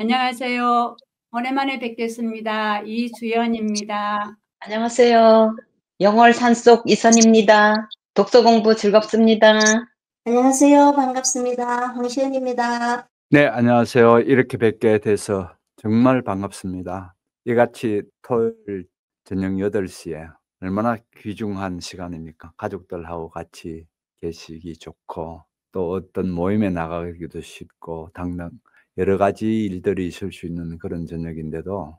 안녕하세요. 오랜만에 뵙겠습니다. 이주연입니다. 안녕하세요. 영월 산속 이선입니다. 독서 공부 즐겁습니다. 안녕하세요. 반갑습니다. 황시연입니다. 네, 안녕하세요. 이렇게 뵙게 돼서 정말 반갑습니다. 이같이 토요일 저녁 8시에 얼마나 귀중한 시간입니까? 가족들하고 같이 계시기 좋고, 또 어떤 모임에 나가기도 쉽고, 당장 여러 가지 일들이 있을 수 있는 그런 저녁인데도,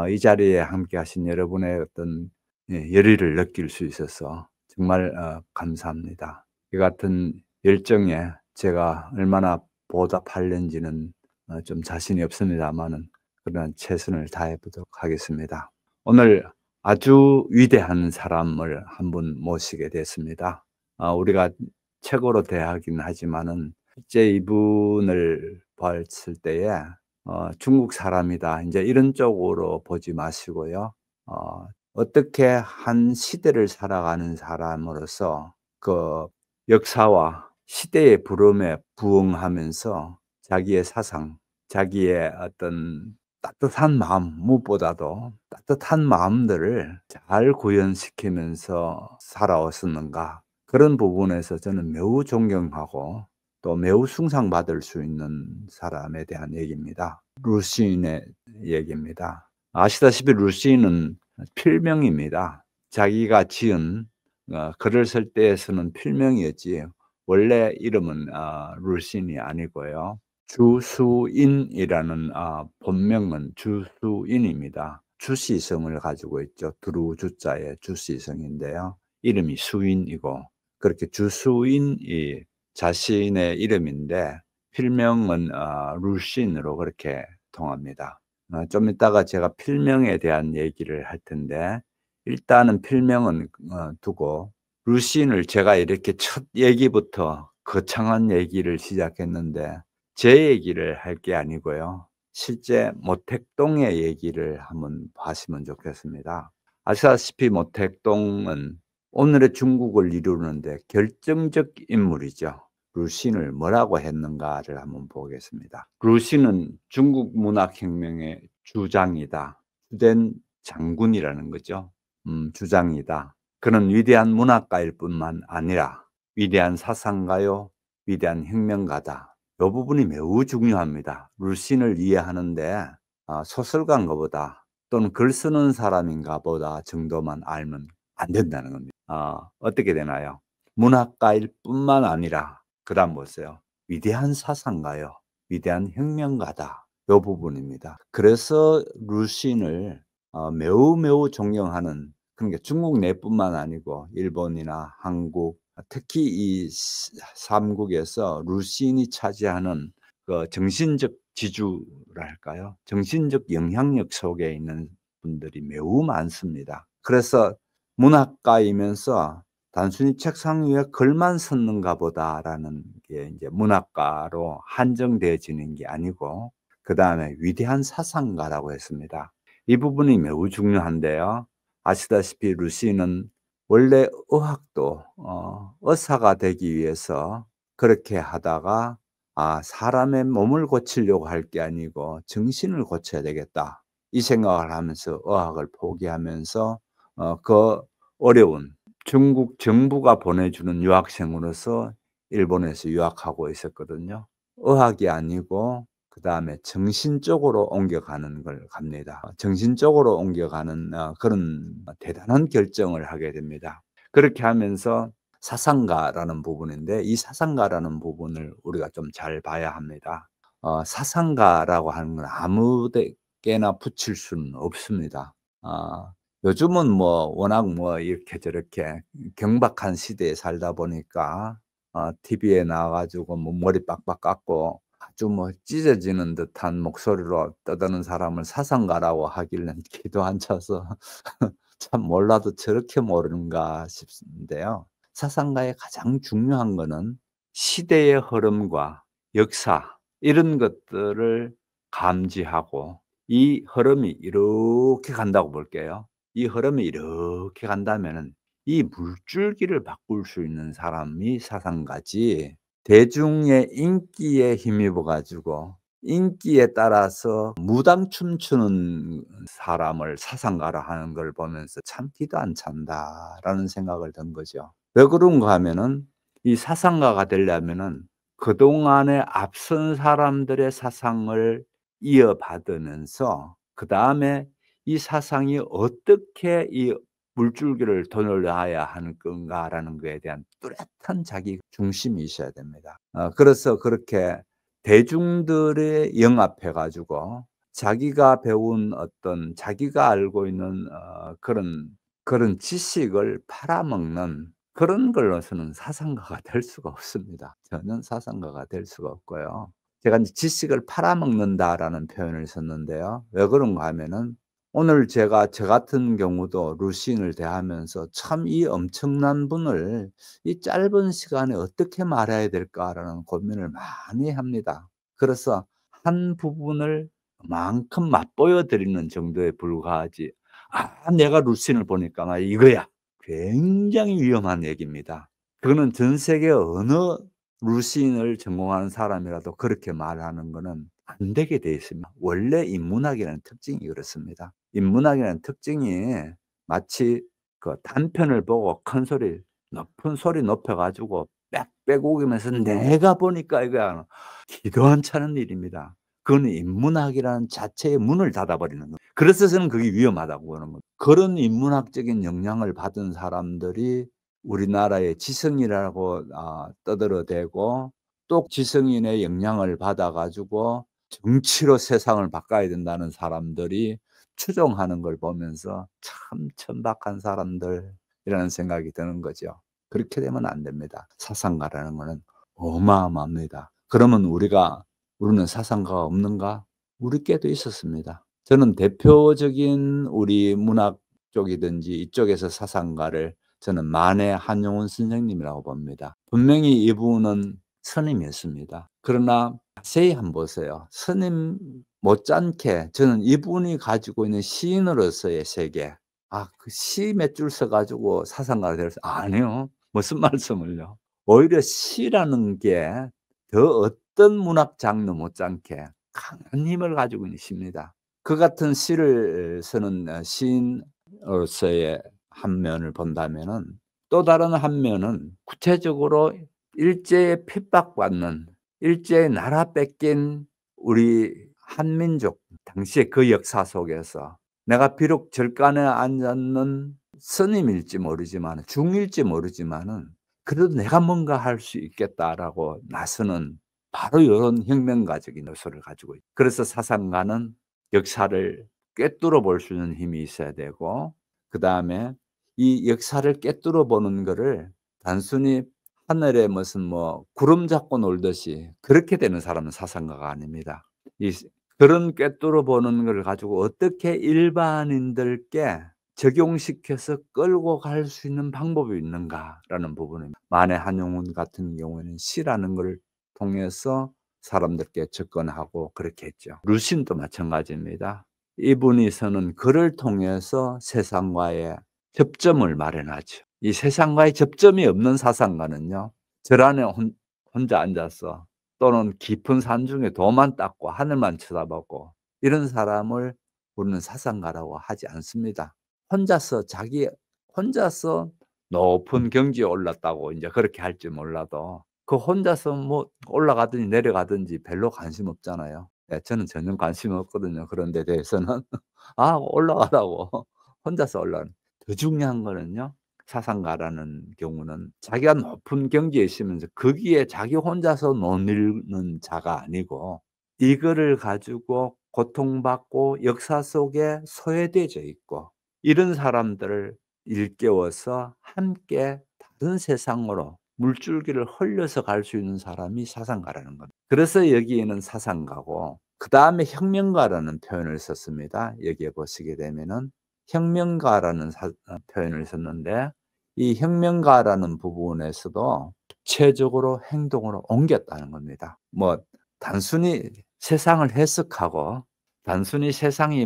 이 자리에 함께 하신 여러분의 어떤 열의를 느낄 수 있어서 정말 감사합니다. 이 같은 열정에 제가 얼마나 보답하려는지는 좀 자신이 없습니다만은 그러나 최선을 다해 보도록 하겠습니다. 오늘 아주 위대한 사람을 한 분 모시게 됐습니다. 우리가 책으로 대하긴 하지만은 실제 이분을 봤을 때에 중국 사람이다, 이제 이런 쪽으로 보지 마시고요. 어떻게 한 시대를 살아가는 사람으로서 그 역사와 시대의 부름에 부응하면서 자기의 사상, 자기의 어떤 따뜻한 마음, 무엇보다도 따뜻한 마음들을 잘 구현시키면서 살아왔었는가, 그런 부분에서 저는 매우 존경하고 또 매우 숭상받을 수 있는 사람에 대한 얘기입니다. 루시인의 얘기입니다. 아시다시피 루시인은 필명입니다. 자기가 지은 글을 쓸 때에서는 필명이었지 원래 이름은 루신이 아니고요. 주수인이라는 본명은 주수인입니다. 주시성을 가지고 있죠. 두루 주자의 주시성인데요. 이름이 수인이고, 그렇게 주수인이 자신의 이름인데 필명은 루신으로 그렇게 통합니다. 좀 이따가 제가 필명에 대한 얘기를 할 텐데, 일단은 필명은 두고, 루신을 제가 이렇게 첫 얘기부터 거창한 얘기를 시작했는데 제 얘기를 할 게 아니고요. 실제 모택동의 얘기를 한번 하시면 좋겠습니다. 아시다시피 모택동은 오늘의 중국을 이루는데 결정적 인물이죠. 루신을 뭐라고 했는가를 한번 보겠습니다. 루신은 중국 문학혁명의 주장이다. 주된 장군이라는 거죠. 주장이다. 그는 위대한 문학가일 뿐만 아니라 위대한 사상가요, 위대한 혁명가다. 이 부분이 매우 중요합니다. 루신을 이해하는데 소설가인가 보다 또는 글 쓰는 사람인가 보다 정도만 알면 안 된다는 겁니다. 어떻게 되나요? 문학가일 뿐만 아니라 그 다음 보세요. 위대한 사상가요, 위대한 혁명가다. 이 부분입니다. 그래서 루신을 매우 존경하는, 그러니까 중국 내뿐만 아니고 일본이나 한국, 특히 이 삼국에서 루신이 차지하는 그 정신적 지주랄까요? 정신적 영향력 속에 있는 분들이 매우 많습니다. 그래서 문학가이면서 단순히 책상 위에 글만 썼는가 보다라는 게 이제 문학가로 한정되어지는 게 아니고, 그 다음에 위대한 사상가라고 했습니다. 이 부분이 매우 중요한데요. 아시다시피 루시는 원래 의학도 의사가 되기 위해서 그렇게 하다가 사람의 몸을 고치려고 할 게 아니고 정신을 고쳐야 되겠다, 이 생각을 하면서 의학을 포기하면서 그 어려운 중국 정부가 보내주는 유학생으로서 일본에서 유학하고 있었거든요. 의학이 아니고 그 다음에 정신적으로 옮겨가는 걸 갑니다. 정신적으로 옮겨가는 그런 대단한 결정을 하게 됩니다. 그렇게 하면서 사상가라는 부분인데, 이 사상가라는 부분을 우리가 좀 잘 봐야 합니다. 사상가라고 하는 건 아무데게나 붙일 수는 없습니다. 요즘은 뭐 워낙 뭐 이렇게 저렇게 경박한 시대에 살다 보니까 TV에 나와가지고 뭐 머리 빡빡 깎고 아주 뭐 찢어지는 듯한 목소리로 떠드는 사람을 사상가라고 하길래 기도 안 차서 참 몰라도 저렇게 모르는가 싶은데요. 사상가의 가장 중요한 거는 시대의 흐름과 역사, 이런 것들을 감지하고 이 흐름이 이렇게 간다고 볼게요. 이 흐름이 이렇게 간다면은 이 물줄기를 바꿀 수 있는 사람이 사상가지, 대중의 인기에 힘입어 가지고 인기에 따라서 무당 춤추는 사람을 사상가라 하는 걸 보면서 '참 기도 안 찬다.'라는 생각을 든 거죠. 왜 그런가 하면은 이 사상가가 되려면은 그동안에 앞선 사람들의 사상을 이어받으면서 그다음에 이 사상이 어떻게 이 물줄기를 되돌려야 하는 건가라는 거에 대한 뚜렷한 자기 중심이 있어야 됩니다. 그래서 그렇게 대중들에 영합해 가지고 자기가 배운 어떤 자기가 알고 있는 그런 지식을 팔아먹는 그런 걸로서는 사상가가 될 수가 없습니다. 저는 사상가가 될 수가 없고요. 제가 인제 "지식을 팔아먹는다."라는 표현을 썼는데요. 왜 그런가 하면은 오늘 제가 저 같은 경우도 루시인을 대하면서 참 이 엄청난 분을 이 짧은 시간에 어떻게 말해야 될까라는 고민을 많이 합니다. 그래서 한 부분을 그만큼 맛보여 드리는 정도에 불과하지 내가 루시인을 보니까 이거야." 굉장히 위험한 얘기입니다. 그거는 전 세계 어느 루시인을 전공하는 사람이라도 그렇게 말하는 거는 안 되게 돼 있습니다. 원래 인문학이라는 특징이 그렇습니다. 인문학이라는 특징이 마치 그 단편을 보고 큰 소리 높은 소리 높여 가지고 빽빽 우기면서 "내가 보니까 이거야." 기도 안 차는 일입니다. 그거는 인문학이라는 자체의 문을 닫아 버리는 거예요. 그래서 저는 그게 위험하다고 보는 겁니다. 그런 인문학적인 영향을 받은 사람들이 우리나라의 지성인이라고 떠들어대고 또 지성인의 영향을 받아 가지고 정치로 세상을 바꿔야 된다는 사람들이 추종하는 걸 보면서 '참 천박한 사람들.'이라는 생각이 드는 거죠. 그렇게 되면 안 됩니다. 사상가라는 거는 어마어마합니다. 그러면 우리는 사상가가 없는가? 우리께도 있었습니다. 저는 대표적인 우리 문학 쪽이든지 이쪽에서 사상가를 저는 만해 한용운 선생님이라고 봅니다. 분명히 이분은 스님이었습니다. 그러나 자세히 한번 보세요. 스님 못지않게 저는 이분이 가지고 있는 시인으로서의 세계, 그 시 몇 줄 써 가지고 사상가가 될 수 아니요. 무슨 말씀을요. 오히려 시라는 게 더 어떤 문학 장르 못지않게 강한 힘을 가지고 있는 시입니다. 그 같은 시를 쓰는 시인으로서의 한 면을 본다면은 또 다른 한 면은 구체적으로 일제에 핍박받는 일제의 나라 뺏긴 우리 한민족 당시의 그 역사 속에서 내가 비록 절간에 앉았는 스님일지 모르지만 중일지 모르지만은 그래도 '내가 뭔가 할 수 있겠다.'라고 나서는 바로 요런 혁명가적인 요소를 가지고 있죠. 그래서 사상가는 역사를 꿰뚫어 볼 수 있는 힘이 있어야 되고 그다음에 이 역사를 꿰뚫어 보는 거를 단순히 하늘에 무슨 구름 잡고 놀듯이 그렇게 되는 사람은 사상가가 아닙니다. 그런 꿰뚫어 보는 걸 가지고 어떻게 일반인들께 적용시켜서 끌고 갈 수 있는 방법이 있는가라는 부분입니다. 만해 한용운 같은 경우에는 시라는 걸 통해서 사람들께 접근하고 그렇게 했죠. 루신도 마찬가지입니다. 이분이서는 글을 통해서 세상과의 접점을 마련하죠. 이 세상과의 접점이 없는 사상가는요. 절 안에 혼자 앉아서 또는 깊은 산중에 도만 닦고 하늘만 쳐다보고 이런 사람을 우리는 사상가라고 하지 않습니다. 혼자서 높은 경지에 올랐다고 인제 그렇게 할지 몰라도 그 혼자서 올라가든지 내려가든지 별로 관심 없잖아요. 예, 저는 전혀 관심 없거든요. 그런 데 대해서는. 올라가라고. 혼자서 올라가는. 더 중요한 거는요. 사상가라는 경우는 자기가 높은 경지에 있으면서 거기에 자기 혼자서 논리는 자가 아니고 이거를 가지고 고통받고 역사 속에 소외되어 있고 이런 사람들을 일깨워서 함께 다른 세상으로 물줄기를 흘려서 갈 수 있는 사람이 사상가라는 겁니다. 그래서 여기에는 사상가고 그다음에 혁명가라는 표현을 썼습니다. 여기에 보시게 되면은 혁명가라는 표현을 썼는데 이 혁명가라는 부분에서도 구체적으로 행동으로 옮겼다는 겁니다. 단순히 세상을 해석하고 단순히 세상이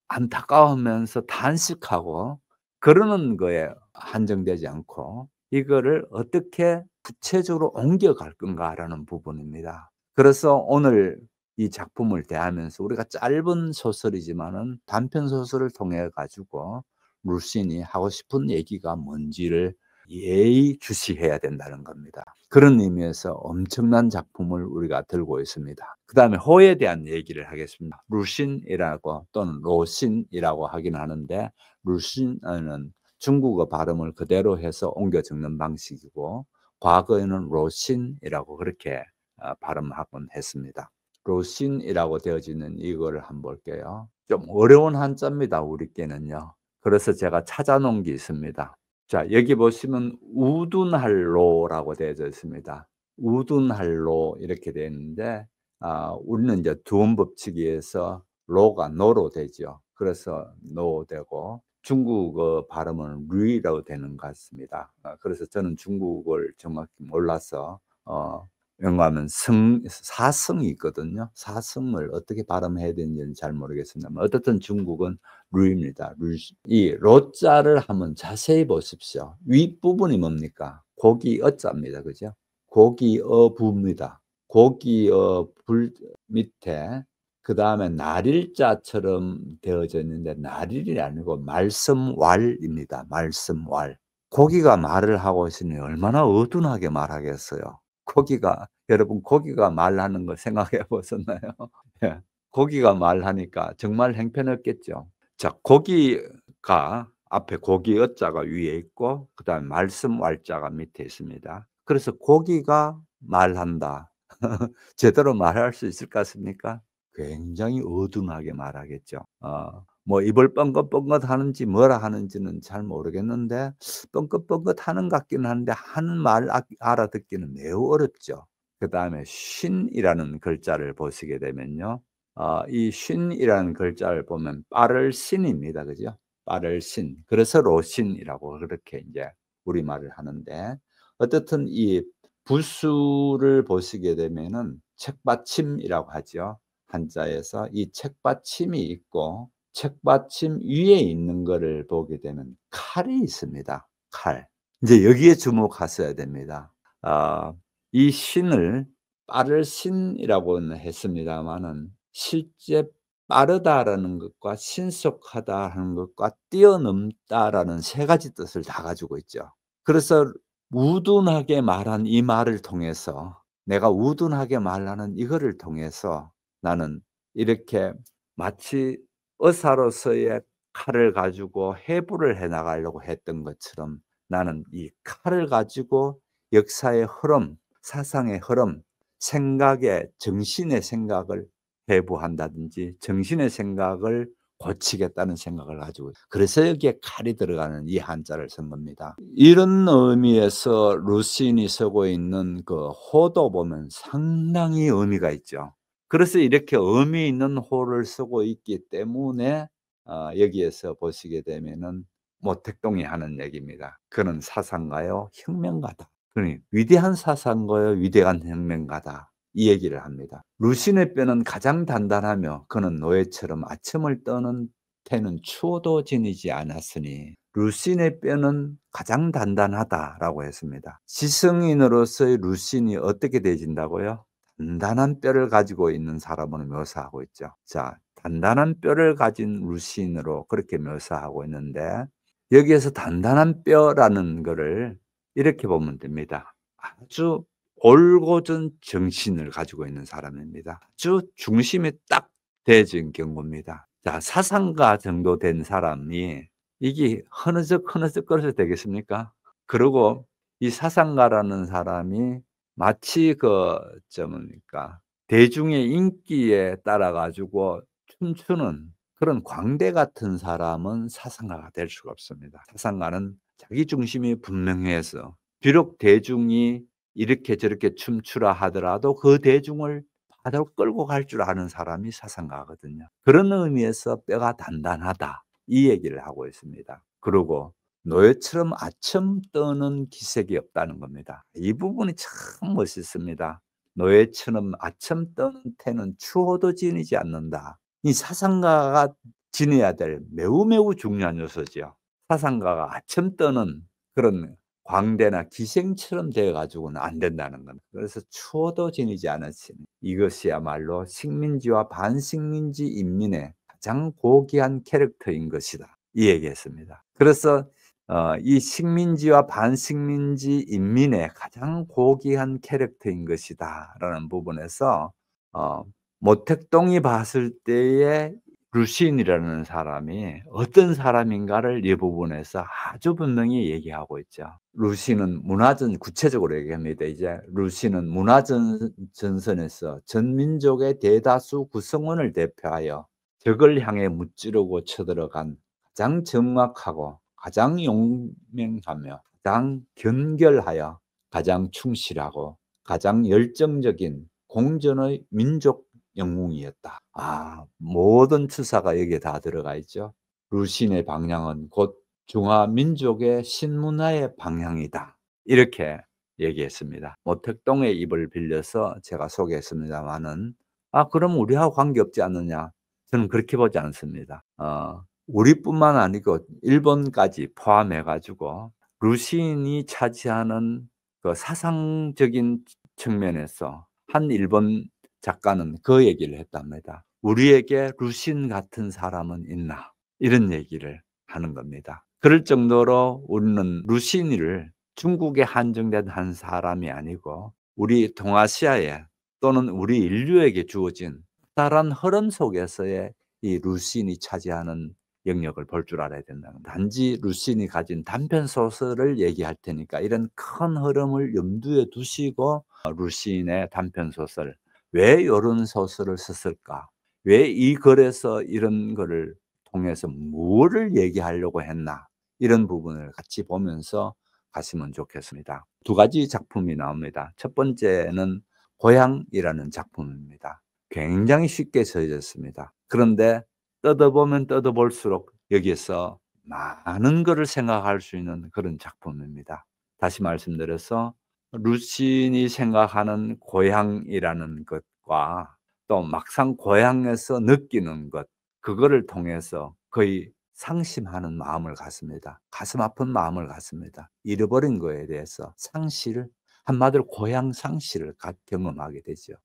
안타까우면서 단식하고 그러는 거에 한정되지 않고 이거를 어떻게 구체적으로 옮겨갈 건가라는 부분입니다. 그래서 오늘 이 작품을 대하면서 우리가 짧은 소설이지만은 단편 소설을 통해 가지고 루신이 하고 싶은 얘기가 뭔지를 예의주시해야 된다는 겁니다. 그런 의미에서 엄청난 작품을 우리가 들고 있습니다. 그다음에 호에 대한 얘기를 하겠습니다. 루신이라고 또는 로신이라고 하긴 하는데 루신은 중국어 발음을 그대로 해서 옮겨 적는 방식이고 과거에는 로신이라고 그렇게 발음하곤 했습니다. 로신이라고 되어지는 이거를 한번 볼게요. 좀 어려운 한자입니다, 우리께는요. 그래서 제가 찾아놓은 게 있습니다. 자, 여기 보시면 우둔할로라고 되어져 있습니다. 우둔할로 이렇게 되어 있는데 우리는 이제 두음 법칙에서 로가 노로 되죠. 그래서 노 되고 중국어 발음은 류이라고 되는 것 같습니다. 그래서 저는 중국어를 정확히 몰라서 연구하면 사성이 있거든요. 사성을 어떻게 발음해야 되는지는 잘 모르겠습니다만 어떻든 중국은 류입니다. 이 로자를 한번 자세히 보십시오. 윗부분이 뭡니까? 고기 어자입니다. 그죠? 고기 어부입니다. 고기 불 밑에 그 다음에 날일자처럼 되어져 있는데 날일이 아니고 말씀왈입니다. 말씀왈. 고기가 말을 하고 있으니 얼마나 어둔하게 말하겠어요. 여러분 고기가 말하는 거 생각해 보셨나요? 예. 고기가 말하니까 정말 형편없겠죠. 자, 고기가 앞에 고기 어자가 위에 있고 그다음에 말씀 왈자가 밑에 있습니다. 그래서 고기가 말한다. 제대로 말할 수 있을 것 같습니까? 굉장히 어둔하게 말하겠죠. 뭐 입을 뻥긋뻥긋 하는지 뭐라 하는지는 잘 모르겠는데 뻥긋뻥긋 하는 것 같기는 한데 하는 말 알아듣기는 매우 어렵죠. 그 다음에 쉰이라는 글자를 보시게 되면요. 이 쉰이라는 글자를 보면 빠를 신입니다. 그죠? 빠를 신. 그래서 로신이라고 그렇게 이제 우리말을 하는데 어쨌든 이 부수를 보시게 되면은 책받침이라고 하죠. 한자에서 이 책받침이 있고 책받침 위에 있는 거를 보게 되면 칼이 있습니다. 칼. 이제 여기에 주목하셔야 됩니다. 이 신을 빠를 신이라고는 했습니다만은 실제 빠르다라는 것과 신속하다 하는 것과 뛰어넘다라는 세 가지 뜻을 다 가지고 있죠. 그래서 우둔하게 말한 이 말을 통해서 내가 우둔하게 말하는 이거를 통해서 나는 이렇게 마치 의사로서의 칼을 가지고 해부를 해 나가려고 했던 것처럼 나는 이 칼을 가지고 역사의 흐름, 사상의 흐름, 생각의 정신의 생각을 해부한다든지 정신의 생각을 고치겠다는 생각을 가지고 그래서 여기에 칼이 들어가는 이 한자를 쓴 겁니다. 이런 의미에서 루신이 쓰고 있는 그 호도 보면 상당히 의미가 있죠. 그래서 이렇게 의미 있는 호를 쓰고 있기 때문에 여기에서 보시게 되면은 모택동이 하는 얘기입니다. 그는 사상가요, 혁명가다. 그러니 위대한 사상가요, 위대한 혁명가다. 이 얘기를 합니다. 루신의 뼈는 가장 단단하며 그는 노예처럼 아첨을 떠는 태는 추호도 지니지 않았으니 루신의 뼈는 가장 단단하다라고 했습니다. 지성인으로서의 루신이 어떻게 되어진다고요? 단단한 뼈를 가지고 있는 사람을 묘사하고 있죠. 자, 단단한 뼈를 가진 루신으로 그렇게 묘사하고 있는데 여기에서 단단한 뼈라는 거를 이렇게 보면 됩니다. 아주 올곧은 정신을 가지고 있는 사람입니다. 아주 중심이 딱 대진 경우입니다. 자, 사상가 정도 된 사람이 이게 흐느적거려서 되겠습니까? 그리고 이 사상가라는 사람이 마치 뭡니까? 대중의 인기에 따라 가지고 춤추는 그런 광대 같은 사람은 사상가가 될 수가 없습니다. 사상가는 자기 중심이 분명해서 비록 대중이 이렇게 저렇게 춤추라 하더라도 그 대중을 바로 끌고 갈 줄 아는 사람이 사상가거든요. 그런 의미에서 뼈가 단단하다 이 얘기를 하고 있습니다. 그리고 노예처럼 아첨 떠는 기색이 없다는 겁니다. 이 부분이 참 멋있습니다. 노예처럼 아첨 떠는 태는 추호도 지니지 않는다. 이 사상가가 지내야 될 매우 중요한 요소죠. 사상가가 아첨 떠는 그런 광대나 기생처럼 되어 가지고는 안 된다는 겁니다. 그래서 추호도 지니지 않았으니 이것이야말로 식민지와 반식민지 인민의 가장 고귀한 캐릭터인 것이다. 이 얘기했습니다. 그래서 이 식민지와 반식민지 인민의 가장 고귀한 캐릭터인 것이다라는 부분에서 모택동이 봤을 때의 루시인이라는 사람이 어떤 사람인가를 이 부분에서 아주 분명히 얘기하고 있죠. 루시는 문화전 구체적으로 얘기합니다. 이제 루시는 문화전선에서 전민족의 대다수 구성원을 대표하여 적을 향해 무찌르고 쳐들어간 가장 정확하고 가장 용맹하며 가장 견결하여 가장 충실하고 가장 열정적인 공전의 민족 영웅이었다. 모든 추사가 여기에 다 들어가 있죠. 루신의 방향은 곧 중화민족의 신문화의 방향이다. 이렇게 얘기했습니다. 모택동의 입을 빌려서 제가 소개했습니다마는 그럼 우리하고 관계없지 않느냐? 저는 그렇게 보지 않습니다. 우리뿐만 아니고 일본까지 포함해 가지고 루신이 차지하는 그 사상적인 측면에서 한 일본 작가는 그 얘기를 했답니다. 우리에게 루신 같은 사람은 있나? 이런 얘기를 하는 겁니다. 그럴 정도로 우리는 루신이를 중국에 한정된 한 사람이 아니고 우리 동아시아에 또는 우리 인류에게 주어진 다른 흐름 속에서의 이 루신이 차지하는 영역을 볼 줄 알아야 된다. 단지 루신이 가진 단편 소설을 얘기할 테니까 이런 큰 흐름을 염두에 두시고 루신의 단편 소설, 왜 이런 소설을 썼을까? 왜 이 글에서 이런 거를 통해서 뭐를 얘기하려고 했나? 이런 부분을 같이 보면서 가시면 좋겠습니다. 두 가지 작품이 나옵니다. 첫 번째는 고향이라는 작품입니다. 굉장히 쉽게 써졌습니다. 그런데 뜯어보면 뜯어볼수록 여기에서 많은 것을 생각할 수 있는 그런 작품입니다. 다시 말씀드려서 루신이 생각하는 고향이라는 것과 또 막상 고향에서 느끼는 것, 그거를 통해서 거의 상심하는 마음을 갖습니다. 가슴 아픈 마음을 갖습니다. 잃어버린 거에 대해서 상실, 한마디로 고향 상실을 경험하게 되죠.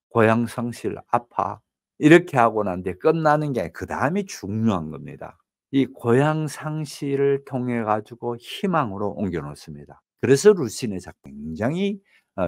고향 상실, 아파. 이렇게 하고 난 뒤에 끝나는 게 아니라 그 다음이 중요한 겁니다. 이 고향 상실을 통해 가지고 희망으로 옮겨 놓습니다. 그래서 루신의 작품 굉장히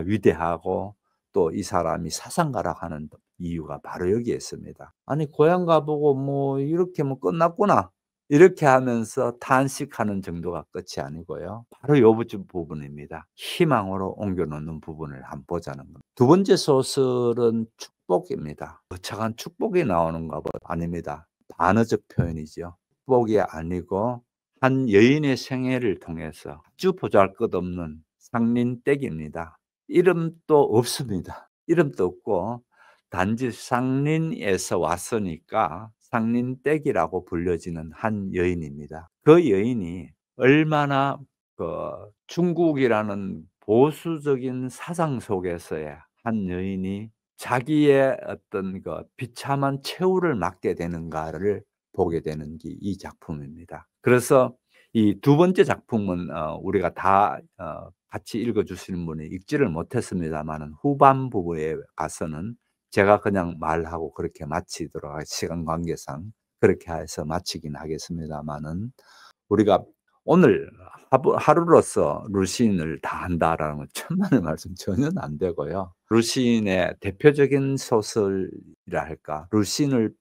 위대하고 또 이 사람이 사상가라 하는 이유가 바로 여기에 있습니다. 아니 고향 가보고 뭐 이렇게 뭐 끝났구나 이렇게 하면서 탄식하는 정도가 끝이 아니고요. 바로 요 부분입니다. 희망으로 옮겨 놓는 부분을 한번 보자는 겁니다. 두 번째 소설은 축복입니다. 거창한 축복이 나오는가 봐 아닙니다. 반어적 표현이죠. 축복이 아니고 한 여인의 생애를 통해서 아주 보잘것없는 상린댁입니다. 이름도 없습니다. 이름도 없고 단지 상린에서 왔으니까 상린댁이라고 불려지는 한 여인입니다. 그 여인이 얼마나 중국이라는 보수적인 사상 속에서의 한 여인이 자기의 어떤 비참한 최후를 맞게 되는가를 보게 되는 게 이 작품입니다. 그래서 이 두 번째 작품은 우리가 다 같이 읽어주시는 분이 읽지를 못했습니다만 후반 부분에 가서는 제가 그냥 말하고 그렇게 마치도록 시간 관계상 그렇게 해서 마치긴 하겠습니다만은 우리가 오늘 하루로서 루신을 다 한다라는 건 천만의 말씀 전혀 안 되고요. 루신의 대표적인 소설이라 할까, 루신을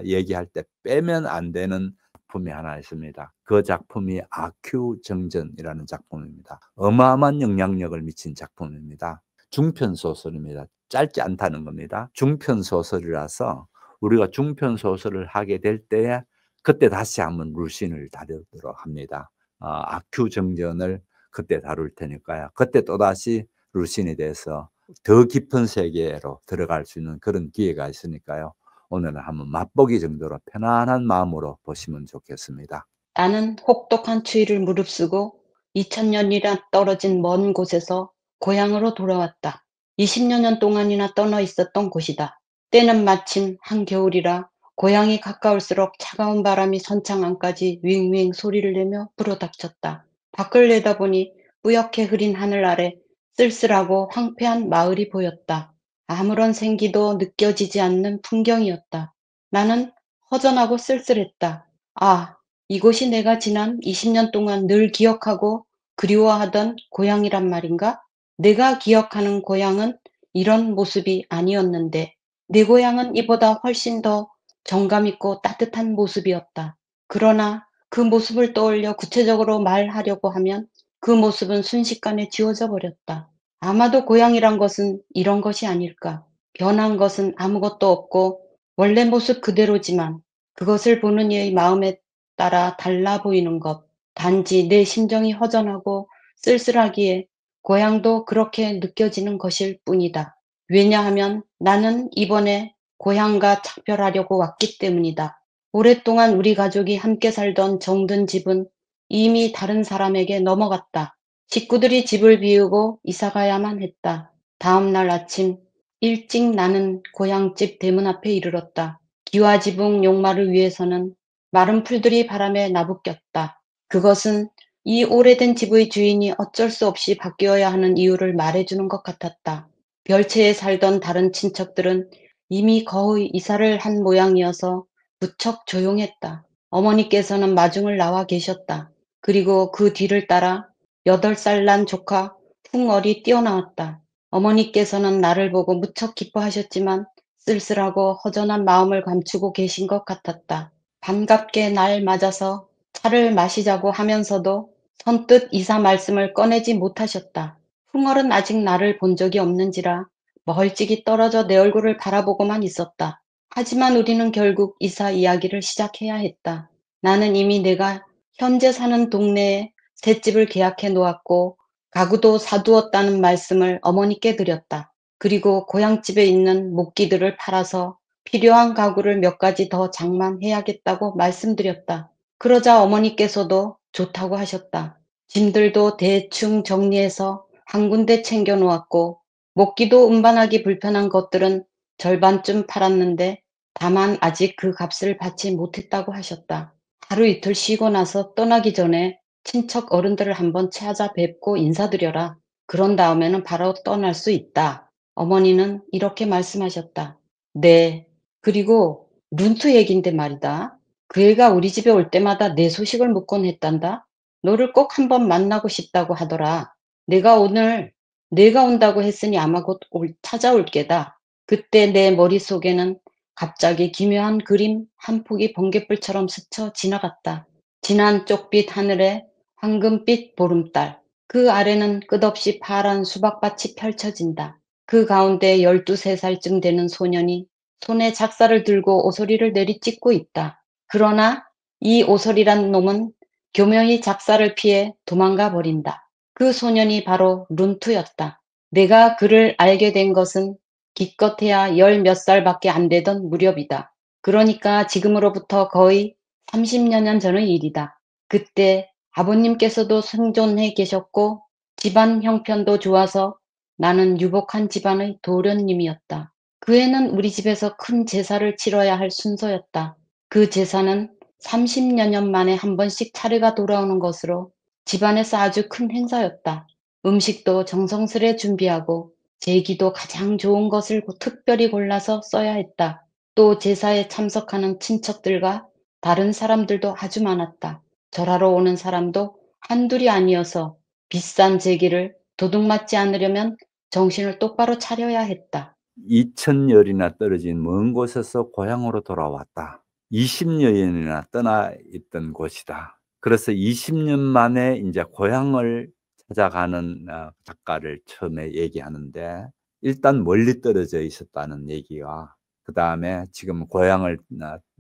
얘기할 때 빼면 안 되는 작품이 하나 있습니다. 그 작품이 아큐 정전이라는 작품입니다. 어마어마한 영향력을 미친 작품입니다. 중편 소설입니다. 짧지 않다는 겁니다. 중편 소설이라서 우리가 중편 소설을 하게 될 때에 그때 다시 한번 루신을 다루도록 합니다. 아큐 정전을 그때 다룰 테니까요. 그때 또다시 루신에 대해서 더 깊은 세계로 들어갈 수 있는 그런 기회가 있으니까요. 오늘은 한번 맛보기 정도로 편안한 마음으로 보시면 좋겠습니다. 나는 혹독한 추위를 무릅쓰고 2000년이나 떨어진 먼 곳에서 고향으로 돌아왔다. 20여 년 동안이나 떠나 있었던 곳이다. 때는 마침 한겨울이라 고향이 가까울수록 차가운 바람이 선창 안까지 윙윙 소리를 내며 불어닥쳤다. 밖을 내다보니 뿌옇게 흐린 하늘 아래 쓸쓸하고 황폐한 마을이 보였다. 아무런 생기도 느껴지지 않는 풍경이었다. 나는 허전하고 쓸쓸했다. 아, 이곳이 내가 지난 20년 동안 늘 기억하고 그리워하던 고향이란 말인가? 내가 기억하는 고향은 이런 모습이 아니었는데 내 고향은 이보다 훨씬 더 정감 있고 따뜻한 모습이었다. 그러나 그 모습을 떠올려 구체적으로 말하려고 하면 그 모습은 순식간에 지워져 버렸다. 아마도 고향이란 것은 이런 것이 아닐까. 변한 것은 아무것도 없고 원래 모습 그대로지만 그것을 보는 이의 마음에 따라 달라 보이는 것. 단지 내 심정이 허전하고 쓸쓸하기에 고향도 그렇게 느껴지는 것일 뿐이다. 왜냐하면 나는 이번에 고향과 작별하려고 왔기 때문이다. 오랫동안 우리 가족이 함께 살던 정든 집은 이미 다른 사람에게 넘어갔다. 식구들이 집을 비우고 이사 가야만 했다. 다음 날 아침 일찍 나는 고향집 대문 앞에 이르렀다. 기와지붕 용마를 위해서는 마른 풀들이 바람에 나부꼈다. 그것은 이 오래된 집의 주인이 어쩔 수 없이 바뀌어야 하는 이유를 말해주는 것 같았다. 별채에 살던 다른 친척들은 이미 거의 이사를 한 모양이어서 무척 조용했다. 어머니께서는 마중을 나와 계셨다. 그리고 그 뒤를 따라 8살 난 조카 풍얼이 뛰어나왔다. 어머니께서는 나를 보고 무척 기뻐하셨지만 쓸쓸하고 허전한 마음을 감추고 계신 것 같았다. 반갑게 날 맞아서 차를 마시자고 하면서도 선뜻 이사 말씀을 꺼내지 못하셨다. 풍얼은 아직 나를 본 적이 없는지라 멀찍이 떨어져 내 얼굴을 바라보고만 있었다. 하지만 우리는 결국 이사 이야기를 시작해야 했다. 나는 이미 내가 현재 사는 동네에 새 집을 계약해 놓았고 가구도 사두었다는 말씀을 어머니께 드렸다. 그리고 고향집에 있는 목기들을 팔아서 필요한 가구를 몇 가지 더 장만해야겠다고 말씀드렸다. 그러자 어머니께서도 좋다고 하셨다. 짐들도 대충 정리해서 한 군데 챙겨 놓았고 먹기도 운반하기 불편한 것들은 절반쯤 팔았는데 다만 아직 그 값을 받지 못했다고 하셨다. 하루 이틀 쉬고 나서 떠나기 전에 친척 어른들을 한번 찾아뵙고 인사드려라. 그런 다음에는 바로 떠날 수 있다. 어머니는 이렇게 말씀하셨다. 네. 그리고 룬투 얘긴데 말이다. 그 애가 우리 집에 올 때마다 내 소식을 묻곤 했단다. 너를 꼭 한번 만나고 싶다고 하더라. 내가 온다고 했으니 아마 곧 찾아올 게다. 그때 내 머릿속에는 갑자기 기묘한 그림 한 폭이 번갯불처럼 스쳐 지나갔다. 진한 쪽빛 하늘에 황금빛 보름달. 그 아래는 끝없이 파란 수박밭이 펼쳐진다. 그 가운데 12~13살쯤 되는 소년이 손에 작사를 들고 오소리를 내리찍고 있다. 그러나 이 오소리란 놈은 교묘히 작사를 피해 도망가 버린다. 그 소년이 바로 룬투였다. 내가 그를 알게 된 것은 기껏해야 10몇 살밖에 안 되던 무렵이다. 그러니까 지금으로부터 거의 30여 년 전의 일이다. 그때 아버님께서도 생존해 계셨고 집안 형편도 좋아서 나는 유복한 집안의 도련님이었다. 그 해는 우리 집에서 큰 제사를 치러야 할 순서였다. 그 제사는 30여 년 만에 한 번씩 차례가 돌아오는 것으로 집안에서 아주 큰 행사였다. 음식도 정성스레 준비하고 제기도 가장 좋은 것을 특별히 골라서 써야 했다. 또 제사에 참석하는 친척들과 다른 사람들도 아주 많았다. 절하러 오는 사람도 한둘이 아니어서 비싼 제기를 도둑맞지 않으려면 정신을 똑바로 차려야 했다. 2000열이나 떨어진 먼 곳에서 고향으로 돌아왔다. 20여년이나 떠나 있던 곳이다. 그래서 20년 만에 이제 고향을 찾아가는 작가를 처음에 얘기하는데 일단 멀리 떨어져 있었다는 얘기와 그 다음에 지금 고향을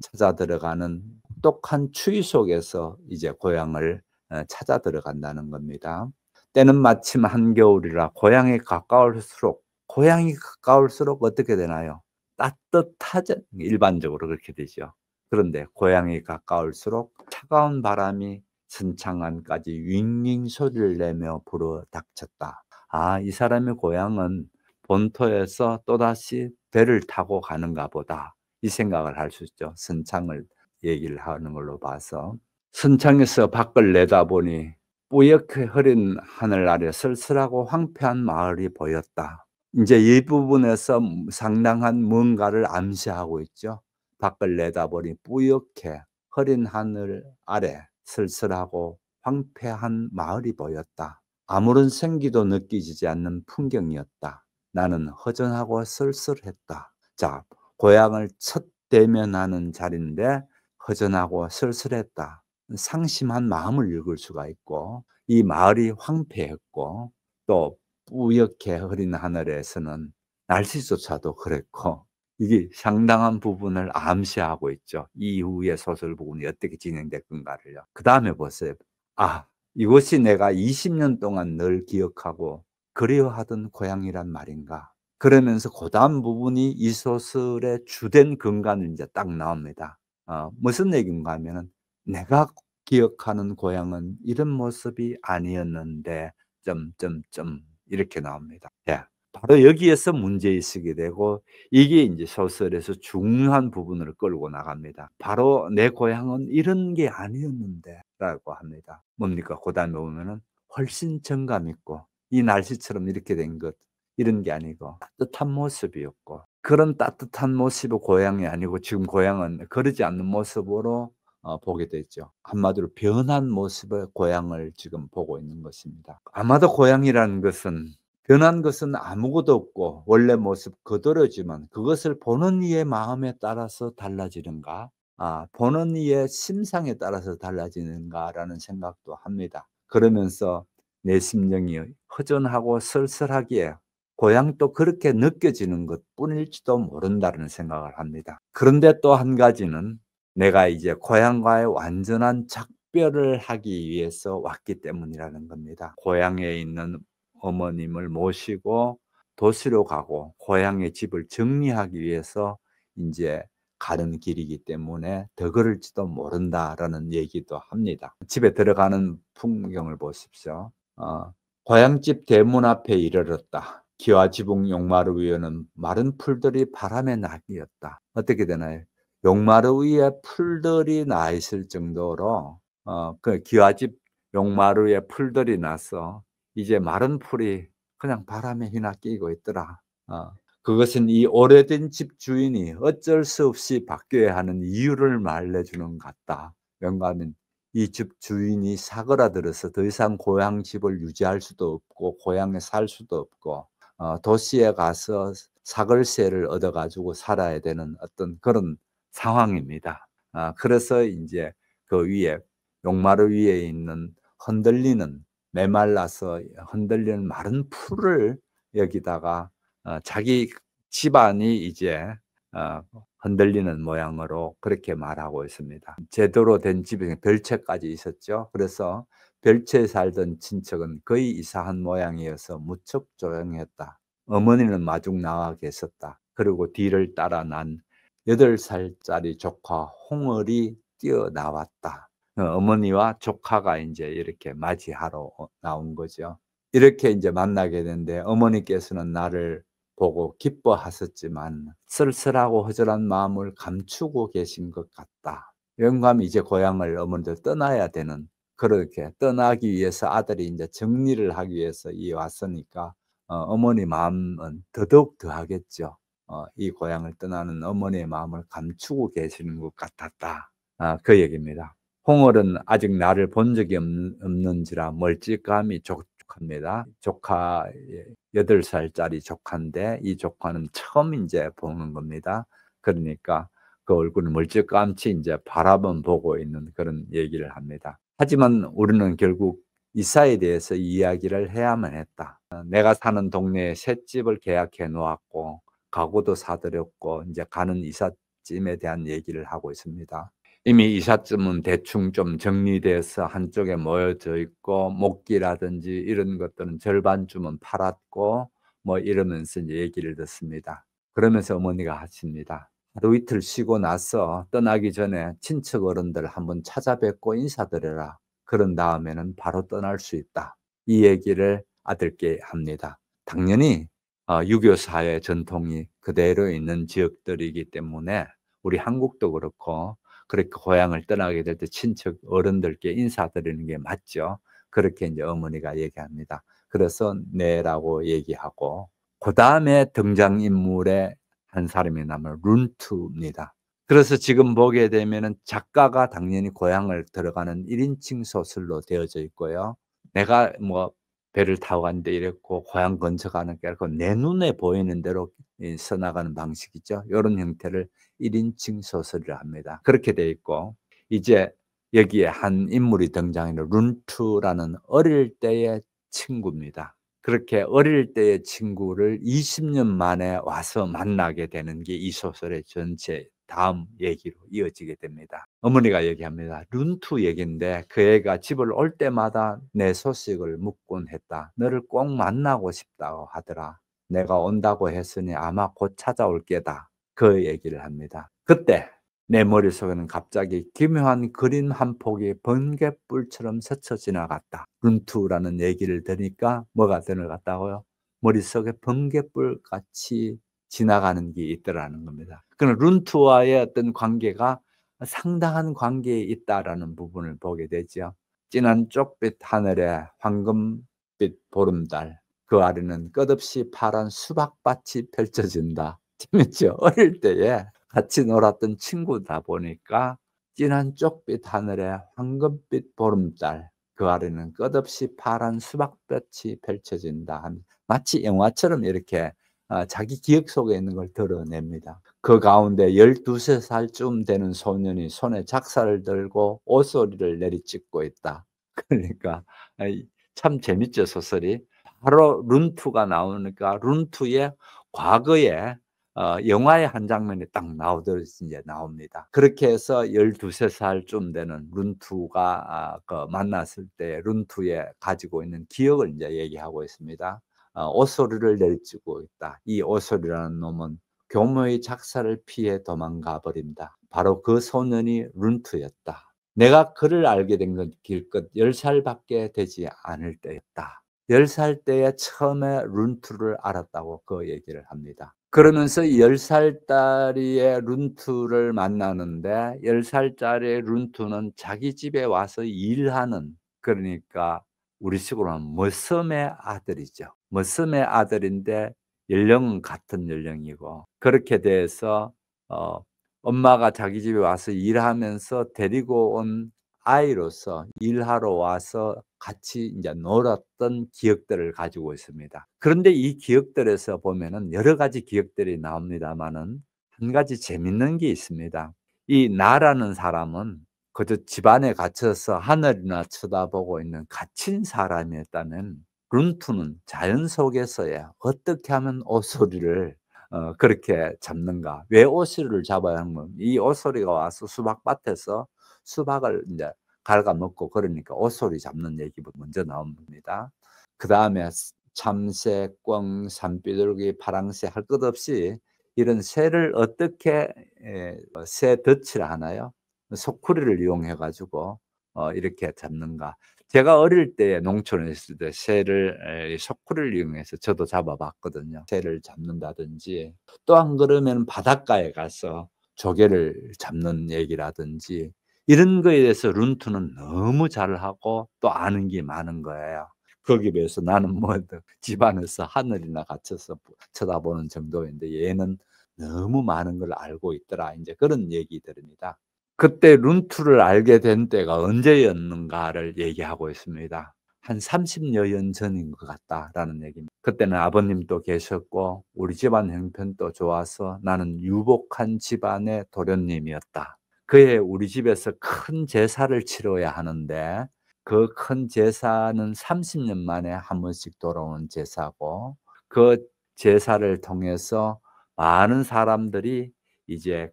찾아 들어가는 똑똑한 추위 속에서 이제 고향을 찾아 들어간다는 겁니다. 때는 마침 한겨울이라 고향이 가까울수록 어떻게 되나요? 따뜻하죠. 일반적으로 그렇게 되죠. 그런데 고향이 가까울수록 차가운 바람이 선창안까지 윙윙 소리를 내며 불어닥쳤다. 아, 이 사람의 고향은 본토에서 또다시 배를 타고 가는가 보다. 이 생각을 할 수 있죠. 선창을 얘기를 하는 걸로 봐서. 선창에서 밖을 내다보니 뿌옇게 흐린 하늘 아래 쓸쓸하고 황폐한 마을이 보였다. 이제 이 부분에서 상당한 뭔가를 암시하고 있죠. 밖을 내다보니 뿌옇게 흐린 하늘 아래 쓸쓸하고 황폐한 마을이 보였다. 아무런 생기도 느껴지지 않는 풍경이었다. 나는 허전하고 쓸쓸했다. 자, 고향을 첫 대면하는 자리인데 허전하고 쓸쓸했다. 상심한 마음을 읽을 수가 있고, 이 마을이 황폐했고, 또 뿌옇게 흐린 하늘에서는 날씨조차도 그랬고, 이게 상당한 부분을 암시하고 있죠. 이후의 소설 부분이 어떻게 진행될 건가를요. 그 다음에 보세요. 아, 이곳이 내가 20년 동안 늘 기억하고 그리워하던 고향이란 말인가. 그러면서 그 다음 부분이 이 소설의 주된 근간이 이제 딱 나옵니다. 무슨 얘기인가 하면은, 내가 기억하는 고향은 이런 모습이 아니었는데 이렇게 나옵니다. 예. 바로 여기에서 문제의식이 되고, 이게 이제 소설에서 중요한 부분을 끌고 나갑니다. 바로 내 고향은 이런 게 아니었는데 라고 합니다. 뭡니까? 그 다음에 보면은 훨씬 정감 있고, 이 날씨처럼 이렇게 된 것, 이런 게 아니고 따뜻한 모습이었고, 그런 따뜻한 모습의 고향이 아니고 지금 고향은 그러지 않는 모습으로 보게 되죠. 한마디로 변한 모습의 고향을 지금 보고 있는 것입니다. 아마도 고향이라는 것은, 변한 것은 아무것도 없고 원래 모습 그대로지만 그것을 보는 이의 마음에 따라서 달라지는가, 보는 이의 심상에 따라서 달라지는가라는 생각도 합니다. 그러면서 내 심령이 허전하고 쓸쓸하기에 고향도 그렇게 느껴지는 것뿐일지도 모른다는 생각을 합니다. 그런데 또 한 가지는, 내가 이제 고향과의 완전한 작별을 하기 위해서 왔기 때문이라는 겁니다. 고향에 있는 어머님을 모시고 도시로 가고 고향의 집을 정리하기 위해서 이제 가는 길이기 때문에 더 그럴지도 모른다라는 얘기도 합니다. 집에 들어가는 풍경을 보십시오. 고향집 대문 앞에 이르렀다. 기와 지붕 용마루 위에는 마른 풀들이 바람에 날리었다. 어떻게 되나요? 용마루 위에 풀들이 나 있을 정도로 그 기와집 용마루에 풀들이 나서 이제 마른 풀이 그냥 바람에 휘날리고 있더라. 그것은 이 오래된 집 주인이 어쩔 수 없이 바뀌어야 하는 이유를 말해주는 것 같다. 뭔가 하면 이 집 주인이 사그라들어서 더 이상 고향 집을 유지할 수도 없고 고향에 살 수도 없고 도시에 가서 사글세를 얻어가지고 살아야 되는 어떤 그런 상황입니다. 그래서 이제 그 위에 용마루 위에 있는 흔들리는, 메말라서 흔들리는 마른 풀을 여기다가 자기 집안이 이제 흔들리는 모양으로 그렇게 말하고 있습니다. 제대로 된 집에 별채까지 있었죠. 그래서 별채에 살던 친척은 거의 이사한 모양이어서 무척 조용했다. 어머니는 마중 나와 계셨다. 그리고 뒤를 따라 난 8살짜리 조카 홍얼이 뛰어나왔다. 어머니와 조카가 이제 이렇게 맞이하러 나온 거죠. 이렇게 이제 만나게 되는데, 어머니께서는 나를 보고 기뻐하셨지만 쓸쓸하고 허전한 마음을 감추고 계신 것 같다. 영감이 이제 고향을 어머니도 떠나야 되는, 그렇게 떠나기 위해서 아들이 이제 정리를 하기 위해서 왔으니까 어머니 마음은 더더욱 더하겠죠. 이 고향을 떠나는 어머니의 마음을 감추고 계시는 것 같았다. 그 얘기입니다. 홍얼은 아직 나를 본 적이 없는지라 멀찌감이 족합니다. 조카 8살짜리 조카인데 이 조카는 처음 이제 보는 겁니다. 그러니까 그 얼굴을 멀찌감치 이제 바라만 보고 있는 그런 얘기를 합니다. 하지만 우리는 결국 이사에 대해서 이야기를 해야만 했다. 내가 사는 동네에 새 집을 계약해 놓았고 가구도 사들였고 이제 가는 이삿짐에 대한 얘기를 하고 있습니다. 이미 이삿짐은 대충 좀 정리돼서 한쪽에 모여져 있고 목기라든지 이런 것들은 절반쯤은 팔았고 뭐 이러면서 이제 얘기를 듣습니다. 그러면서 어머니가 하십니다. 하루 이틀 쉬고 나서 떠나기 전에 친척 어른들 한번 찾아뵙고 인사드려라. 그런 다음에는 바로 떠날 수 있다. 이 얘기를 아들께 합니다. 당연히 6.25 사회 전통이 그대로 있는 지역들이기 때문에 우리 한국도 그렇고 그렇게 고향을 떠나게 될 때 친척 어른들께 인사드리는 게 맞죠. 그렇게 이제 어머니가 얘기합니다. 그래서 네라고 얘기하고 그다음에 등장인물의 한 사람이 나면 룬투입니다. 그래서 지금 보게 되면은 작가가 당연히 고향을 들어가는 1인칭 소설로 되어져 있고요. 내가 뭐 배를 타고 갔는데 이랬고 고향 근처 가는 게 아니고 내 눈에 보이는 대로 써나가는 방식이죠. 요런 형태를 1인칭 소설이라 합니다. 그렇게 돼 있고 이제 여기에 한 인물이 등장하는 룬투라는 어릴 때의 친구입니다. 그렇게 어릴 때의 친구를 20년 만에 와서 만나게 되는 게 이 소설의 전체 다음 얘기로 이어지게 됩니다. 어머니가 얘기합니다. 룬투 얘기인데 그 애가 집을 올 때마다 내 소식을 묻곤 했다. 너를 꼭 만나고 싶다고 하더라. 내가 온다고 했으니 아마 곧 찾아올 게다. 그 얘기를 합니다. 그때 내 머릿속에는 갑자기 기묘한 그림 한 폭이 번갯불처럼 스쳐 지나갔다. 룬투라는 얘기를 들으니까 뭐가 들어갔다고요? 머릿속에 번갯불 같이 지나가는 게 있더라는 겁니다. 그럼 룬투와의 어떤 관계가 상당한 관계에 있다라는 부분을 보게 되죠. 진한 쪽빛 하늘에 황금빛 보름달, 그 아래는 끝없이 파란 수박밭이 펼쳐진다. 재밌죠? 어릴 때에 같이 놀았던 친구다 보니까 진한 쪽빛 하늘에 황금빛 보름달, 그 아래는 끝없이 파란 수박밭이 펼쳐진다. 마치 영화처럼 이렇게 자기 기억 속에 있는 걸 드러냅니다. 그 가운데 12~13살쯤 되는 소년이 손에 작사를 들고 옷소리를 내리찍고 있다. 그러니까 참 재밌죠, 소설이. 바로 룬투가 나오니까 룬투의 과거에 영화의 한 장면이 딱 나오듯이 이제 나옵니다. 그렇게 해서 12~13살쯤 되는 룬투가 만났을 때 룬투의 가지고 있는 기억을 이제 얘기하고 있습니다. 옷소리를 내리치고 있다. 이 옷소리라는 놈은 교모의 작사를 피해 도망가 버린다. 바로 그 소년이 룬투였다. 내가 그를 알게 된 건 길껏 10살밖에 되지 않을 때였다. 10살 때에 처음에 룬투를 알았다고 그 얘기를 합니다. 그러면서 10살짜리의 룬투를 만나는데 10살짜리 룬투는 자기 집에 와서 일하는, 그러니까 우리식으로 하면 머슴의 아들이죠. 머슴의 아들인데 연령은 같은 연령이고, 그렇게 돼서 엄마가 자기 집에 와서 일하면서 데리고 온 아이로서 일하러 와서 같이 이제 놀았던 기억들을 가지고 있습니다. 그런데 이 기억들에서 보면은 여러 가지 기억들이 나옵니다만은 한 가지 재밌는 게 있습니다. 이 나라는 사람은 그저 집안에 갇혀서 하늘이나 쳐다보고 있는 갇힌 사람이었다면, 룬투는 자연 속에서야 어떻게 하면 옷소리를 그렇게 잡는가? 왜 옷소리를 잡아야 하는 건, 이 옷소리가 와서 수박밭에서 수박을 이제 갉아먹고 그러니까 옷소리 잡는 얘기부터 먼저 나옵니다. 그다음에 참새, 꿩, 산비둘기, 파랑새 할 것 없이 이런 새를 어떻게 새 덫이라 하나요? 소쿠리를 이용해 가지고 이렇게 잡는가? 제가 어릴 때 농촌에 있을 때 새를 소쿠리를 이용해서 저도 잡아봤거든요. 새를 잡는다든지, 또 안 그러면 바닷가에 가서 조개를 잡는 얘기라든지, 이런 거에 대해서 룬투는 너무 잘하고 또 아는 게 많은 거예요. 거기에 비해서 나는 뭐 집안에서 하늘이나 갇혀서 쳐다보는 정도인데 얘는 너무 많은 걸 알고 있더라. 이제 그런 얘기들입니다. 그때 룬투를 알게 된 때가 언제였는가를 얘기하고 있습니다. 한 30여 년 전인 것 같다라는 얘기입니다. 그때는 아버님도 계셨고 우리 집안 형편도 좋아서 나는 유복한 집안의 도련님이었다. 그해 우리 집에서 큰 제사를 치러야 하는데 그 큰 제사는 30년 만에 한 번씩 돌아오는 제사고, 그 제사를 통해서 많은 사람들이 이제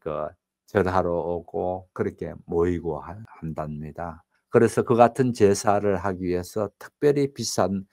절하러 오고 그렇게 모이고 한답니다. 그래서 그 같은 제사를 하기 위해서 특별히 비싼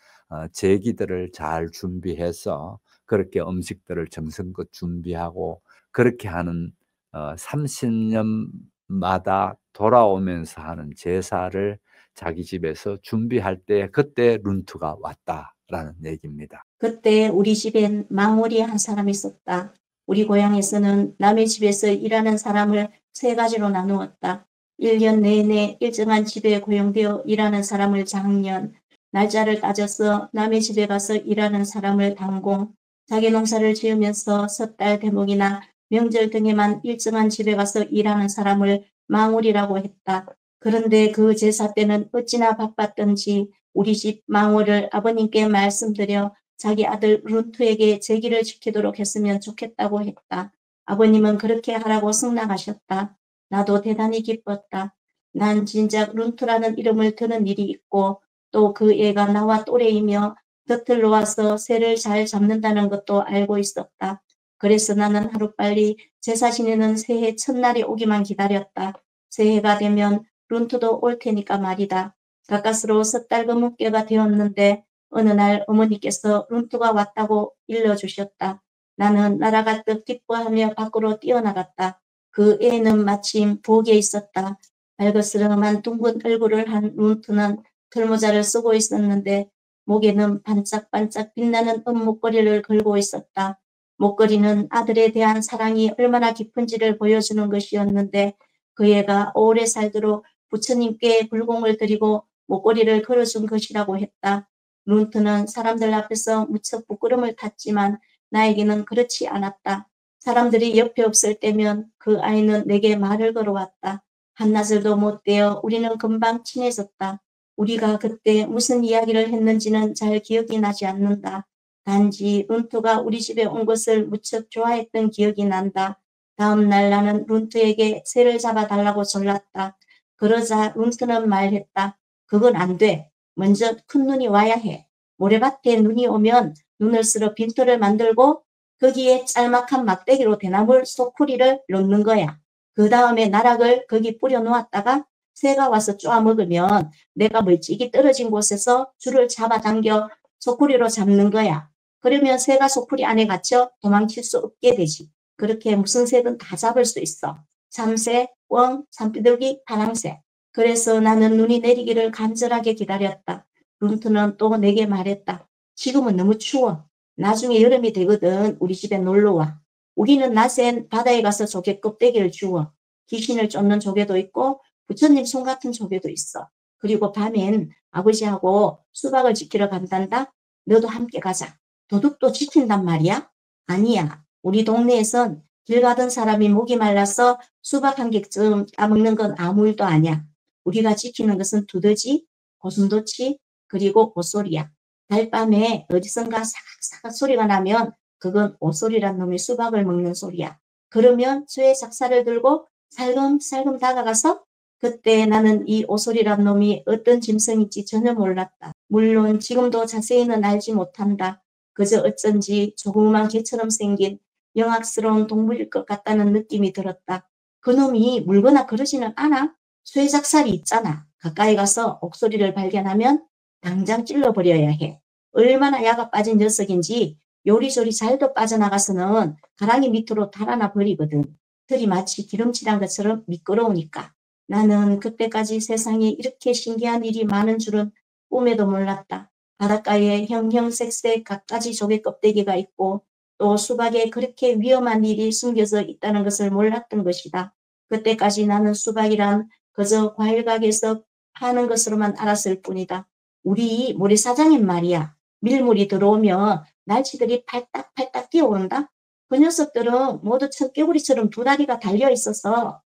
제기들을 잘 준비해서 그렇게 음식들을 정성껏 준비하고 그렇게 하는 30년마다 돌아오면서 하는 제사를 자기 집에서 준비할 때 그때 룬투가 왔다라는 얘기입니다. 그때 우리 집엔 망울이 한 사람이 있었다. 우리 고향에서는 남의 집에서 일하는 사람을 세 가지로 나누었다. 1년 내내 일정한 집에 고용되어 일하는 사람을 장년, 날짜를 따져서 남의 집에 가서 일하는 사람을 단공, 자기 농사를 지으면서 섣달 대목이나 명절 등에만 일정한 집에 가서 일하는 사람을 망울이라고 했다. 그런데 그 제사 때는 어찌나 바빴던지 우리 집 망울을 아버님께 말씀드려 자기 아들 룬투에게 제기를 지키도록 했으면 좋겠다고 했다. 아버님은 그렇게 하라고 승낙하셨다. 나도 대단히 기뻤다. 난 진작 룬투라는 이름을 드는 일이 있고 또 그 애가 나와 또래이며 곁을 놓아서 새를 잘 잡는다는 것도 알고 있었다. 그래서 나는 하루빨리 제사 지내는 새해 첫날이 오기만 기다렸다. 새해가 되면 룬투도 올 테니까 말이다. 가까스로 섣달 그문께가 되었는데 어느 날 어머니께서 룬투가 왔다고 일러주셨다. 나는 날아가듯 기뻐하며 밖으로 뛰어나갔다. 그 애는 마침 부엌에 있었다. 발그스름한 둥근 얼굴을 한 룬투는 털모자를 쓰고 있었는데 목에는 반짝반짝 빛나는 은목걸이를 걸고 있었다. 목걸이는 아들에 대한 사랑이 얼마나 깊은지를 보여주는 것이었는데 그 애가 오래 살도록 부처님께 불공을 드리고 목걸이를 걸어준 것이라고 했다. 룬트는 사람들 앞에서 무척 부끄러움을 탔지만 나에게는 그렇지 않았다. 사람들이 옆에 없을 때면 그 아이는 내게 말을 걸어왔다. 한나절도 못 되어 우리는 금방 친해졌다. 우리가 그때 무슨 이야기를 했는지는 잘 기억이 나지 않는다. 단지 룬투가 우리 집에 온 것을 무척 좋아했던 기억이 난다. 다음 날 나는 룬투에게 새를 잡아달라고 졸랐다. 그러자 룬투는 말했다. 그건 안 돼. 먼저 큰 눈이 와야 해. 모래밭에 눈이 오면 눈을 쓸어 빈털을 만들고 거기에 짤막한 막대기로 대나무 소쿠리를 놓는 거야. 그 다음에 나락을 거기 뿌려 놓았다가 새가 와서 쪼아 먹으면 내가 멀찍이 떨어진 곳에서 줄을 잡아당겨 소쿠리로 잡는 거야. 그러면 새가 소쿠리 안에 갇혀 도망칠 수 없게 되지. 그렇게 무슨 새든 다 잡을 수 있어. 참새, 꿩, 산비둘기, 파랑새. 그래서 나는 눈이 내리기를 간절하게 기다렸다. 룬트는 또 내게 말했다. 지금은 너무 추워. 나중에 여름이 되거든 우리 집에 놀러와. 우리는 낮엔 바다에 가서 조개 껍데기를 주워. 귀신을 쫓는 조개도 있고 부처님 손 같은 조개도 있어. 그리고 밤엔 아버지하고 수박을 지키러 간단다. 너도 함께 가자. 도둑도 지킨단 말이야? 아니야. 우리 동네에선 길 가던 사람이 목이 말라서 수박 한 개쯤 따먹는 건 아무 일도 아니야. 우리가 지키는 것은 두더지, 고슴도치, 그리고 오소리야. 달밤에 어디선가 사각사각 소리가 나면 그건 오소리란 놈이 수박을 먹는 소리야. 그러면 쇠 작사를 들고 살금살금 다가가서 그때 나는 이 오소리란 놈이 어떤 짐승인지 전혀 몰랐다. 물론 지금도 자세히는 알지 못한다. 그저 어쩐지 조그만 개처럼 생긴 영악스러운 동물일 것 같다는 느낌이 들었다. 그놈이 물거나 그러지는 않아. 쇠작살이 있잖아. 가까이 가서 옥소리를 발견하면 당장 찔러버려야 해. 얼마나 야가 빠진 녀석인지 요리조리 잘도 빠져나가서는 가랑이 밑으로 달아나 버리거든. 털이 마치 기름칠한 것처럼 미끄러우니까. 나는 그때까지 세상에 이렇게 신기한 일이 많은 줄은 꿈에도 몰랐다. 바닷가에 형형색색 갖가지 조개 껍데기가 있고 또 수박에 그렇게 위험한 일이 숨겨져 있다는 것을 몰랐던 것이다. 그때까지 나는 수박이란 그저 과일 가게에서 파는 것으로만 알았을 뿐이다. 우리 모래사장엔 말이야. 밀물이 들어오면 날치들이 팔딱팔딱 뛰어온다. 그 녀석들은 모두 청개구리처럼 두 다리가 달려있어서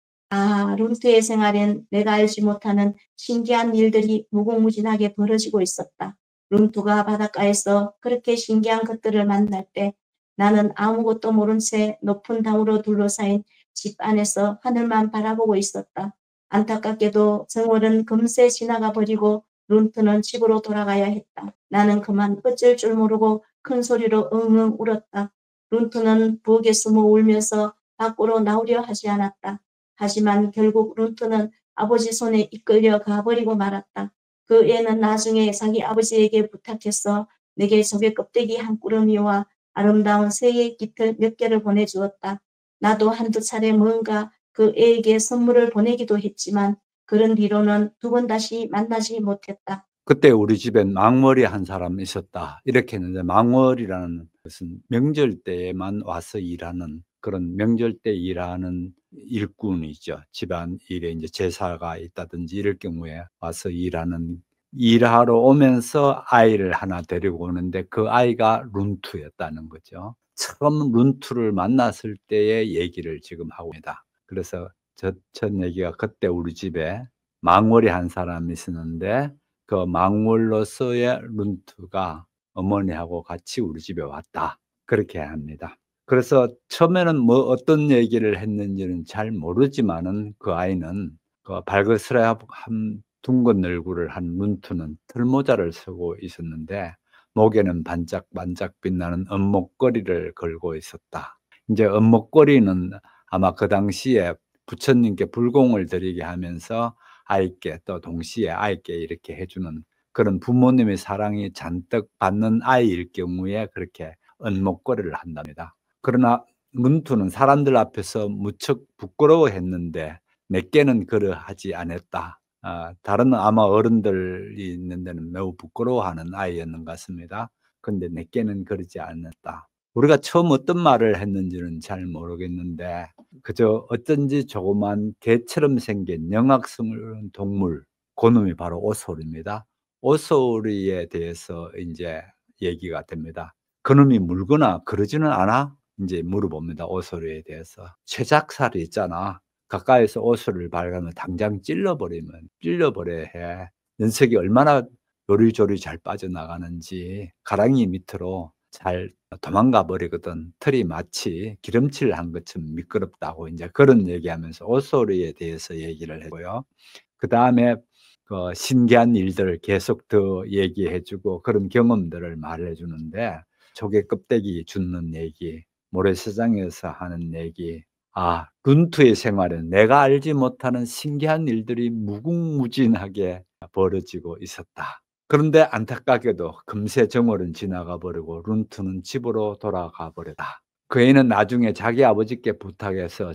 룬트의 생활엔 내가 알지 못하는 신기한 일들이 무궁무진하게 벌어지고 있었다. 룬트가 바닷가에서 그렇게 신기한 것들을 만날 때 나는 아무것도 모른 채 높은 담으로 둘러싸인 집 안에서 하늘만 바라보고 있었다. 안타깝게도 정월은 금세 지나가 버리고 룬트는 집으로 돌아가야 했다. 나는 그만 어쩔 줄 모르고 큰 소리로 엉엉 울었다. 룬트는 부엌에 숨어 울면서 밖으로 나오려 하지 않았다. 하지만 결국 룬트는 아버지 손에 이끌려 가버리고 말았다. 그 애는 나중에 자기 아버지에게 부탁해서 내게 조개 껍데기 한 꾸러미와 아름다운 새의 깃털 몇 개를 보내주었다. 나도 한두 차례 뭔가 그 애에게 선물을 보내기도 했지만 그런 뒤로는 두 번 다시 만나지 못했다. 그때 우리 집엔 망머리 한 사람 있었다. 이렇게 했는데 망머리라는 것은 명절 때에만 와서 일하는 그런 명절 때 일하는 일꾼이죠. 집안 일에 이제 제사가 있다든지 이럴 경우에 와서 일하러 오면서 아이를 하나 데리고 오는데 그 아이가 룬투였다는 거죠. 처음 룬투를 만났을 때의 얘기를 지금 하고 있다. 그래서 첫 얘기가 그때 우리 집에 망월이 한 사람이 있었는데 그 망월로서의 룬투가 어머니하고 같이 우리 집에 왔다. 그렇게 합니다. 그래서 처음에는 뭐 어떤 얘기를 했는지는 잘 모르지만은 그 아이는 그 발그스레한 둥근 얼굴을 한 룬투는 털모자를 쓰고 있었는데 목에는 반짝반짝 빛나는 은목걸이를 걸고 있었다. 이제 은목걸이는 아마 그 당시에 부처님께 불공을 드리게 하면서 아이께 또 동시에 아이께 이렇게 해주는 그런 부모님의 사랑이 잔뜩 받는 아이일 경우에 그렇게 은목걸이를 한답니다. 그러나 룬투는 사람들 앞에서 무척 부끄러워했는데 내게는 그러하지 않았다. 다른 아마 어른들이 있는 데는 매우 부끄러워하는 아이였는 것 같습니다. 그런데 내게는 그러지 않았다. 우리가 처음 어떤 말을 했는지는 잘 모르겠는데 그저 어쩐지 조그만 개처럼 생긴 영악스러운 동물, 그놈이 바로 오소리입니다. 오소리에 대해서 이제 얘기가 됩니다. 그놈이 물거나 그러지는 않아? 이제 물어봅니다. 오소리에 대해서. 쇠작살이 있잖아. 가까이서 오소리를 발견하면 당장 찔러버려야 해. 녀석이 얼마나 요리조리 잘 빠져나가는지 가랑이 밑으로 잘 도망가 버리거든. 털이 마치 기름칠 한 것처럼 미끄럽다고 이제 그런 얘기하면서 오소리에 대해서 얘기를 했고요. 그 다음에 그 신기한 일들을 계속 더 얘기해 주고 그런 경험들을 말해 주는데 조개 껍데기 줍는 얘기, 모래시장에서 하는 얘기, 룬투의 생활은 내가 알지 못하는 신기한 일들이 무궁무진하게 벌어지고 있었다. 그런데 안타깝게도 금세 정월은 지나가 버리고 룬투는 집으로 돌아가 버렸다. 그 애는 나중에 자기 아버지께 부탁해서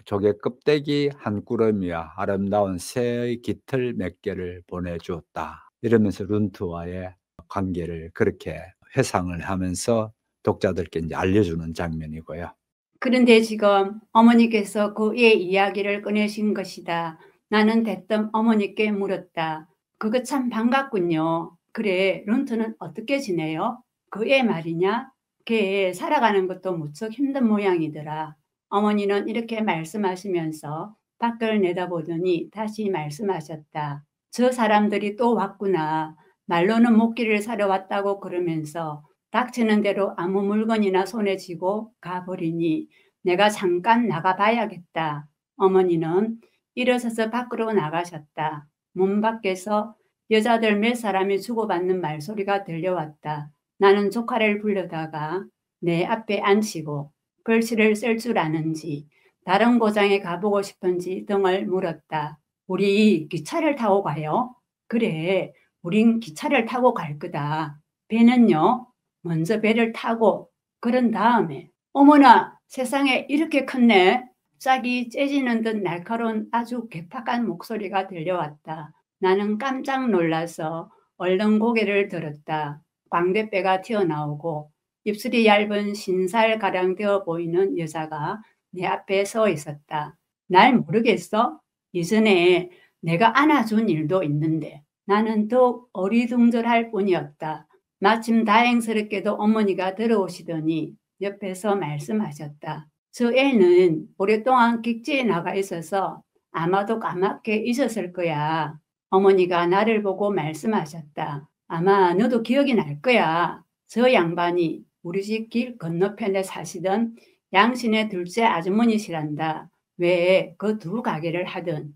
조개 껍데기 한 꾸러미와 아름다운 새의 깃털 몇 개를 보내주었다. 이러면서 룬투와의 관계를 그렇게 회상을 하면서 독자들께 이제 알려주는 장면이고요. 그런데 지금 어머니께서 그의 이야기를 꺼내신 것이다. 나는 대뜸 어머니께 물었다. 그거 참 반갑군요. 그래, 룬트는 어떻게 지내요? 그 애 말이냐? 걔 살아가는 것도 무척 힘든 모양이더라. 어머니는 이렇게 말씀하시면서 밖을 내다보더니 다시 말씀하셨다. 저 사람들이 또 왔구나. 말로는 목기를 사러 왔다고 그러면서 닥치는 대로 아무 물건이나 손에 쥐고 가버리니 내가 잠깐 나가봐야겠다. 어머니는 일어서서 밖으로 나가셨다. 문 밖에서 여자들 몇 사람이 주고받는 말소리가 들려왔다. 나는 조카를 불러다가 내 앞에 앉히고 글씨를 쓸 줄 아는지 다른 고장에 가보고 싶은지 등을 물었다. 우리 기차를 타고 가요? 그래, 우린 기차를 타고 갈 거다. 배는요? 먼저 배를 타고 그런 다음에 어머나 세상에 이렇게 컸네. 짝이 째지는 듯 날카로운 아주 괴팍한 목소리가 들려왔다. 나는 깜짝 놀라서 얼른 고개를 들었다. 광대뼈가 튀어나오고 입술이 얇은 신살가량 되어 보이는 여자가 내 앞에 서 있었다. 날 모르겠어? 이전에 내가 안아준 일도 있는데 나는 더욱 어리둥절할 뿐이었다. 마침 다행스럽게도 어머니가 들어오시더니 옆에서 말씀하셨다. 저 애는 오랫동안 객지에 나가 있어서 아마도 까맣게 잊었을 거야. 어머니가 나를 보고 말씀하셨다. 아마 너도 기억이 날 거야. 저 양반이 우리 집 길 건너편에 사시던 양신의 둘째 아주머니시란다. 왜 그 두 가게를 하든.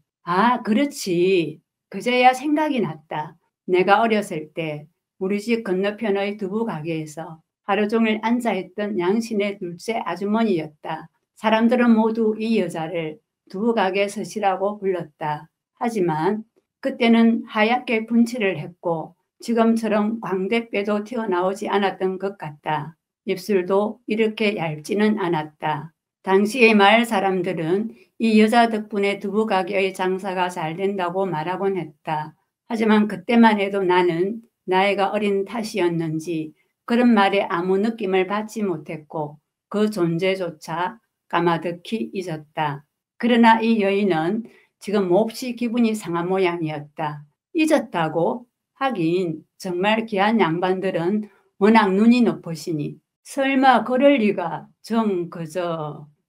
그렇지. 그제야 생각이 났다. 내가 어렸을 때 우리 집 건너편의 두부 가게에서 하루 종일 앉아있던 양신의 둘째 아주머니였다. 사람들은 모두 이 여자를 두부 가게 서시라고 불렀다. 하지만 그때는 하얗게 분칠을 했고 지금처럼 광대뼈도 튀어나오지 않았던 것 같다. 입술도 이렇게 얇지는 않았다. 당시의 마을 사람들은 이 여자 덕분에 두부 가게의 장사가 잘 된다고 말하곤 했다. 하지만 그때만 해도 나는 나이가 어린 탓이었는지 그런 말에 아무 느낌을 받지 못했고 그 존재조차 까마득히 잊었다. 그러나 이 여인은 지금 몹시 기분이 상한 모양이었다. 잊었다고? 하긴 정말 귀한 양반들은 워낙 눈이 높으시니 설마 그럴 리가.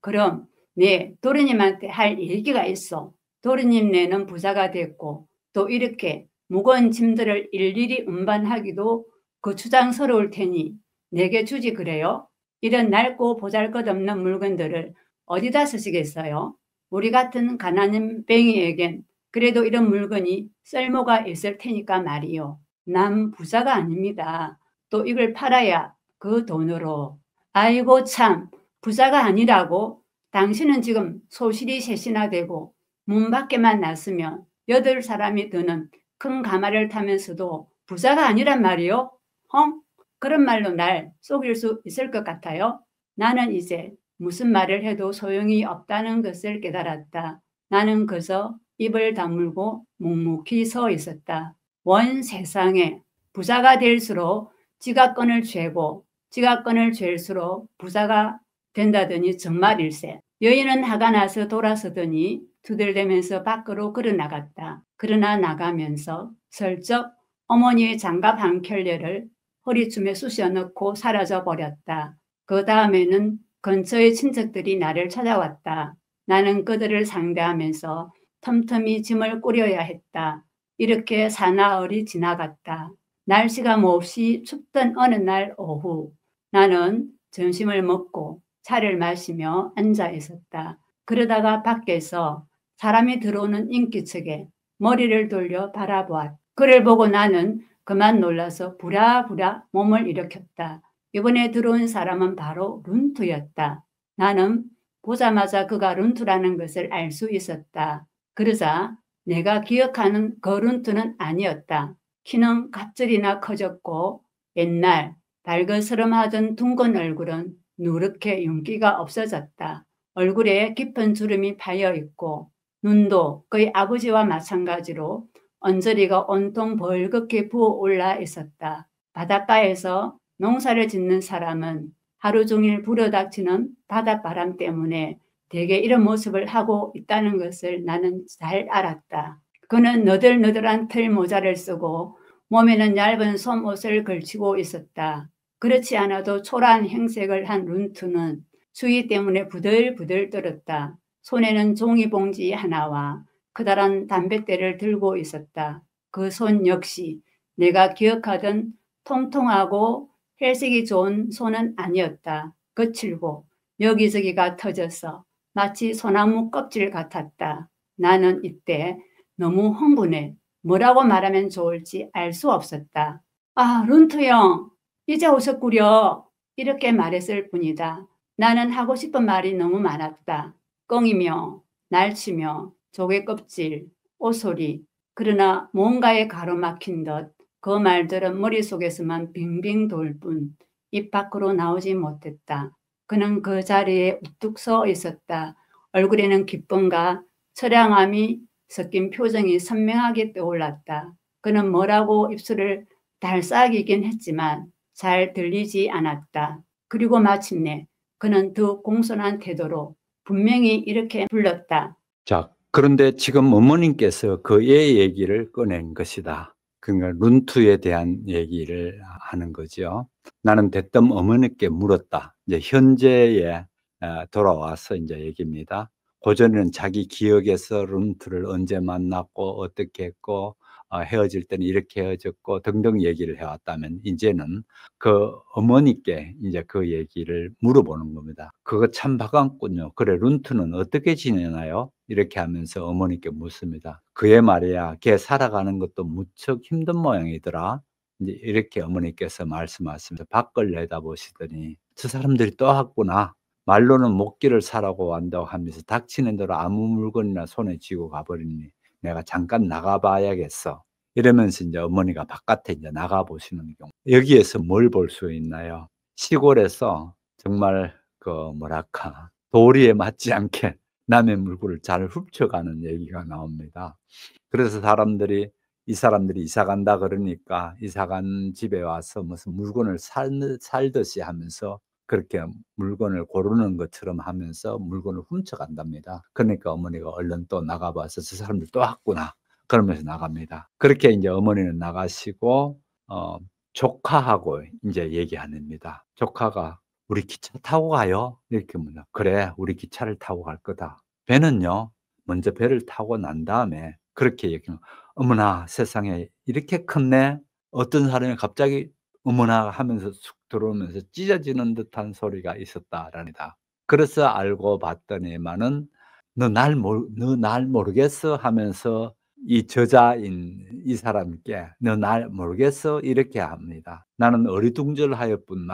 그럼 네 도련님한테 할 얘기가 있어. 도련님 네는 부자가 됐고 또 이렇게 무거운 짐들을 일일이 운반하기도 거추장스러울 테니 내게 주지 그래요? 이런 낡고 보잘것없는 물건들을 어디다 쓰시겠어요? 우리 같은 가난한 뱅이에겐 그래도 이런 물건이 쓸모가 있을 테니까 말이요. 난 부자가 아닙니다. 또 이걸 팔아야 그 돈으로. 아이고 참, 부자가 아니라고? 당신은 지금 소실이 셋이나 되고 문 밖에만 났으면 8사람이 드는 큰 가마를 타면서도 부자가 아니란 말이요? 헝? 그런 말로 날 속일 수 있을 것 같아요? 나는 이제 무슨 말을 해도 소용이 없다는 것을 깨달았다. 나는 그저 입을 다물고 묵묵히 서 있었다. 원 세상에 부자가 될수록 지갑건을 죄고 지갑건을 죄일수록 부자가 된다더니 정말일세. 여인은 화가 나서 돌아서더니 두들대면서 밖으로 걸어나갔다. 그러나 나가면서 슬쩍 어머니의 장갑 한 켤레를 허리춤에 쑤셔 넣고 사라져 버렸다. 그 다음에는 근처의 친척들이 나를 찾아왔다. 나는 그들을 상대하면서 틈틈이 짐을 꾸려야 했다. 이렇게 사나흘이 지나갔다. 날씨가 몹시 춥던 어느 날 오후 나는 점심을 먹고 차를 마시며 앉아 있었다. 그러다가 밖에서 사람이 들어오는 인기척에 머리를 돌려 바라보았다. 그를 보고 나는 그만 놀라서 부랴부랴 몸을 일으켰다. 이번에 들어온 사람은 바로 룬투였다. 나는 보자마자 그가 룬투라는 것을 알 수 있었다. 그러자 내가 기억하는 그 룬투는 아니었다. 키는 갑절이나 커졌고 옛날 달그스름하던 둥근 얼굴은 누렇게 윤기가 없어졌다. 얼굴에 깊은 주름이 파여 있고 눈도 그의 아버지와 마찬가지로 언저리가 온통 벌겋게 부어올라 있었다. 바닷가에서 농사를 짓는 사람은 하루 종일 불어닥치는 바닷바람 때문에 대개 이런 모습을 하고 있다는 것을 나는 잘 알았다. 그는 너덜너덜한 털 모자를 쓰고 몸에는 얇은 솜옷을 걸치고 있었다. 그렇지 않아도 초라한 행색을 한 룬투는 추위 때문에 부들부들 떨었다. 손에는 종이봉지 하나와 커다란 담뱃대를 들고 있었다. 그 손 역시 내가 기억하던 통통하고 혈색이 좋은 손은 아니었다. 거칠고 여기저기가 터져서 마치 소나무 껍질 같았다. 나는 이때 너무 흥분해 뭐라고 말하면 좋을지 알 수 없었다. 아, 룬투 형, 이제 오셨구려. 이렇게 말했을 뿐이다. 나는 하고 싶은 말이 너무 많았다. 꽁이며 날치며 조개 껍질, 오소리. 그러나 뭔가에 가로막힌 듯 그 말들은 머릿속에서만 빙빙 돌 뿐 입 밖으로 나오지 못했다. 그는 그 자리에 우뚝 서 있었다. 얼굴에는 기쁨과 처량함이 섞인 표정이 선명하게 떠올랐다. 그는 뭐라고 입술을 달싹이긴 했지만 잘 들리지 않았다. 그리고 마침내 그는 더 공손한 태도로 분명히 이렇게 불렀다. 자, 그런데 지금 어머님께서 그의 얘기를 꺼낸 것이다. 그러니까 룬투에 대한 얘기를 하는 거죠. 나는 대뜸 어머니께 물었다. 이제 현재에 돌아와서 이제 얘기입니다. 고전에는 자기 기억에서 룬투를 언제 만났고 어떻게 했고 헤어질 때는 이렇게 헤어졌고 등등 얘기를 해왔다면 이제는 그 어머니께 이제 그 얘기를 물어보는 겁니다. 그거 참 반갑군요. 그래, 룬투는 어떻게 지내나요? 이렇게 하면서 어머니께 묻습니다. 그의 말이야, 걔 살아가는 것도 무척 힘든 모양이더라. 이제 이렇게 어머니께서 말씀하시면서 밖을 내다보시더니 저 사람들이 또 왔구나. 말로는 목길을 사라고 한다고 하면서 닥치는 대로 아무 물건이나 손에 쥐고 가버리니 내가 잠깐 나가봐야겠어. 이러면서 이제 어머니가 바깥에 이제 나가보시는 경우. 여기에서 뭘 볼 수 있나요? 시골에서 정말 그 뭐랄까 도리에 맞지 않게 남의 물건을 잘 훔쳐가는 얘기가 나옵니다. 그래서 이 사람들이 이사 간다 그러니까 이사 간 집에 와서 무슨 물건을 살듯이 하면서 그렇게 물건을 고르는 것처럼 하면서 물건을 훔쳐간답니다. 그러니까 어머니가 얼른 또 나가봐서 저 사람들 또 왔구나. 그러면서 나갑니다. 그렇게 이제 어머니는 나가시고, 조카하고 이제 얘기합니다. 조카가 우리 기차 타고 가요? 이렇게 묻는. 그래, 우리 기차를 타고 갈 거다. 배는요, 먼저 배를 타고 난 다음에 그렇게 얘기해요. 어머나, 세상에 이렇게 컸네? 어떤 사람이 갑자기 어머나 하면서 쑥 들어오면서 찢어지는 듯한 소리가 있었다랍니다. 그래서 알고 봤더니만은 너 날 모르겠어 하면서 이 저자인 이 사람께 너 날 모르겠어 이렇게 합니다. 나는 어리둥절하였뿐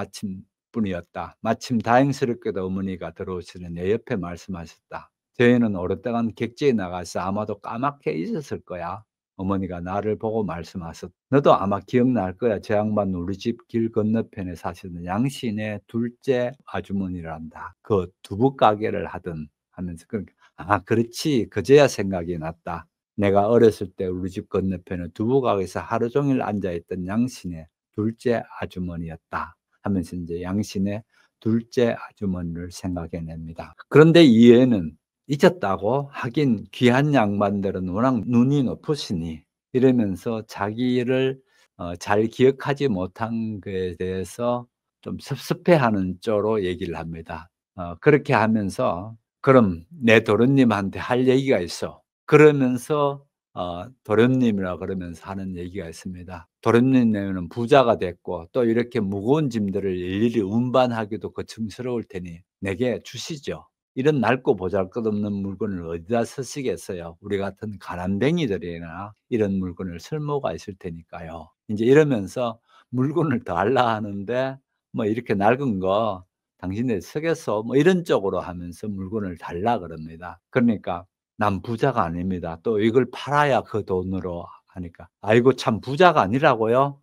뿐이었다. 마침 다행스럽게도 어머니가 들어오시는 내 옆에 말씀하셨다. 저희는 오랫동안 객지에 나가서 아마도 까맣게 잊었을 거야. 어머니가 나를 보고 말씀하셨. 너도 아마 기억날 거야. 저 양반 우리 집 길 건너편에 사시는 양신의 둘째 아주머니란다. 그 두부 가게를 하던 하면서 그러니까 아 그렇지 그제야 생각이 났다. 내가 어렸을 때 우리 집 건너편에 두부 가게에서 하루 종일 앉아있던 양신의 둘째 아주머니였다 하면서 이제 양신의 둘째 아주머니를 생각해냅니다. 그런데 이해는 잊었다고 하긴 귀한 양반들은 워낙 눈이 높으시니 이러면서 자기를 잘 기억하지 못한 것에 대해서 좀 섭섭해하는 쪽으로 얘기를 합니다. 그렇게 하면서 그럼 내 도련님한테 할 얘기가 있어. 그러면서 도련님이라 그러면서 하는 얘기가 있습니다. 도련님은 부자가 됐고 또 이렇게 무거운 짐들을 일일이 운반하기도 거침스러울 테니 내게 주시죠. 이런 낡고 보잘것없는 물건을 어디다 쓰시겠어요. 우리 같은 가난뱅이들이나 이런 물건을 쓸모가 있을 테니까요. 이제 이러면서 물건을 달라 하는데 뭐 이렇게 낡은 거 당신들 쓰겠어 뭐 이런 쪽으로 하면서 물건을 달라 그럽니다. 그러니까 난 부자가 아닙니다. 또 이걸 팔아야 그 돈으로 하니까 아이고 참 부자가 아니라고요?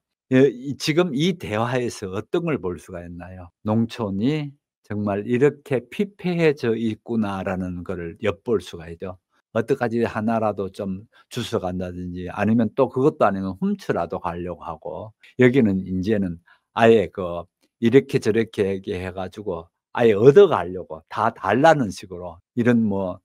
지금 이 대화에서 어떤 걸 볼 수가 있나요? 농촌이 정말 이렇게 피폐해져 있구나라는 거를 엿볼 수가 있죠. 어떡하지 하나라도 좀 주워 간다든지 아니면 또 그것도 아니면 훔쳐라도 가려고 하고 여기는 인제는 아예 이렇게 저렇게 얘기해 가지고 아예 얻어 가려고 다 달라는 식으로 이런 뭐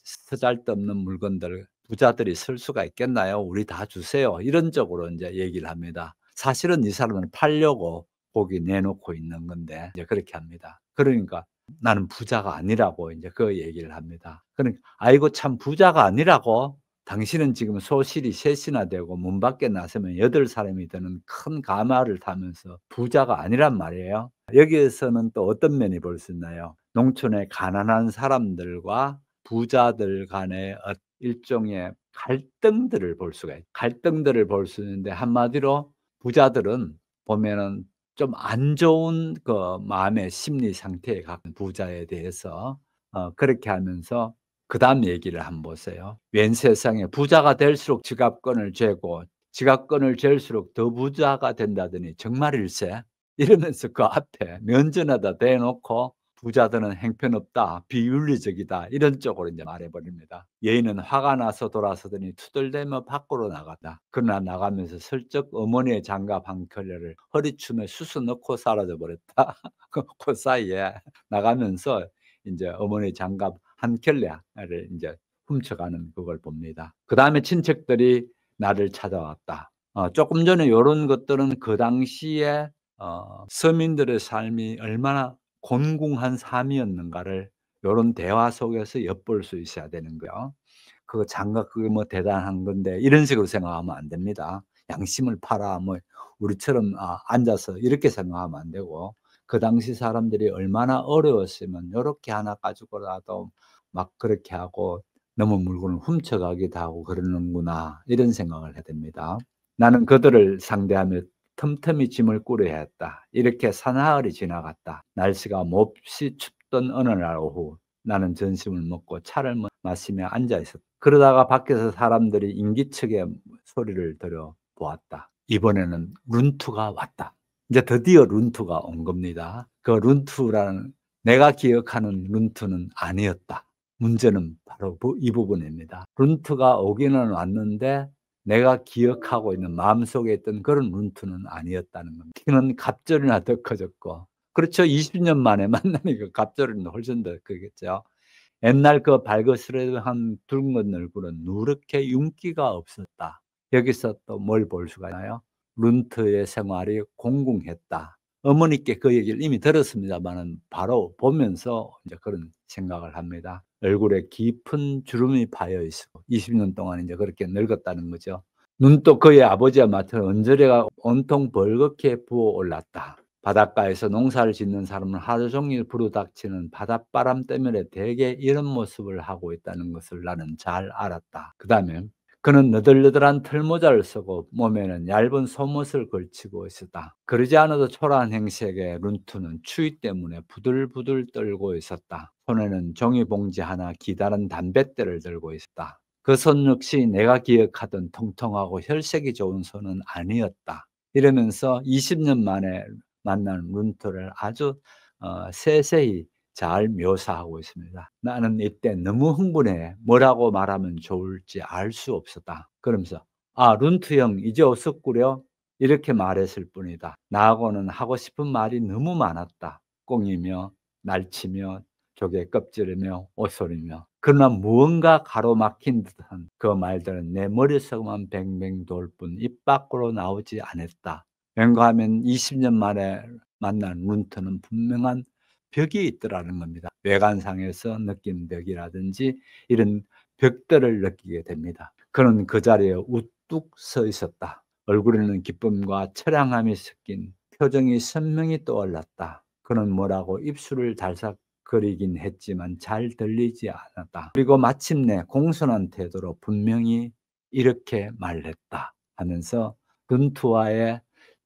쓰잘데없는 물건들 부자들이 쓸 수가 있겠나요? "우리 다 주세요." 이런 쪽으로 인제 얘기를 합니다. 사실은 이 사람은 팔려고 고기 내놓고 있는 건데 이제 그렇게 합니다. 그러니까 나는 부자가 아니라고 인제 그 얘기를 합니다. 그러니까 "아이고 참 부자가 아니라고? 당신은 지금 소실이 셋이나 되고 문 밖에 나서면 8사람이 드는 큰 가마를 타면서 부자가 아니란 말이에요." 여기에서는 또 어떤 면이 볼 수 있나요? 농촌의 가난한 사람들과 부자들 간의 일종의 갈등들을 볼 수가 있어요. 갈등들을 볼 수 있는데 한마디로 부자들은 보면은 좀 안 좋은 마음의 심리 상태에 가까운 부자에 대해서 그렇게 하면서 그다음 얘기를 한번 보세요. "웬 세상에 부자가 될수록 지갑건을 죄고 지갑건을 잴수록 더 부자가 된다더니 정말일세?" 이러면서 그 앞에 면전에다 대놓고 "부자들은 형편없다. 비윤리적이다." 이런 쪽으로 이제 말해 버립니다. 여인은 화가 나서 돌아서더니 투덜대며 밖으로 나갔다. 그러나 나가면서 슬쩍 어머니의 장갑 한 켤레를 허리춤에 수수 넣고 사라져 버렸다. 그 사이에 나가면서 인제 어머니의 장갑 한 켤레를 인제 훔쳐가는 그걸 봅니다. 그다음에 친척들이 나를 찾아왔다. 쪼끔 전에 요런 것들은 그 당시에 서민들의 삶이 얼마나 곤궁한 삶이었는가를 요런 대화 속에서 엿볼 수 있어야 되는 거예요. 그거 장갑 그게 뭐 대단한 건데 이런 식으로 생각하면 안 됩니다. 양심을 팔아 뭐 우리처럼 앉아서 이렇게 생각하면 안 되고 그 당시 사람들이 얼마나 어려웠으면 요렇게 하나 가지고라도 막 그렇게 하고 너무 물건을 훔쳐가기도 하고 그러는구나 이런 생각을 해야 됩니다. 나는 그들을 상대하며 틈틈이 짐을 꾸려야 했다. 이렇게 사나흘이 지나갔다. 날씨가 몹시 춥던 어느 날 오후 나는 점심을 먹고 차를 마시며 앉아 있었다. 그러다가 밖에서 사람들이 인기척의 소리를 들어보았다. 이번에는 룬투가 왔다. 이제 드디어 룬투가 온 겁니다. 그 룬투라는 내가 기억하는 룬투는 아니었다. 문제는 바로 이 부분입니다. 룬투가 오기는 왔는데 내가 기억하고 있는 마음속에 있던 그런 룬투는 아니었다는 겁니다. 키는 갑절이나 더 커졌고 그렇죠. 20년 만에 만나니까 갑절은 훨씬 더 크겠죠. 옛날 그 발그스레한 둥근 얼굴은 누렇게 윤기가 없었다. 여기서 또 뭘 볼 수가 있나요? 룬트의 생활이 공공했다. 어머니께 그 얘기를 이미 들었습니다마는 바로 보면서 이제 그런 생각을 합니다. 얼굴에 깊은 주름이 파여 있고 20년 동안 이제 그렇게 늙었다는 거죠. 눈도 그의 아버지와 맡은 언저리가 온통 벌겋게 부어올랐다. 바닷가에서 농사를 짓는 사람은 하루 종일 부르닥치는 바닷바람 때문에 대개 이런 모습을 하고 있다는 것을 나는 잘 알았다. 그다음에 그는 너덜너덜한 털모자를 쓰고 몸에는 얇은 속옷을 걸치고 있었다. 그러지 않아도 초라한 행색의 룬투는 추위 때문에 부들부들 떨고 있었다. 손에는 종이봉지 하나 기다란 담뱃대를 들고 있었다. 그 손 역시 내가 기억하던 통통하고 혈색이 좋은 손은 아니었다. 이러면서 20년 만에 만난 룬트를 아주 세세히 잘 묘사하고 있습니다. 나는 이때 너무 흥분해 뭐라고 말하면 좋을지 알 수 없었다. 그러면서 룬트 형 이제 없었구려 이렇게 말했을 뿐이다. 나하고는 하고 싶은 말이 너무 많았다. 꽁이며 날치며 조개 껍질이며 옷소리며 그러나 무언가 가로막힌 듯한 그 말들은 내 머릿속만 뱅뱅 돌 뿐 입 밖으로 나오지 않았다. 왠가하면 20년 만에 만난 룬트는 분명한 벽이 있더라는 겁니다. 외관상에서 느낀 벽이라든지 이런 벽들을 느끼게 됩니다. 그는 그 자리에 우뚝 서 있었다. 얼굴에는 기쁨과 처량함이 섞인 표정이 선명히 떠올랐다. 그는 뭐라고 입술을 달싹거리긴 했지만 잘 들리지 않았다. 그리고 마침내 공손한 태도로 분명히 이렇게 말했다 하면서 룬트와의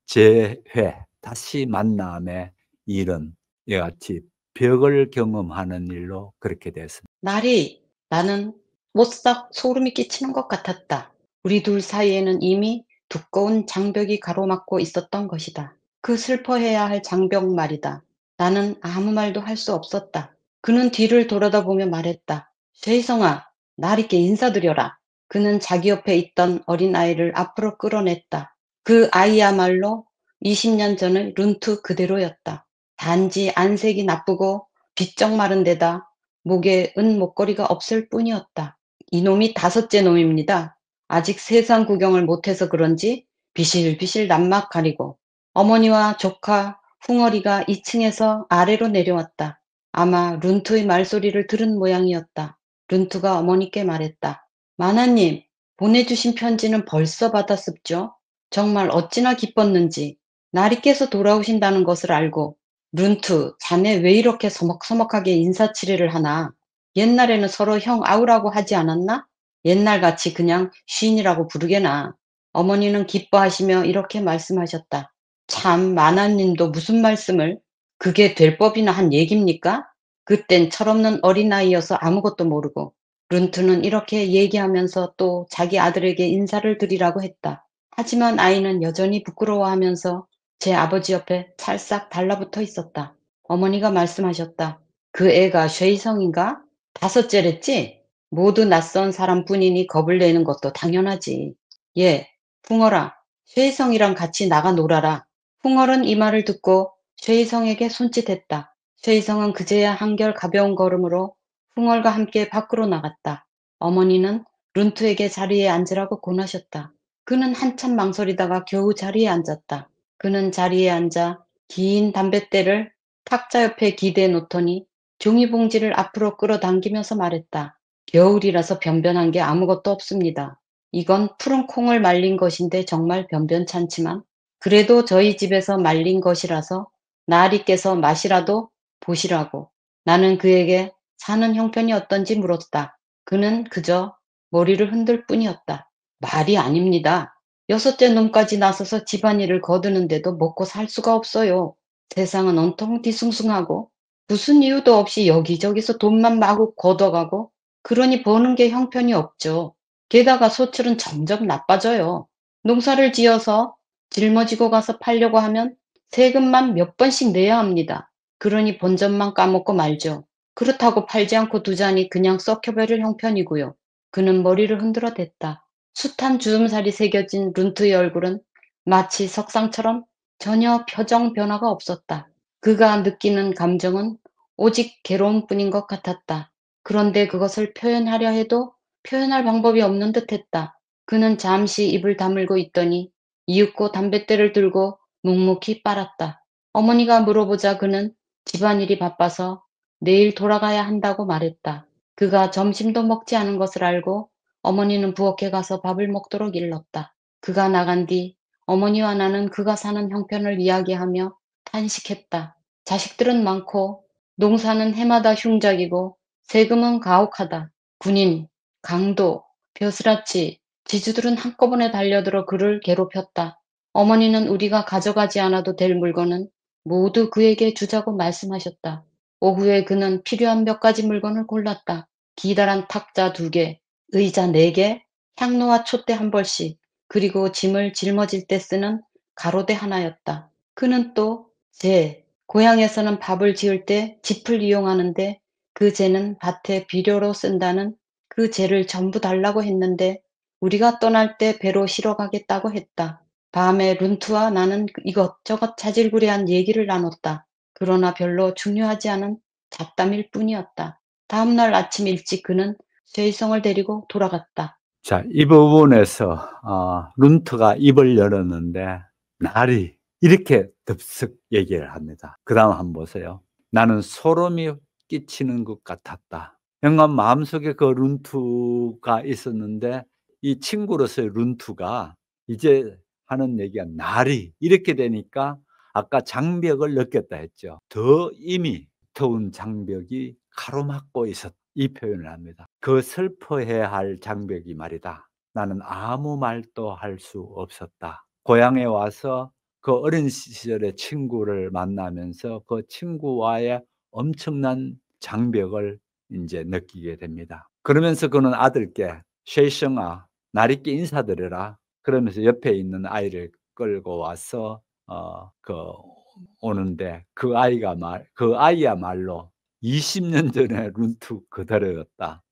재회, 다시 만남의 일은 이같이 벽을 경험하는 일로 그렇게 됐습니다. 날이 나는 못싹 소름이 끼치는 것 같았다. 우리 둘 사이에는 이미 두꺼운 장벽이 가로막고 있었던 것이다. 그 슬퍼해야 할 장벽 말이다. 나는 아무 말도 할 수 없었다. 그는 뒤를 돌아다보며 말했다. 쉐이성아, 나리께 인사드려라. 그는 자기 옆에 있던 어린아이를 앞으로 끌어냈다. 그 아이야말로 20년 전의 룬트 그대로였다. 단지 안색이 나쁘고 비쩍 마른 데다 목에 은 목걸이가 없을 뿐이었다. 이놈이 5째 놈입니다. 아직 세상 구경을 못해서 그런지 비실비실 난막 가리고 어머니와 조카 흥얼이가 2층에서 아래로 내려왔다. 아마 룬투의 말소리를 들은 모양이었다. 룬투가 어머니께 말했다. 마나님, 보내주신 편지는 벌써 받았습죠? 정말 어찌나 기뻤는지. 나리께서 돌아오신다는 것을 알고 룬투, 자네 왜 이렇게 서먹서먹하게 인사치레를 하나? 옛날에는 서로 형 아우라고 하지 않았나? 옛날같이 그냥 쉰이라고 부르게나. 어머니는 기뻐하시며 이렇게 말씀하셨다. 참 마나님도 무슨 말씀을? 그게 될 법이나 한 얘깁니까? 그땐 철없는 어린아이여서 아무것도 모르고 룬투는 이렇게 얘기하면서 또 자기 아들에게 인사를 드리라고 했다. 하지만 아이는 여전히 부끄러워하면서 제 아버지 옆에 찰싹 달라붙어 있었다. 어머니가 말씀하셨다. 그 애가 쉐이성인가? 5째랬지? 모두 낯선 사람뿐이니 겁을 내는 것도 당연하지. 예, 풍어라. 쉐이성이랑 같이 나가 놀아라. 풍얼은 이 말을 듣고 쉐이성에게 손짓했다. 쉐이성은 그제야 한결 가벼운 걸음으로 풍얼과 함께 밖으로 나갔다. 어머니는 룬투에게 자리에 앉으라고 권하셨다. 그는 한참 망설이다가 겨우 자리에 앉았다. 그는 자리에 앉아 긴 담뱃대를 탁자 옆에 기대해 놓더니 종이봉지를 앞으로 끌어당기면서 말했다. 겨울이라서 변변한 게 아무것도 없습니다. 이건 푸른 콩을 말린 것인데 정말 변변찮지만 그래도 저희 집에서 말린 것이라서 나리께서 맛이라도 보시라고. 나는 그에게 사는 형편이 어떤지 물었다. 그는 그저 머리를 흔들 뿐이었다. 말이 아닙니다. 6째 놈까지 나서서 집안일을 거두는데도 먹고 살 수가 없어요. 세상은 온통 뒤숭숭하고 무슨 이유도 없이 여기저기서 돈만 마구 걷어가고 그러니 버는 게 형편이 없죠. 게다가 소출은 점점 나빠져요. 농사를 지어서 짊어지고 가서 팔려고 하면 세금만 몇 번씩 내야 합니다. 그러니 본전만 까먹고 말죠. 그렇다고 팔지 않고 두자니 그냥 썩혀버릴 형편이고요. 그는 머리를 흔들어 댔다. 숱한 주름살이 새겨진 룬트의 얼굴은 마치 석상처럼 전혀 표정 변화가 없었다. 그가 느끼는 감정은 오직 괴로움뿐인 것 같았다. 그런데 그것을 표현하려 해도 표현할 방법이 없는 듯했다. 그는 잠시 입을 다물고 있더니 이윽고 담뱃대를 들고 묵묵히 빨았다. 어머니가 물어보자 그는 집안일이 바빠서 내일 돌아가야 한다고 말했다. 그가 점심도 먹지 않은 것을 알고 어머니는 부엌에 가서 밥을 먹도록 일렀다. 그가 나간 뒤 어머니와 나는 그가 사는 형편을 이야기하며 탄식했다. 자식들은 많고 농사는 해마다 흉작이고 세금은 가혹하다. 군인, 강도, 벼슬아치, 지주들은 한꺼번에 달려들어 그를 괴롭혔다. 어머니는 우리가 가져가지 않아도 될 물건은 모두 그에게 주자고 말씀하셨다. 오후에 그는 필요한 몇 가지 물건을 골랐다. 기다란 탁자 2개, 의자 4개, 향로와 촛대 한 벌씩, 그리고 짐을 짊어질 때 쓰는 가로대 하나였다. 그는 또 고향에서는 밥을 지을 때 짚을 이용하는데 그 재는 밭에 비료로 쓴다는 그 재를 전부 달라고 했는데 우리가 떠날 때 배로 실어 가겠다고 했다. 밤에 룬트와 나는 이것저것 자질구레한 얘기를 나눴다. 그러나 별로 중요하지 않은 잡담일 뿐이었다. 다음 날 아침 일찍 그는 쇠이성을 데리고 돌아갔다. 자, 이 부분에서 룬트가 입을 열었는데 날이 이렇게 덥석 얘기를 합니다. 그 다음 한번 보세요. 나는 소름이 끼치는 것 같았다. 영감 마음속에 그 룬트가 있었는데 이 친구로서의 룬트가 이제 하는 얘기가 날이 이렇게 되니까 아까 장벽을 느꼈다 했죠. 더 이미 더운 장벽이 가로막고 있었다. 이 표현을 합니다. 그 슬퍼해야 할 장벽이 말이다. 나는 아무 말도 할 수 없었다. 고향에 와서 그 어린 시절의 친구를 만나면서 그 친구와의 엄청난 장벽을 이제 느끼게 됩니다. 그러면서 그는 아들께 쉐이성아, 날 있게 인사드려라. 그러면서 옆에 있는 아이를 끌고 와서 오는데 그 아이야말로 20년 전에 룬투 그대로였다.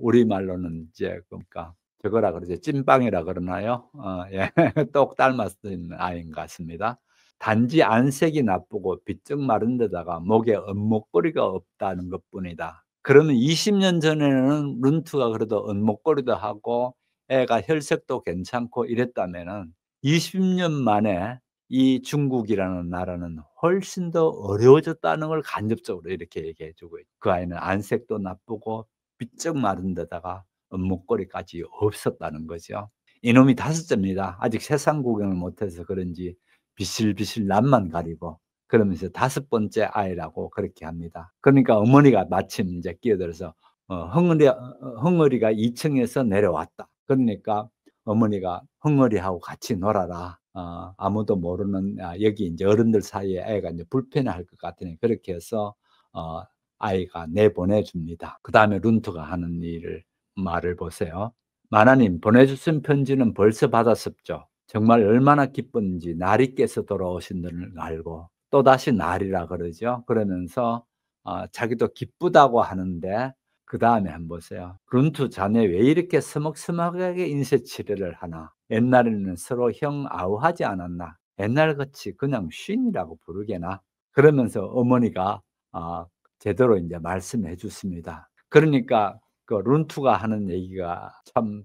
우리말로는 이제 그러니까 저거라 그러죠. 찐빵이라 그러나요? 예. 똑 닮았는 아이인 것 같습니다. 단지 안색이 나쁘고 비쩍 마른 데다가 목에 은목걸이가 없다는 것뿐이다. 그러면 20년 전에는 룬투가 그래도 은목걸이도 하고 애가 혈색도 괜찮고 이랬다면은 20년 만에 이 중국이라는 나라는 훨씬 더 어려워졌다는 걸 간접적으로 이렇게 얘기해 주고 있죠. 그 아이는 안색도 나쁘고 비쩍 마른 데다가 은목걸이까지 없었다는 거죠. 이놈이 5째입니다. 아직 세상 구경을 못해서 그런지 비실비실 낯만 가리고 그러면서 5번째 아이라고 그렇게 합니다. 그러니까 어머니가 마침 이제 끼어들어서 흥얼이가 2층에서 내려왔다. 그러니까 어머니가 흥얼이하고 같이 놀아라. 아무도 모르는 여기 이제 어른들 사이에 애가 이제 불편해할 것 같으니 그렇게 해서 아이가 내보내 줍니다. 그다음에 룬트가 하는 말을 보세요. 마나님 보내주신 편지는 벌써 받았었죠. 정말 얼마나 기쁜지 날이 깨서 돌아오신 줄 알고 또다시 날이라 그러죠. 그러면서 자기도 기쁘다고 하는데 그 다음에 한번 보세요. 룬투 자네 왜 이렇게 서먹서먹하게 인쇄치레를 하나? 옛날에는 서로 형 아우하지 않았나? 옛날같이 그냥 쉰이라고 부르게나? 그러면서 어머니가 제대로 이제 말씀해 주십니다. 그러니까 그 룬투가 하는 얘기가 참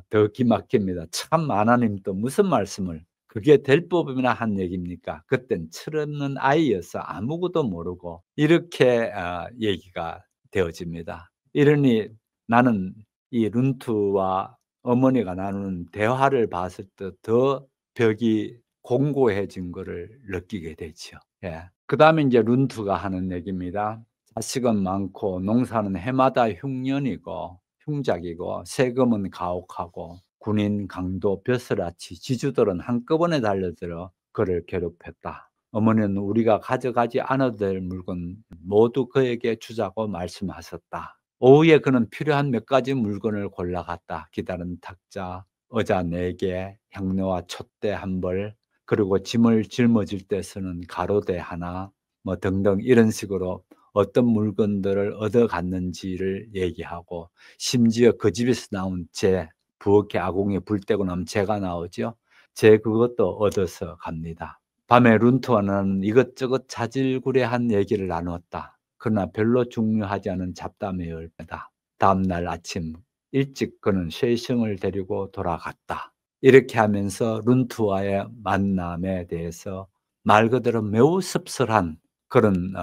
더 기막힙니다. 참 하나님도 무슨 말씀을 그게 될 법이나 한 얘기입니까? 그땐 철없는 아이여서 아무것도 모르고 이렇게 얘기가 되어집니다. 이러니 나는 이 룬투와 어머니가 나누는 대화를 봤을 때 더 벽이 공고해진 거를 느끼게 되죠. 예. 그다음에 이제 룬투가 하는 얘기입니다. 자식은 많고 농사는 해마다 흉년이고 흉작이고 세금은 가혹하고 군인, 강도, 벼슬아치, 지주들은 한꺼번에 달려들어 그를 괴롭혔다. 어머니는 우리가 가져가지 않아도 될 물건 모두 그에게 주자고 말씀하셨다. 오후에 그는 필요한 몇 가지 물건을 골라갔다. 기다란 탁자, 의자 4개, 향로와 촛대 1벌, 그리고 짐을 짊어질 때 쓰는 가로대 하나, 뭐 등등 이런 식으로 어떤 물건들을 얻어갔는지를 얘기하고 심지어 그 집에서 나온 부엌에 아궁이에 불 떼고 나면 재가 나오죠. 그것도 얻어서 갑니다. 밤에 룬트와 나는 이것저것 자질구레한 얘기를 나누었다. 그러나 별로 중요하지 않은 잡담의 열매다. 다음 날 아침 일찍 그는 쉐이싱을 데리고 돌아갔다. 이렇게 하면서 룬트와의 만남에 대해서 말 그대로 매우 씁쓸한 그런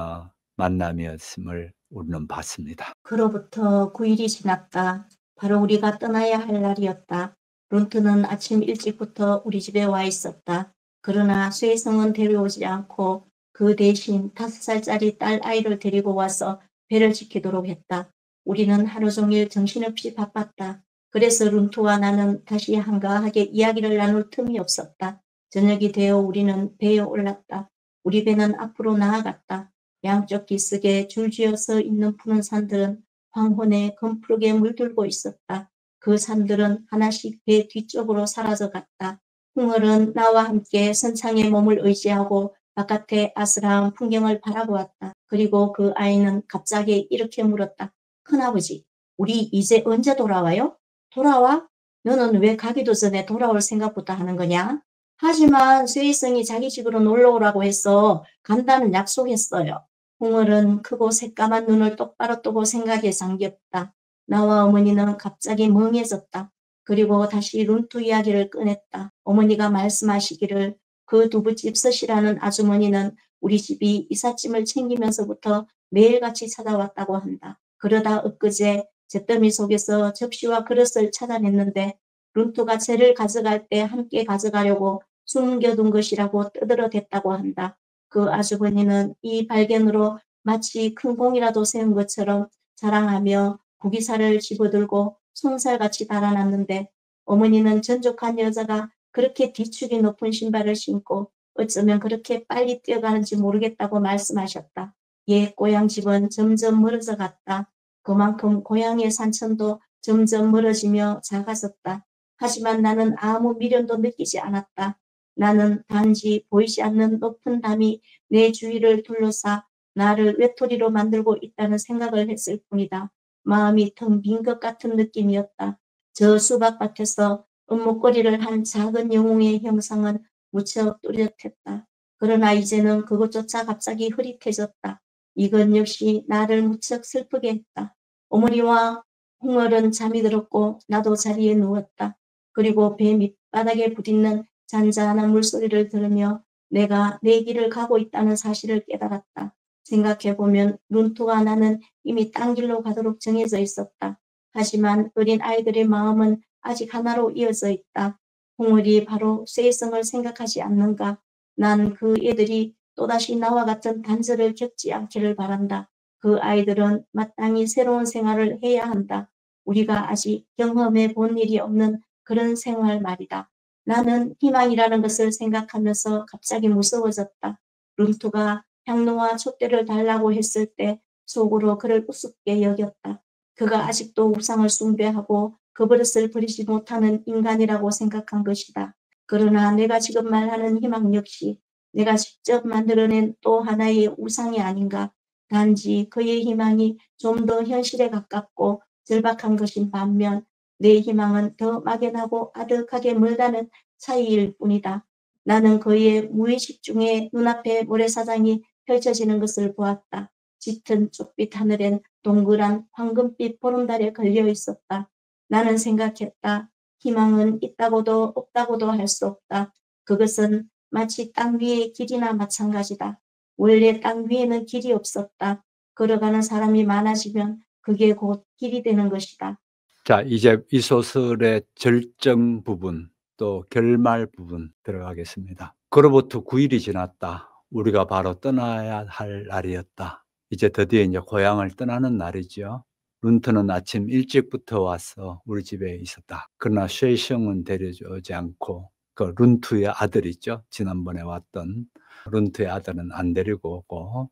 만남이었음을 우리는 봤습니다. 그로부터 9일이 지났다. 바로 우리가 떠나야 할 날이었다. 룬트는 아침 일찍부터 우리 집에 와 있었다. 그러나 쇠성은 데려오지 않고 그 대신 5살짜리 딸 아이를 데리고 와서 배를 지키도록 했다. 우리는 하루 종일 정신없이 바빴다. 그래서 룬트와 나는 다시 한가하게 이야기를 나눌 틈이 없었다. 저녁이 되어 우리는 배에 올랐다. 우리 배는 앞으로 나아갔다. 양쪽 기슭에 줄지어서 있는 푸른 산들은 황혼에 검푸르게 물들고 있었다. 그 산들은 하나씩 배 뒤쪽으로 사라져갔다. 흥얼은 나와 함께 선창에 몸을 의지하고 바깥의 아스라운 풍경을 바라보았다. 그리고 그 아이는 갑자기 이렇게 물었다. 큰아버지, 우리 이제 언제 돌아와요? 돌아와? 너는 왜 가기도 전에 돌아올 생각부터 하는 거냐? 하지만 쇠이성이 자기 집으로 놀러 오라고 해서 간다는 약속했어요. 홍얼은 크고 새까만 눈을 똑바로 뜨고 생각에 잠겼다. 나와 어머니는 갑자기 멍해졌다. 그리고 다시 룬투 이야기를 꺼냈다. 어머니가 말씀하시기를 그 두부집 서시라는 아주머니는 우리 집이 이삿짐을 챙기면서부터 매일같이 찾아왔다고 한다. 그러다 엊그제 잿더미 속에서 접시와 그릇을 찾아냈는데 룬투가 쟤를 가져갈 때 함께 가져가려고 숨겨둔 것이라고 떠들어댔다고 한다. 그 아주버니는 이 발견으로 마치 큰 공이라도 세운 것처럼 자랑하며 구기사를 집어들고 손살같이 달아났는데 어머니는 전족한 여자가 그렇게 뒤축이 높은 신발을 신고 어쩌면 그렇게 빨리 뛰어가는지 모르겠다고 말씀하셨다. 옛 고향집은 점점 멀어져 갔다. 그만큼 고향의 산천도 점점 멀어지며 작아졌다. 하지만 나는 아무 미련도 느끼지 않았다. 나는 단지 보이지 않는 높은 담이 내 주위를 둘러싸 나를 외톨이로 만들고 있다는 생각을 했을 뿐이다. 마음이 텅 빈 것 같은 느낌이었다. 저 수박밭에서 은목거리를 한 작은 영웅의 형상은 무척 뚜렷했다. 그러나 이제는 그것조차 갑자기 흐릿해졌다. 이건 역시 나를 무척 슬프게 했다. 어머니와 홍얼은 잠이 들었고 나도 자리에 누웠다. 그리고 배 밑바닥에 부딪는 잔잔한 물소리를 들으며 내가 내 길을 가고 있다는 사실을 깨달았다. 생각해보면 룬투와 나는 이미 딴 길로 가도록 정해져 있었다. 하지만 어린 아이들의 마음은 아직 하나로 이어져 있다. 홍얼이 바로 쇠성을 생각하지 않는가. 난 그 애들이 또다시 나와 같은 단절을 겪지 않기를 바란다. 그 아이들은 마땅히 새로운 생활을 해야 한다. 우리가 아직 경험해 본 일이 없는 그런 생활 말이다. 나는 희망이라는 것을 생각하면서 갑자기 무서워졌다. 룬투가 향로와 촛대를 달라고 했을 때 속으로 그를 우습게 여겼다. 그가 아직도 우상을 숭배하고 그 버릇을 버리지 못하는 인간이라고 생각한 것이다. 그러나 내가 지금 말하는 희망 역시 내가 직접 만들어낸 또 하나의 우상이 아닌가. 단지 그의 희망이 좀 더 현실에 가깝고 절박한 것인 반면 내 희망은 더 막연하고 아득하게 멀다는 차이일 뿐이다. 나는 그의 무의식 중에 눈앞에 모래사장이 펼쳐지는 것을 보았다. 짙은 쪽빛 하늘엔 동그란 황금빛 보름달에 걸려 있었다. 나는 생각했다. 희망은 있다고도 없다고도 할 수 없다. 그것은 마치 땅 위의 길이나 마찬가지다. 원래 땅 위에는 길이 없었다. 걸어가는 사람이 많아지면 그게 곧 길이 되는 것이다. 자, 이제 이 소설의 절정 부분, 또 결말 부분 들어가겠습니다. 그로부터 9일이 지났다. 우리가 바로 떠나야 할 날이었다. 이제 드디어 이제 고향을 떠나는 날이죠. 룬트는 아침 일찍부터 와서 우리 집에 있었다. 그러나 쉐이셩은 데려오지 않고 그 룬트의 아들이죠. 지난번에 왔던 룬트의 아들은 안 데리고 오고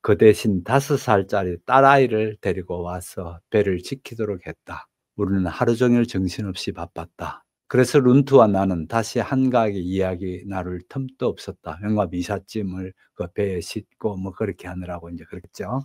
그 대신 5살짜리 딸아이를 데리고 와서 배를 지키도록 했다. 우리는 하루 종일 정신없이 바빴다. 그래서 룬트와 나는 다시 한가하게 이야기 나눌 틈도 없었다. 뭔가 미삿짐을 그 배에 싣고 뭐 그렇게 하느라고 이제 그랬죠.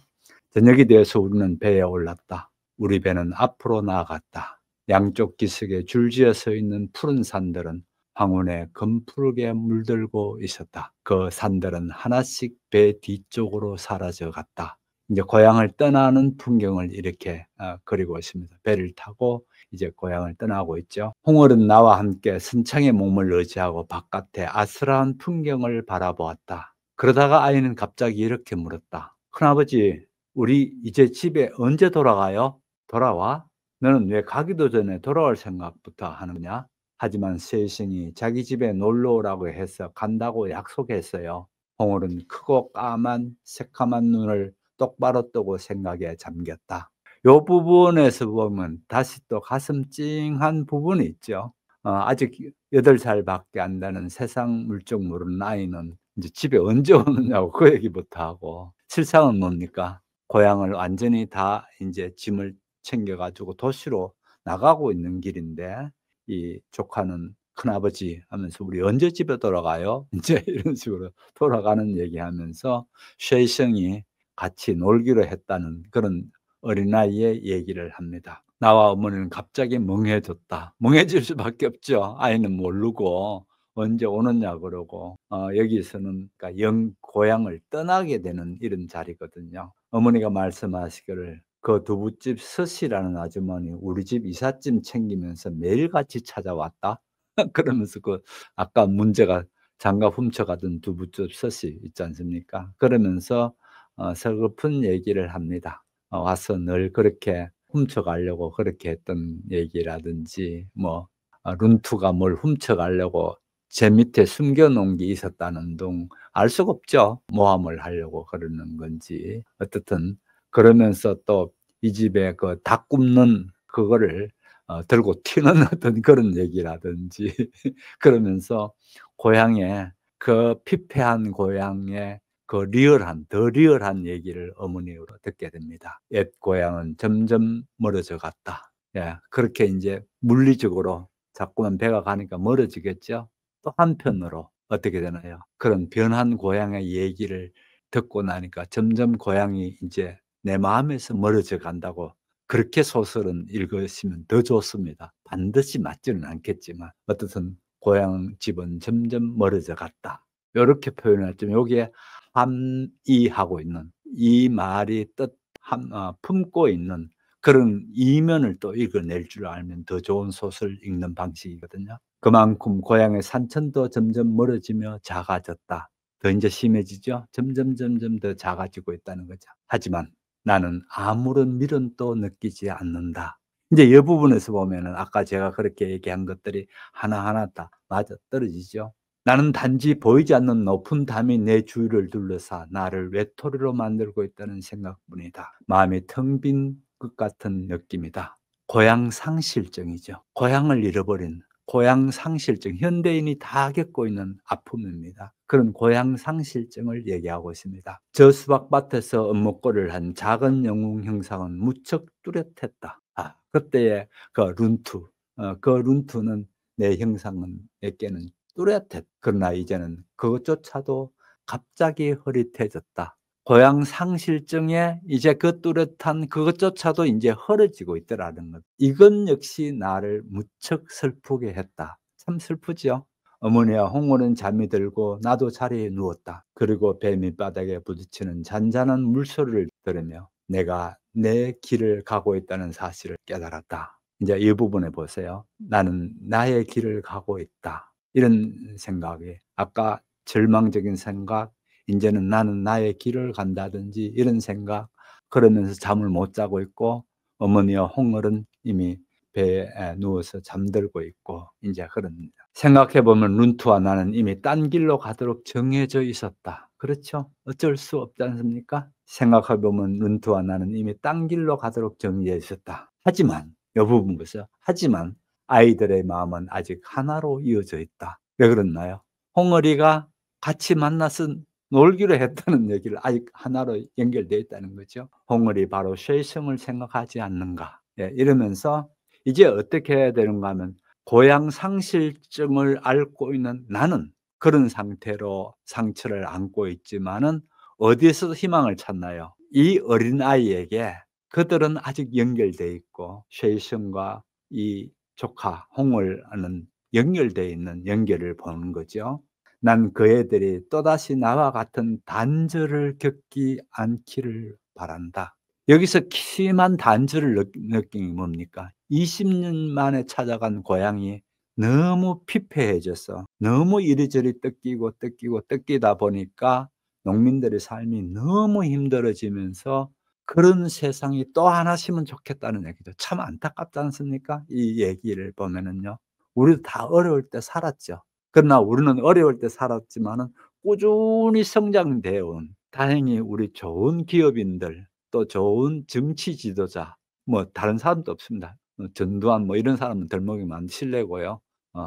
저녁이 되어서 우리는 배에 올랐다. 우리 배는 앞으로 나아갔다. 양쪽 기슭에 줄지어 서 있는 푸른 산들은 황혼에 검푸르게 물들고 있었다. 그 산들은 하나씩 배 뒤쪽으로 사라져 갔다. 이제 고향을 떠나는 풍경을 이렇게 그리고 있습니다. 배를 타고 이제 고향을 떠나고 있죠. 홍월은 나와 함께 선창의 몸을 의지하고 바깥에 아스라한 풍경을 바라보았다. 그러다가 아이는 갑자기 이렇게 물었다. 큰아버지, 우리 이제 집에 언제 돌아가요? 돌아와? 너는 왜 가기도 전에 돌아올 생각부터 하느냐? 하지만 쉐이싱이 자기 집에 놀러 오라고 해서 간다고 약속했어요. 홍월은 크고 까만 새카만 눈을 똑바로 뜨고 생각에 잠겼다. 요 부분에서 보면 다시 또 가슴 찡한 부분이 있죠. 아직 8살밖에 안 되는 세상 물정 모르는 아이는 이제 집에 언제 오느냐고 그 얘기부터 하고, 실상은 뭡니까? 고향을 완전히 다 이제 짐을 챙겨가지고 도시로 나가고 있는 길인데, 이 조카는 큰아버지 하면서 우리 언제 집에 돌아가요? 이제 이런 식으로 돌아가는 얘기하면서 쉐이성이 같이 놀기로 했다는 그런 어린아이의 얘기를 합니다. 나와 어머니는 갑자기 멍해졌다. 멍해질 수밖에 없죠. 아이는 모르고 언제 오느냐 그러고 여기서는 그러니까 영 고향을 떠나게 되는 이런 자리거든요. 어머니가 말씀하시기를 그 두부집 서씨라는 아주머니 우리 집 이삿짐 챙기면서 매일같이 찾아왔다. 그러면서 그 아까 문제가 장갑 훔쳐가던 두부집 서씨 있지 않습니까? 그러면서 서글픈 얘기를 합니다. 와서 늘 그렇게 훔쳐가려고 그렇게 했던 얘기라든지 뭐 룬투가 뭘 훔쳐가려고 제 밑에 숨겨놓은 게 있었다는 둥 알 수가 없죠. 모함을 하려고 그러는 건지 어떻든 그러면서 또 이 집에 그 닭 굽는 그거를 들고 튀는 어떤 그런 얘기라든지 그러면서 고향에 그 피폐한 고향에 그 더 리얼한 얘기를 어머니로 듣게 됩니다. 옛 고향은 점점 멀어져 갔다. 예, 그렇게 이제 물리적으로 자꾸만 배가 가니까 멀어지겠죠. 또 한편으로 어떻게 되나요? 그런 변한 고향의 얘기를 듣고 나니까 점점 고향이 이제 내 마음에서 멀어져 간다고 그렇게 소설은 읽으시면 더 좋습니다. 반드시 맞지는 않겠지만 어떻든 고향 집은 점점 멀어져 갔다. 이렇게 표현했지만 여기에 함의하고 있는 이 말이 품고 있는 그런 이면을 또 읽어낼 줄 알면 더 좋은 소설 읽는 방식이거든요. 그만큼 고향의 산천도 점점 멀어지며 작아졌다. 더 이제 심해지죠. 점점 더 작아지고 있다는 거죠. 하지만 나는 아무런 미련도 느끼지 않는다. 이제 이 부분에서 보면은 아까 제가 그렇게 얘기한 것들이 하나하나 다 맞아 떨어지죠. 나는 단지 보이지 않는 높은 담이 내 주위를 둘러싸 나를 외톨이로 만들고 있다는 생각뿐이다. 마음이 텅 빈 것 같은 느낌이다. 고향 상실증이죠. 고향을 잃어버린 고향 상실증, 현대인이 다 겪고 있는 아픔입니다. 그런 고향 상실증을 얘기하고 있습니다. 저 수박밭에서 업목골을 한 작은 영웅 형상은 무척 뚜렷했다. 그때의 그 룬투는 내 형상은 내게는 뚜렷했다. 그러나 이제는 그것조차도 갑자기 흐릿해졌다. 고향 상실증에 이제 그 뚜렷한 그것조차도 이제 흐려지고 있더라는 것. 이건 역시 나를 무척 슬프게 했다. 참 슬프죠. 어머니와 홍어는 잠이 들고 나도 자리에 누웠다. 그리고 배 밑바닥에 부딪히는 잔잔한 물소리를 들으며 내가 내 길을 가고 있다는 사실을 깨달았다. 이제 이 부분에 보세요. 나는 나의 길을 가고 있다. 이런 생각이 아까 절망적인 생각, 이제는 나는 나의 길을 간다든지 이런 생각, 그러면서 잠을 못 자고 있고 어머니와 홍어는 이미 배에 누워서 잠들고 있고 이제 그런 생각해 보면 룬투와 나는 이미 딴 길로 가도록 정해져 있었다. 그렇죠? 어쩔 수 없지 않습니까? 생각해 보면 룬투와 나는 이미 딴 길로 가도록 정해져 있었다. 하지만 이 부분 보세요. 하지만 아이들의 마음은 아직 하나로 이어져 있다. 왜 그렇나요? 홍어리가 같이 만나서 놀기로 했다는 얘기를 아직 하나로 연결되어 있다는 거죠. 홍어리 바로 쉐이성을 생각하지 않는가. 예, 이러면서 이제 어떻게 해야 되는가 하면 고향 상실증을 앓고 있는 나는 그런 상태로 상처를 안고 있지만은 어디에서 희망을 찾나요? 이 어린아이에게 그들은 아직 연결되어 있고 쉐이성과 이 조카 홍월은 연결되어 있는 연결을 보는 거죠. 난 그 애들이 또다시 나와 같은 단절을 겪지 않기를 바란다. 여기서 심한 단절을 느낀 게 뭡니까? 20년 만에 찾아간 고향이 너무 피폐해져서 너무 이리저리 뜯기다 보니까 농민들의 삶이 너무 힘들어지면서 그런 세상이 또 하나씩은 좋겠다는 얘기죠. 참 안타깝지 않습니까? 이 얘기를 보면은요. 우리도 다 어려울 때 살았죠. 그러나 우리는 어려울 때 살았지만은 꾸준히 성장되어 온, 다행히 우리 좋은 기업인들, 또 좋은 정치 지도자, 뭐 다른 사람도 없습니다. 전두환 뭐 이런 사람은 덜먹이면 실례고요.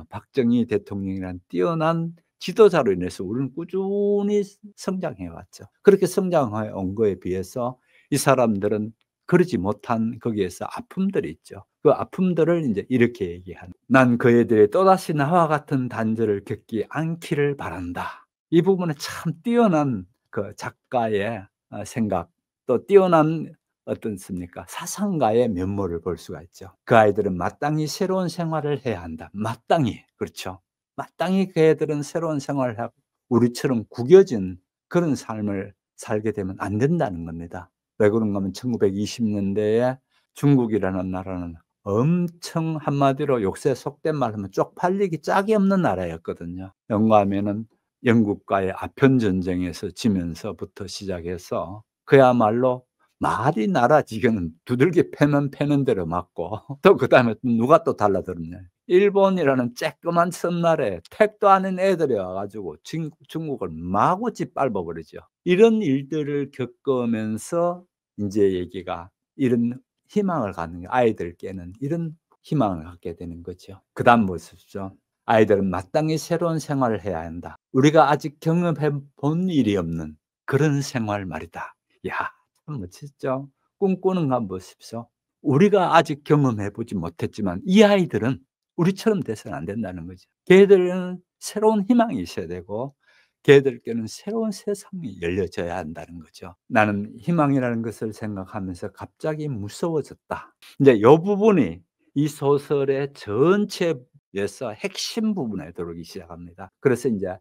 박정희 대통령이란 뛰어난 지도자로 인해서 우리는 꾸준히 성장해 왔죠. 그렇게 성장해 온 거에 비해서 이 사람들은 그러지 못한 거기에서 아픔들이 있죠. 그 아픔들을 이제 이렇게 얘기하는. 난 그 애들이 또다시 나와 같은 단절을 겪지 않기를 바란다. 이 부분에 참 뛰어난 그 작가의 생각, 또 뛰어난 어떻습니까? 사상가의 면모를 볼 수가 있죠. 그 아이들은 마땅히 새로운 생활을 해야 한다. 마땅히. 그렇죠. 마땅히 그 애들은 새로운 생활을 하고 우리처럼 구겨진 그런 삶을 살게 되면 안 된다는 겁니다. 왜 그런가 하면 1920년대에 중국이라는 나라는 엄청 한마디로 욕설 속된 말 하면 쪽팔리기 짝이 없는 나라였거든요. 영화하면은 영국과의 아편 전쟁에서 지면서부터 시작해서 그야말로 말이 나라 지경은 두들겨 패면 패는 대로 맞고 또 그다음에 누가 또 달라들었냐. 일본이라는 쬐끄만 섬나라에 택도 아닌 애들이 와가지고 중국을 마구 짓밟아 버리죠. 이런 일들을 겪으면서 이제 얘기가 이런 희망을 갖는 게 아이들께는 이런 희망을 갖게 되는 거죠. 그다음 보십시오. 아이들은 마땅히 새로운 생활을 해야 한다. 우리가 아직 경험해 본 일이 없는 그런 생활 말이다. 야, 참 멋지죠? 꿈꾸는 거 한번 보십시오. 우리가 아직 경험해 보지 못했지만 이 아이들은 우리처럼 돼서는 안 된다는 거죠. 걔들은 새로운 희망이 있어야 되고 걔들께는 새로운 세상이 열려져야 한다는 거죠. 나는 희망이라는 것을 생각하면서 갑자기 무서워졌다. 이제 이 부분이 이 소설의 전체에서 핵심 부분에 들어오기 시작합니다. 그래서 이제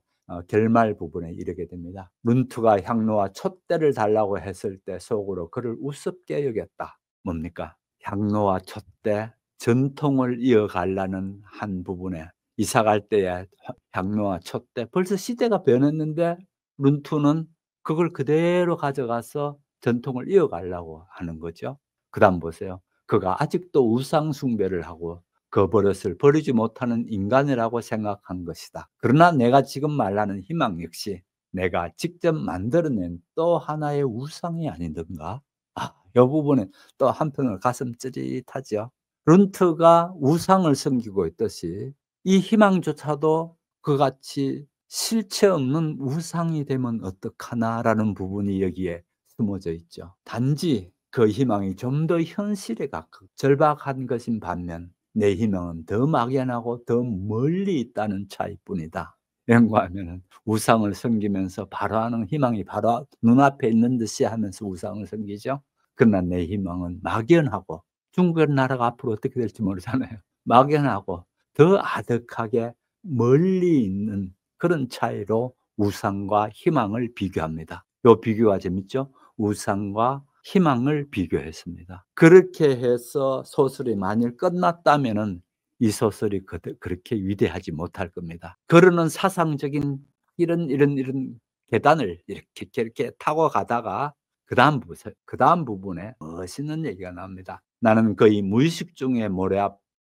결말 부분에 이르게 됩니다. 룬트가 향로와 촛대를 달라고 했을 때 속으로 그를 우습게 여겼다. 뭡니까? 향로와 촛대, 전통을 이어가려는 한 부분에 이사 갈 때에 향로와 촛대, 벌써 시대가 변했는데 룬투는 그걸 그대로 가져가서 전통을 이어가려고 하는 거죠. 그다음 보세요. 그가 아직도 우상 숭배를 하고 그 버릇을 버리지 못하는 인간이라고 생각한 것이다. 그러나 내가 지금 말하는 희망 역시 내가 직접 만들어낸 또 하나의 우상이 아니던가? 이 부분에 또 한편으로 가슴 찌릿하죠. 룬트가 우상을 섬기고 있듯이 이 희망조차도 그같이 실체 없는 우상이 되면 어떡하나라는 부분이 여기에 숨어져 있죠. 단지 그 희망이 좀 더 현실에 가깝고 절박한 것인 반면 내 희망은 더 막연하고 더 멀리 있다는 차이뿐이다. 이런거 하면은 우상을 섬기면서 바로 하는 희망이 바로 눈앞에 있는 듯이 하면서 우상을 섬기죠. 그러나 내 희망은 막연하고 중국 나라가 앞으로 어떻게 될지 모르잖아요. 막연하고 더 아득하게 멀리 있는 그런 차이로 우상과 희망을 비교합니다. 이 비교가 재밌죠? 우상과 희망을 비교했습니다. 그렇게 해서 소설이 만일 끝났다면은 이 소설이 그렇게 위대하지 못할 겁니다. 그러는 사상적인 이런 계단을 이렇게 타고 가다가 그다음 부분에 멋있는 얘기가 나옵니다. 나는 거의 무의식 중에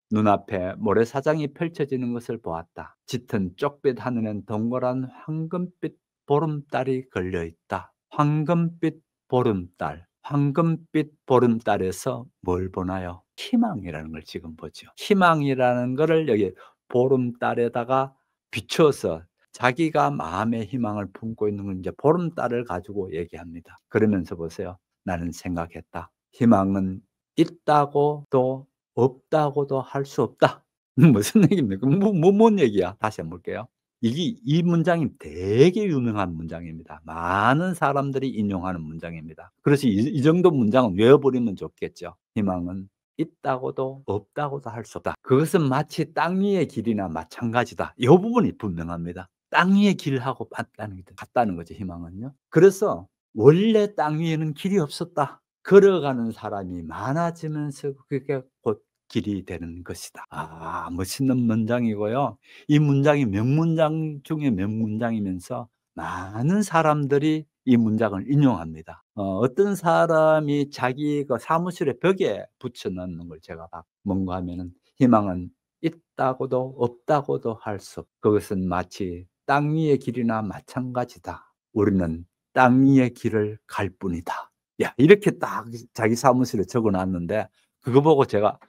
눈앞에 모래사장이 펼쳐지는 것을 보았다. 짙은 쪽빛 하늘엔 동그란 황금빛 보름달이 걸려있다. 황금빛 보름달. 황금빛 보름달에서 뭘 보나요? 희망이라는 걸 지금 보죠. 희망이라는 거를 여기 보름달에다가 비춰서 자기가 마음의 희망을 품고 있는 건 이제 보름달을 가지고 얘기합니다. 그러면서 보세요. 나는 생각했다. 희망은 있다고도 없다고도 할 수 없다. 무슨 얘기입니까? 뭔 얘기야? 다시 한번 볼게요. 이 문장이 되게 유명한 문장입니다. 많은 사람들이 인용하는 문장입니다. 그래서 이 정도 문장은 외워버리면 좋겠죠. 희망은 있다고도 없다고도 할 수 없다. 그것은 마치 땅 위의 길이나 마찬가지다. 이 부분이 분명합니다. 땅 위의 길하고 같다는 거죠, 희망은요. 그래서 원래 땅 위에는 길이 없었다. 걸어가는 사람이 많아지면서 그게 곧 길이 되는 것이다. 아, 멋있는 문장이고요. 이 문장이 명문장 중에 명문장이면서 많은 사람들이 이 문장을 인용합니다. 어떤 사람이 자기 그 사무실의 벽에 붙여 놓는 걸 제가 뭔가 하면은 희망은 있다고도 없다고도 할 수 없. 그것은 마치 땅 위의 길이나 마찬가지다. 우리는 땅 위의 길을 갈 뿐이다. 야, 이렇게 딱 자기 사무실에 적어 놨는데 그거 보고 제가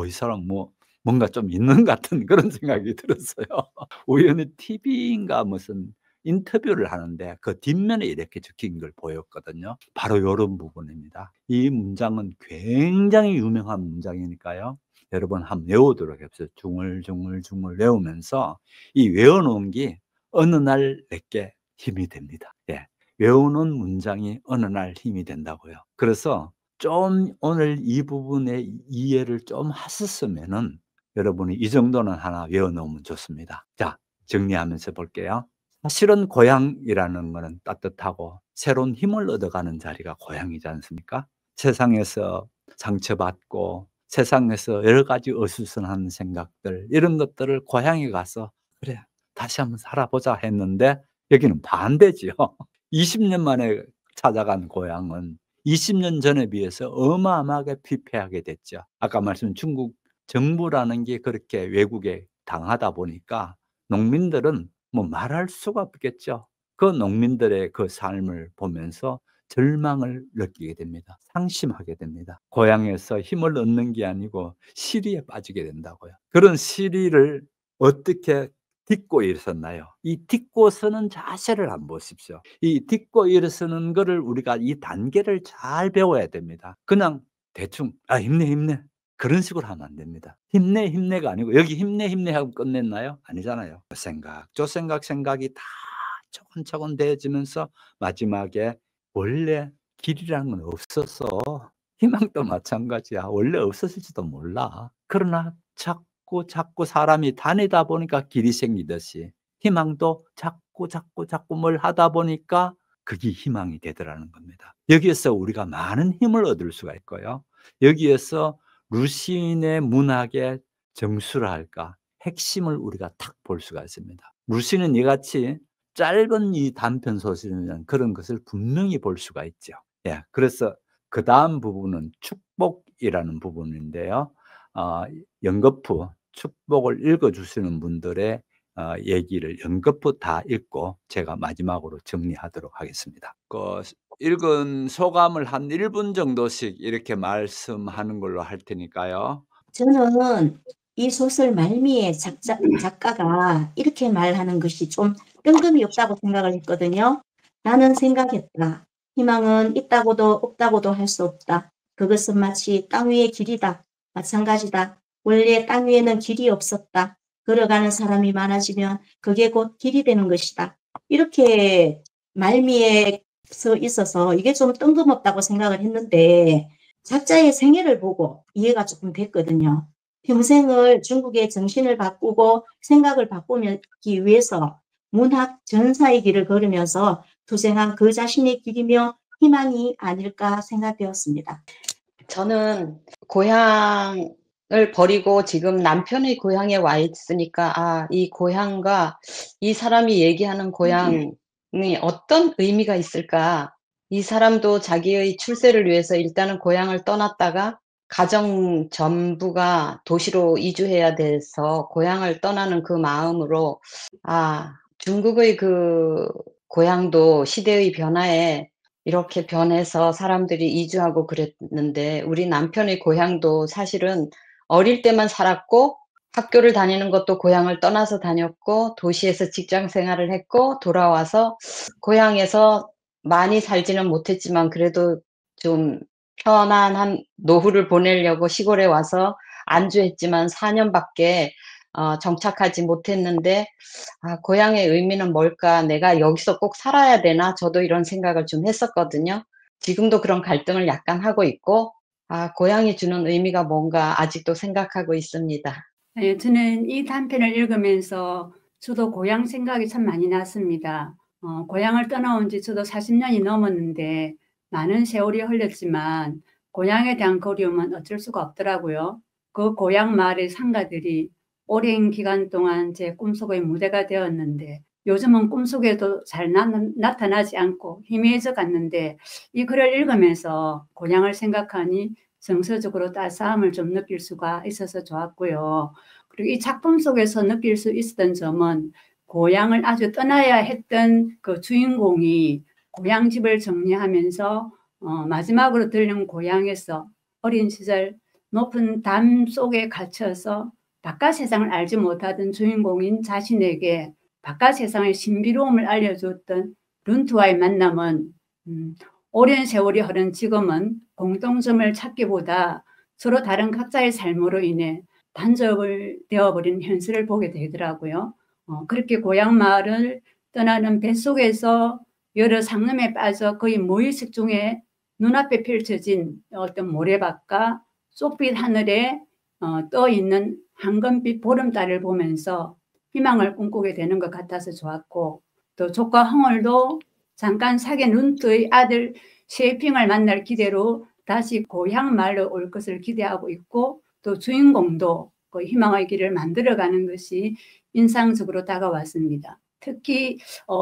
이 사람 뭔가 좀 있는 것 같은 그런 생각이 들었어요. 우연히 TV인가 무슨 인터뷰를 하는데 그 뒷면에 이렇게 적힌 걸 보였거든요. 바로 요런 부분입니다. 이 문장은 굉장히 유명한 문장이니까요. 여러분 한번 외우도록 해보세요. 중얼중얼 외우면서 이 외워놓은 게 어느 날 내게 힘이 됩니다. 예. 외우는 문장이 어느 날 힘이 된다고요. 그래서 좀 오늘 이 부분의 이해를 좀 하셨으면은 여러분이 이 정도는 하나 외워놓으면 좋습니다. 자, 정리하면서 볼게요. 사실은 고향이라는 거는 따뜻하고 새로운 힘을 얻어가는 자리가 고향이지 않습니까? 세상에서 상처받고 세상에서 여러 가지 어수선한 생각들 이런 것들을 고향에 가서 그래 다시 한번 살아보자 했는데 여기는 반대지요. 20년 만에 찾아간 고향은 20년 전에 비해서 어마어마하게 피폐하게 됐죠. 아까 말씀 중국 정부라는 게 그렇게 외국에 당하다 보니까 농민들은 뭐 말할 수가 없겠죠. 그 농민들의 그 삶을 보면서 절망을 느끼게 됩니다. 상심하게 됩니다. 고향에서 힘을 얻는 게 아니고 시리에 빠지게 된다고요. 그런 시리를 어떻게 딛고 일어섰나요? 이 딛고 서는 자세를 한번 보십시오. 이 딛고 일어서는 거를 우리가 이 단계를 잘 배워야 됩니다. 그냥 대충 힘내 그런 식으로 하면 안 됩니다. 힘내가 아니고 여기 힘내 하고 끝냈나요? 아니잖아요. 생각이 다 차근차근 되어지면서 마지막에 원래 길이라는 건 없었어. 희망도 마찬가지야. 원래 없었을지도 몰라. 그러나 자꾸 사람이 다니다 보니까 길이 생기듯이 희망도 자꾸 뭘 하다 보니까 그게 희망이 되더라는 겁니다. 여기에서 우리가 많은 힘을 얻을 수가 있고요. 여기에서 루시인의 문학의 정수라 할까? 핵심을 우리가 탁 볼 수가 있습니다. 루시는 이같이 짧은 이 단편 소설이라는 그런 것을 분명히 볼 수가 있죠. 예, 그래서 그다음 부분은 축복이라는 부분인데요. 연거푸 축복을 읽어주시는 분들의 얘기를 연거푸 다 읽고 제가 마지막으로 정리하도록 하겠습니다. 그 읽은 소감을 한 1분 정도씩 이렇게 말씀하는 걸로 할 테니까요. 저는 이 소설 말미에 작가가 이렇게 말하는 것이 좀 뜬금이 없다고 생각을 했거든요. 나는 생각했다. 희망은 있다고도 없다고도 할 수 없다. 그것은 마치 땅 위의 길이다. 마찬가지다. 원래 땅 위에는 길이 없었다. 걸어가는 사람이 많아지면 그게 곧 길이 되는 것이다. 이렇게 말미에 서 있어서 이게 좀 뜬금없다고 생각을 했는데 작자의 생애를 보고 이해가 조금 됐거든요. 평생을 중국의 정신을 바꾸고 생각을 바꾸기 위해서 문학 전사의 길을 걸으면서 투쟁한 그 자신의 길이며 희망이 아닐까 생각되었습니다. 저는 고향을 버리고 지금 남편의 고향에 와 있으니까 이 고향과 이 사람이 얘기하는 고향이 어떤 의미가 있을까? 이 사람도 자기의 출세를 위해서 일단은 고향을 떠났다가 가정 전부가 도시로 이주해야 돼서 고향을 떠나는 그 마음으로 중국의 그 고향도 시대의 변화에 이렇게 변해서 사람들이 이주하고 그랬는데 우리 남편의 고향도 사실은 어릴 때만 살았고 학교를 다니는 것도 고향을 떠나서 다녔고 도시에서 직장 생활을 했고 돌아와서 고향에서 많이 살지는 못했지만 그래도 좀 편안한 노후를 보내려고 시골에 와서 안주했지만 4년밖에 정착하지 못했는데 고향의 의미는 뭘까? 내가 여기서 꼭 살아야 되나? 저도 이런 생각을 좀 했었거든요. 지금도 그런 갈등을 약간 하고 있고 고향이 주는 의미가 뭔가 아직도 생각하고 있습니다. 네, 저는 이 단편을 읽으면서 저도 고향 생각이 참 많이 났습니다. 고향을 떠나온 지 저도 40년이 넘었는데 많은 세월이 흘렀지만 고향에 대한 그리움은 어쩔 수가 없더라고요. 그 고향 마을의 상가들이 오랜 기간 동안 제 꿈속의 무대가 되었는데 요즘은 꿈속에도 잘 나타나지 않고 희미해져 갔는데 이 글을 읽으면서 고향을 생각하니 정서적으로 따스함을 좀 느낄 수가 있어서 좋았고요. 그리고 이 작품 속에서 느낄 수 있었던 점은 고향을 아주 떠나야 했던 그 주인공이 고향 집을 정리하면서 마지막으로 들른 고향에서 어린 시절 높은 담 속에 갇혀서 바깥 세상을 알지 못하던 주인공인 자신에게 바깥 세상의 신비로움을 알려줬던 룬트와의 만남은 오랜 세월이 흐른 지금은 공통점을 찾기보다 서로 다른 각자의 삶으로 인해 단절을 되어버린 현실을 보게 되더라고요. 그렇게 고향 마을을 떠나는 뱃속에서 여러 상념에 빠져 거의 무의식 중에 눈앞에 펼쳐진 어떤 모래밭과 쏙빛 하늘에 떠 있는 황금빛 보름달을 보면서 희망을 꿈꾸게 되는 것 같아서 좋았고, 또 조카 흥얼도 잠깐 사귄 룬트의 아들 셰핑을 만날 기대로 다시 고향 마을로 올 것을 기대하고 있고, 또 주인공도 그 희망의 길을 만들어가는 것이 인상적으로 다가왔습니다. 특히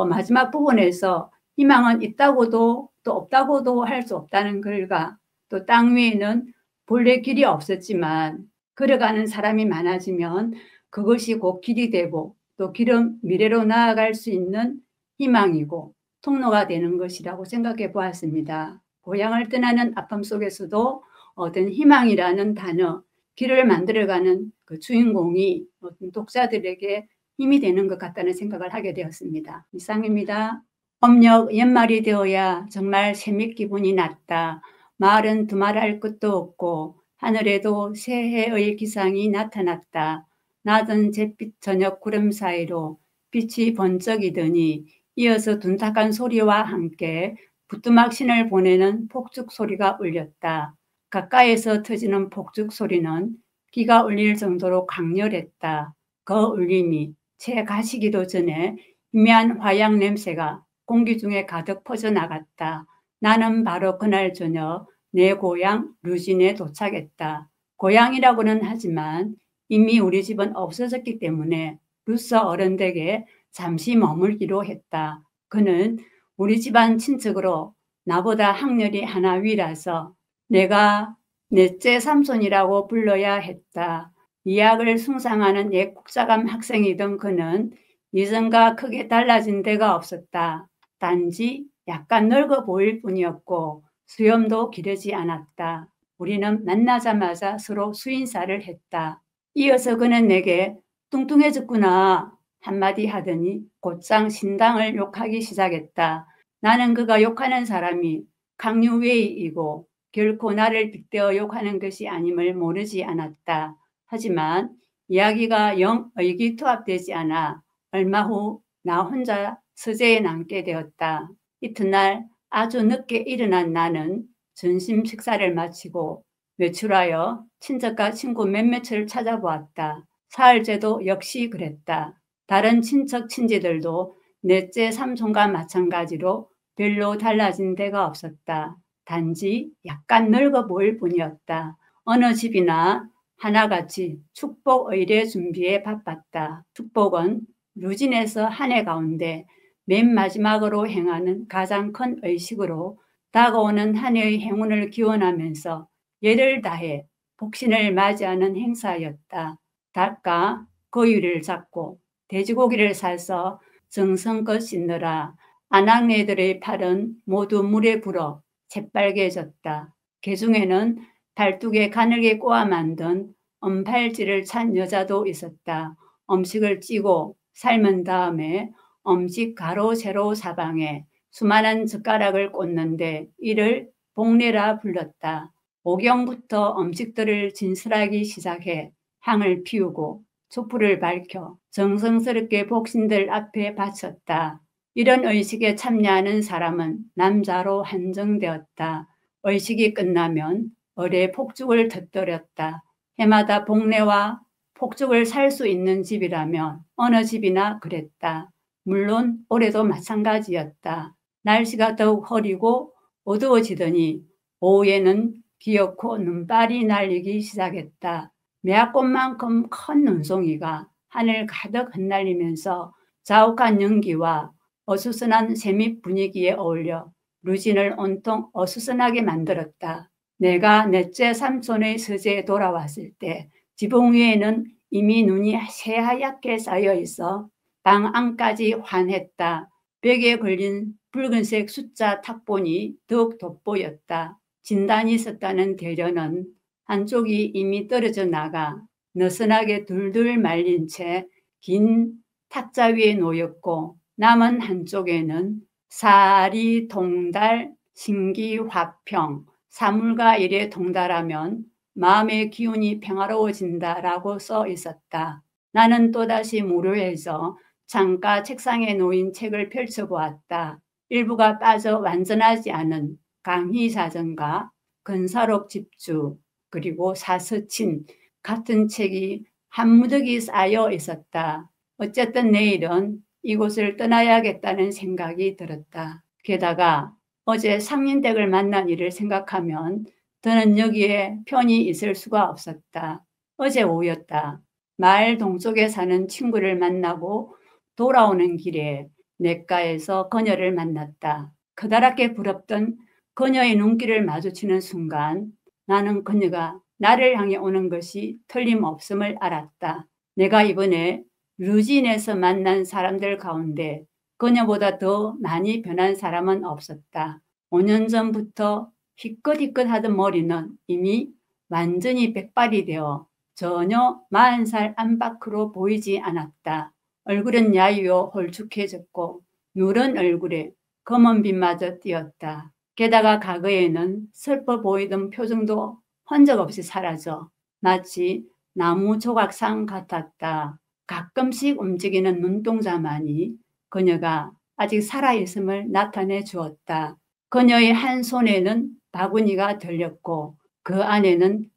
마지막 부분에서 희망은 있다고도 또 없다고도 할 수 없다는 글과 또 땅 위에는 본래 길이 없었지만 걸어가는 사람이 많아지면 그것이 곧 길이 되고 또 길은 미래로 나아갈 수 있는 희망이고 통로가 되는 것이라고 생각해 보았습니다. 고향을 떠나는 아픔 속에서도 어떤 희망이라는 단어, 길을 만들어가는 그 주인공이 어떤 독자들에게 힘이 되는 것 같다는 생각을 하게 되었습니다. 이상입니다. 음력 연말이 되어야 정말 새밑 기분이 났다. 마을은 두말할 것도 없고 하늘에도 새해의 기상이 나타났다. 낮은 잿빛 저녁 구름 사이로 빛이 번쩍이더니 이어서 둔탁한 소리와 함께 부뚜막신을 보내는 폭죽 소리가 울렸다. 가까이에서 터지는 폭죽 소리는 기가 울릴 정도로 강렬했다. 그 울림이 채 가시기도 전에 희미한 화약 냄새가 공기 중에 가득 퍼져나갔다. 나는 바로 그날 저녁 내 고향 루진에 도착했다. 고향이라고는 하지만 이미 우리 집은 없어졌기 때문에 루스 어른댁에 잠시 머물기로 했다. 그는 우리 집안 친척으로 나보다 학년이 하나 위라서 내가 넷째 삼손이라고 불러야 했다. 이학을 숭상하는 옛 국사감 학생이던 그는 이전과 크게 달라진 데가 없었다. 단지 약간 늙어 보일 뿐이었고 수염도 기르지 않았다. 우리는 만나자마자 서로 수인사를 했다. 이어서 그는 내게 뚱뚱해졌구나 한마디 하더니 곧장 신당을 욕하기 시작했다. 나는 그가 욕하는 사람이 강유웨이이고 결코 나를 빗대어 욕하는 것이 아님을 모르지 않았다. 하지만 이야기가 영 의기투합되지 않아 얼마 후 나 혼자 서재에 남게 되었다. 이튿날 아주 늦게 일어난 나는 점심 식사를 마치고 외출하여 친척과 친구 몇몇을 찾아보았다. 사흘째도 역시 그랬다. 다른 친척 친지들도 넷째 삼손과 마찬가지로 별로 달라진 데가 없었다. 단지 약간 늙어 보일 뿐이었다. 어느 집이나 하나같이 축복 의례 준비에 바빴다. 축복은 루진에서 한 해 가운데 맨 마지막으로 행하는 가장 큰 의식으로 다가오는 한 해의 행운을 기원하면서 예를 다해 복신을 맞이하는 행사였다. 닭과 거위를 잡고 돼지고기를 사서 정성껏 씻느라 아낙네들의 팔은 모두 물에 불어 새빨개졌다. 개중에는 발뚝에 가늘게 꼬아 만든 엄팔찌를 찬 여자도 있었다. 음식을 찌고 삶은 다음에 음식 가로 세로 사방에 수많은 젓가락을 꽂는데 이를 복례라 불렀다. 오경부터 음식들을 진술하기 시작해 향을 피우고 촛불을 밝혀 정성스럽게 복신들 앞에 바쳤다. 이런 의식에 참여하는 사람은 남자로 한정되었다. 의식이 끝나면 을의 폭죽을 터뜨렸다. 해마다 복례와 폭죽을 살 수 있는 집이라면 어느 집이나 그랬다. 물론 올해도 마찬가지였다. 날씨가 더욱 흐리고 어두워지더니 오후에는 기어코 눈발이 날리기 시작했다. 매화꽃만큼 큰 눈송이가 하늘 가득 흩날리면서 자욱한 연기와 어수선한 세밑 분위기에 어울려 루진을 온통 어수선하게 만들었다. 내가 넷째 삼촌의 서재에 돌아왔을 때 지붕 위에는 이미 눈이 새하얗게 쌓여 있어 방 안까지 환했다. 벽에 걸린 붉은색 숫자 탁본이 더욱 돋보였다. 진단이 있었다는 대련은 한쪽이 이미 떨어져 나가 느슨하게 둘둘 말린 채 긴 탁자 위에 놓였고 남은 한쪽에는 사리, 동달, 신기, 화평, 사물과 일에 동달하면 마음의 기운이 평화로워진다라고 써 있었다. 나는 또다시 무료해져 창가 책상에 놓인 책을 펼쳐보았다. 일부가 빠져 완전하지 않은 강희사전과 근사록 집주 그리고 사서친 같은 책이 한 무더기 쌓여 있었다. 어쨌든 내일은 이곳을 떠나야겠다는 생각이 들었다. 게다가 어제 상민댁을 만난 일을 생각하면 더는 여기에 편히 있을 수가 없었다. 어제 오후였다. 마을 동쪽에 사는 친구를 만나고 돌아오는 길에 냇가에서 그녀를 만났다. 커다랗게 부럽던 그녀의 눈길을 마주치는 순간 나는 그녀가 나를 향해 오는 것이 틀림없음을 알았다. 내가 이번에 루진에서 만난 사람들 가운데 그녀보다 더 많이 변한 사람은 없었다. 5년 전부터 희끗희끗하던 머리는 이미 완전히 백발이 되어 전혀 40살 안팎으로 보이지 않았다. 얼굴은 야위어 홀쭉해졌고 누런 얼굴에 검은 빛마저 띄었다. 게다가 과거에는 슬퍼 보이던 표정도 흔적 없이 사라져 마치 나무 조각상 같았다. 가끔씩 움직이는 눈동자만이 그녀가 아직 살아있음을 나타내 주었다. 그녀의 한 손에는 바구니가 들렸고 그 안에는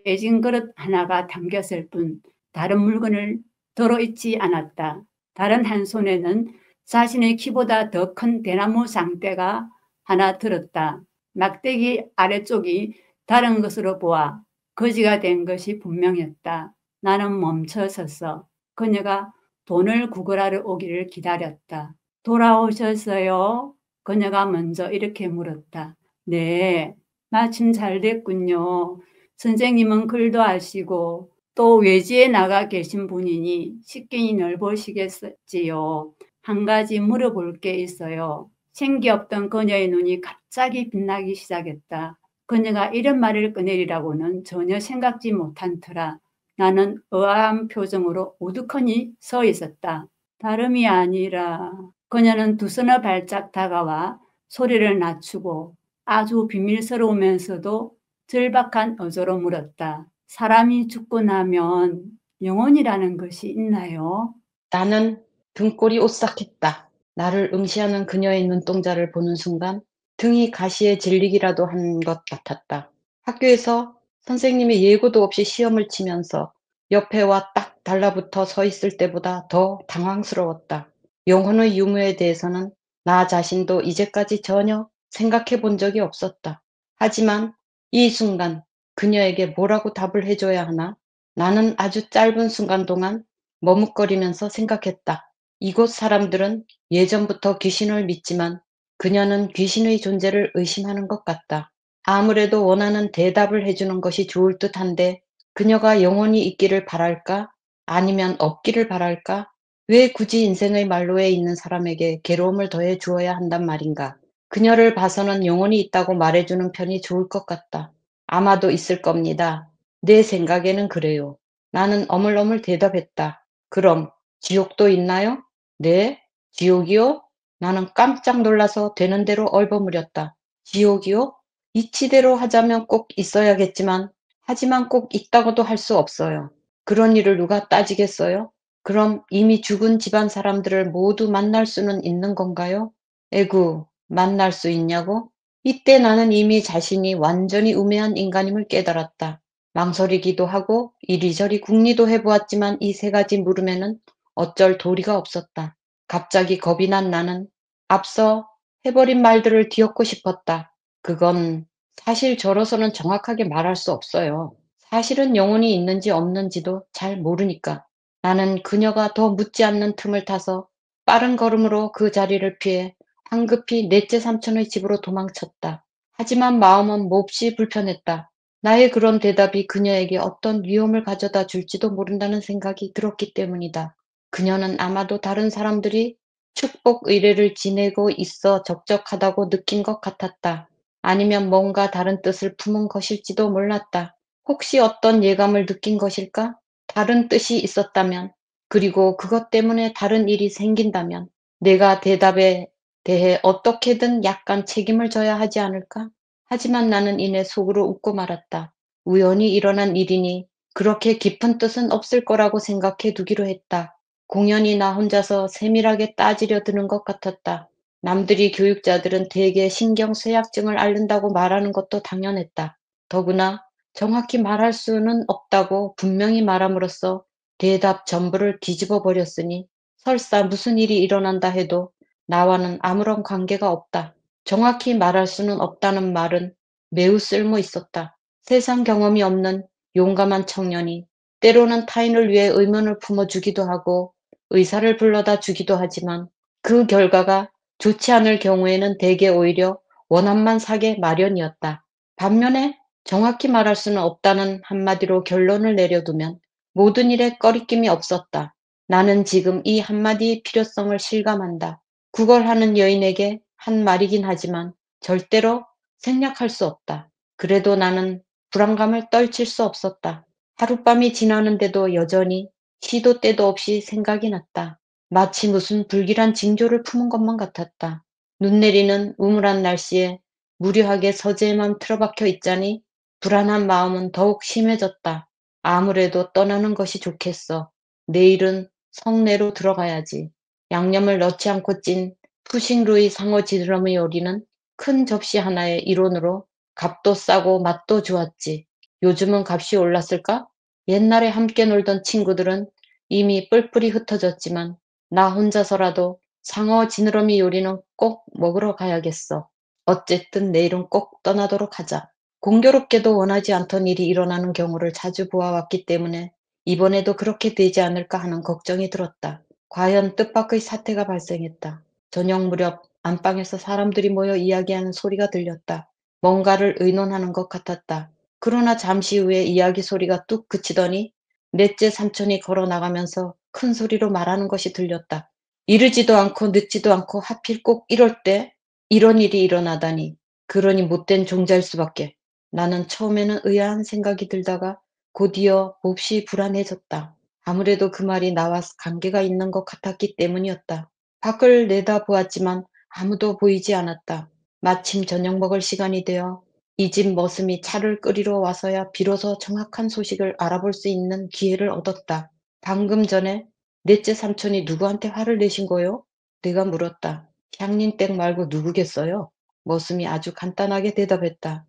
깨진 그릇 하나가 담겼을 뿐 다른 물건을 들어있지 않았다. 다른 한 손에는 자신의 키보다 더 큰 대나무 장대가 하나 들었다. 막대기 아래쪽이 다른 것으로 보아 거지가 된 것이 분명했다. 나는 멈춰섰어. 그녀가 돈을 구걸하러 오기를 기다렸다. 돌아오셨어요? 그녀가 먼저 이렇게 물었다. 네, 마침 잘 됐군요. 선생님은 글도 아시고 또 외지에 나가 계신 분이니 식견이 넓으시겠지요. 한 가지 물어볼 게 있어요. 생기 없던 그녀의 눈이 갑자기 빛나기 시작했다. 그녀가 이런 말을 꺼내리라고는 전혀 생각지 못한 터라 나는 의아한 표정으로 우두커니 서 있었다. 다름이 아니라 그녀는 두 서너 발짝 다가와 소리를 낮추고 아주 비밀스러우면서도 절박한 어조로 물었다. 사람이 죽고 나면 영혼이라는 것이 있나요? 나는 등골이 오싹했다. 나를 응시하는 그녀의 눈동자를 보는 순간 등이 가시에 질리기라도 한 것 같았다. 학교에서 선생님이 예고도 없이 시험을 치면서 옆에와 딱 달라붙어 서 있을 때보다 더 당황스러웠다. 영혼의 유무에 대해서는 나 자신도 이제까지 전혀 생각해 본 적이 없었다. 하지만 이 순간 그녀에게 뭐라고 답을 해줘야 하나? 나는 아주 짧은 순간 동안 머뭇거리면서 생각했다. 이곳 사람들은 예전부터 귀신을 믿지만 그녀는 귀신의 존재를 의심하는 것 같다. 아무래도 원하는 대답을 해주는 것이 좋을 듯한데 그녀가 영혼이 있기를 바랄까? 아니면 없기를 바랄까? 왜 굳이 인생의 말로에 있는 사람에게 괴로움을 더해 주어야 한단 말인가? 그녀를 봐서는 영혼이 있다고 말해주는 편이 좋을 것 같다. 아마도 있을 겁니다. 내 생각에는 그래요. 나는 어물어물 대답했다. 그럼 지옥도 있나요? 네, 지옥이요? 나는 깜짝 놀라서 되는 대로 얼버무렸다. 지옥이요? 이치대로 하자면 꼭 있어야겠지만 하지만 꼭 있다고도 할 수 없어요. 그런 일을 누가 따지겠어요? 그럼 이미 죽은 집안 사람들을 모두 만날 수는 있는 건가요? 에구, 만날 수 있냐고? 이때 나는 이미 자신이 완전히 우매한 인간임을 깨달았다. 망설이기도 하고 이리저리 궁리도 해보았지만 이 세 가지 물음에는 어쩔 도리가 없었다. 갑자기 겁이 난 나는 앞서 해버린 말들을 뒤엎고 싶었다. 그건 사실 저로서는 정확하게 말할 수 없어요. 사실은 영혼이 있는지 없는지도 잘 모르니까. 나는 그녀가 더 묻지 않는 틈을 타서 빠른 걸음으로 그 자리를 피해 황급히 넷째 삼촌의 집으로 도망쳤다. 하지만 마음은 몹시 불편했다. 나의 그런 대답이 그녀에게 어떤 위험을 가져다 줄지도 모른다는 생각이 들었기 때문이다. 그녀는 아마도 다른 사람들이 축복 의례를 지내고 있어 적적하다고 느낀 것 같았다. 아니면 뭔가 다른 뜻을 품은 것일지도 몰랐다. 혹시 어떤 예감을 느낀 것일까? 다른 뜻이 있었다면, 그리고 그것 때문에 다른 일이 생긴다면, 내가 대답에 대해 어떻게든 약간 책임을 져야 하지 않을까? 하지만 나는 이내 속으로 웃고 말았다. 우연히 일어난 일이니 그렇게 깊은 뜻은 없을 거라고 생각해 두기로 했다. 공연히 나 혼자서 세밀하게 따지려 드는 것 같았다. 남들이 교육자들은 대개 신경쇠약증을 앓는다고 말하는 것도 당연했다. 더구나 정확히 말할 수는 없다고 분명히 말함으로써 대답 전부를 뒤집어 버렸으니 설사 무슨 일이 일어난다 해도 나와는 아무런 관계가 없다. 정확히 말할 수는 없다는 말은 매우 쓸모 있었다. 세상 경험이 없는 용감한 청년이 때로는 타인을 위해 의문을 품어주기도 하고 의사를 불러다 주기도 하지만 그 결과가 좋지 않을 경우에는 대개 오히려 원한만 사게 마련이었다. 반면에 정확히 말할 수는 없다는 한마디로 결론을 내려두면 모든 일에 꺼리낌이 없었다. 나는 지금 이 한마디의 필요성을 실감한다. 구걸하는 여인에게 한 말이긴 하지만 절대로 생략할 수 없다. 그래도 나는 불안감을 떨칠 수 없었다. 하룻밤이 지나는데도 여전히 시도 때도 없이 생각이 났다. 마치 무슨 불길한 징조를 품은 것만 같았다. 눈 내리는 우물한 날씨에 무료하게 서재에만 틀어박혀 있자니 불안한 마음은 더욱 심해졌다. 아무래도 떠나는 것이 좋겠어. 내일은 성내로 들어가야지. 양념을 넣지 않고 찐 푸싱루이 상어 지느러미 요리는 큰 접시 하나에 1원으로 값도 싸고 맛도 좋았지. 요즘은 값이 올랐을까? 옛날에 함께 놀던 친구들은 이미 뿔뿔이 흩어졌지만 나 혼자서라도 상어 지느러미 요리는 꼭 먹으러 가야겠어. 어쨌든 내일은 꼭 떠나도록 하자. 공교롭게도 원하지 않던 일이 일어나는 경우를 자주 보아왔기 때문에 이번에도 그렇게 되지 않을까 하는 걱정이 들었다. 과연 뜻밖의 사태가 발생했다. 저녁 무렵 안방에서 사람들이 모여 이야기하는 소리가 들렸다. 뭔가를 의논하는 것 같았다. 그러나 잠시 후에 이야기 소리가 뚝 그치더니 넷째 삼촌이 걸어 나가면서 큰 소리로 말하는 것이 들렸다. 이르지도 않고 늦지도 않고 하필 꼭 이럴 때 이런 일이 일어나다니. 그러니 못된 종자일 수밖에. 나는 처음에는 의아한 생각이 들다가 곧이어 몹시 불안해졌다. 아무래도 그 말이 나와 관계가 있는 것 같았기 때문이었다. 밖을 내다보았지만 아무도 보이지 않았다. 마침 저녁 먹을 시간이 되어 이 집 머슴이 차를 끓이러 와서야 비로소 정확한 소식을 알아볼 수 있는 기회를 얻었다. 방금 전에 넷째 삼촌이 누구한테 화를 내신 거요? 내가 물었다. 샹린댁 말고 누구겠어요? 머슴이 아주 간단하게 대답했다.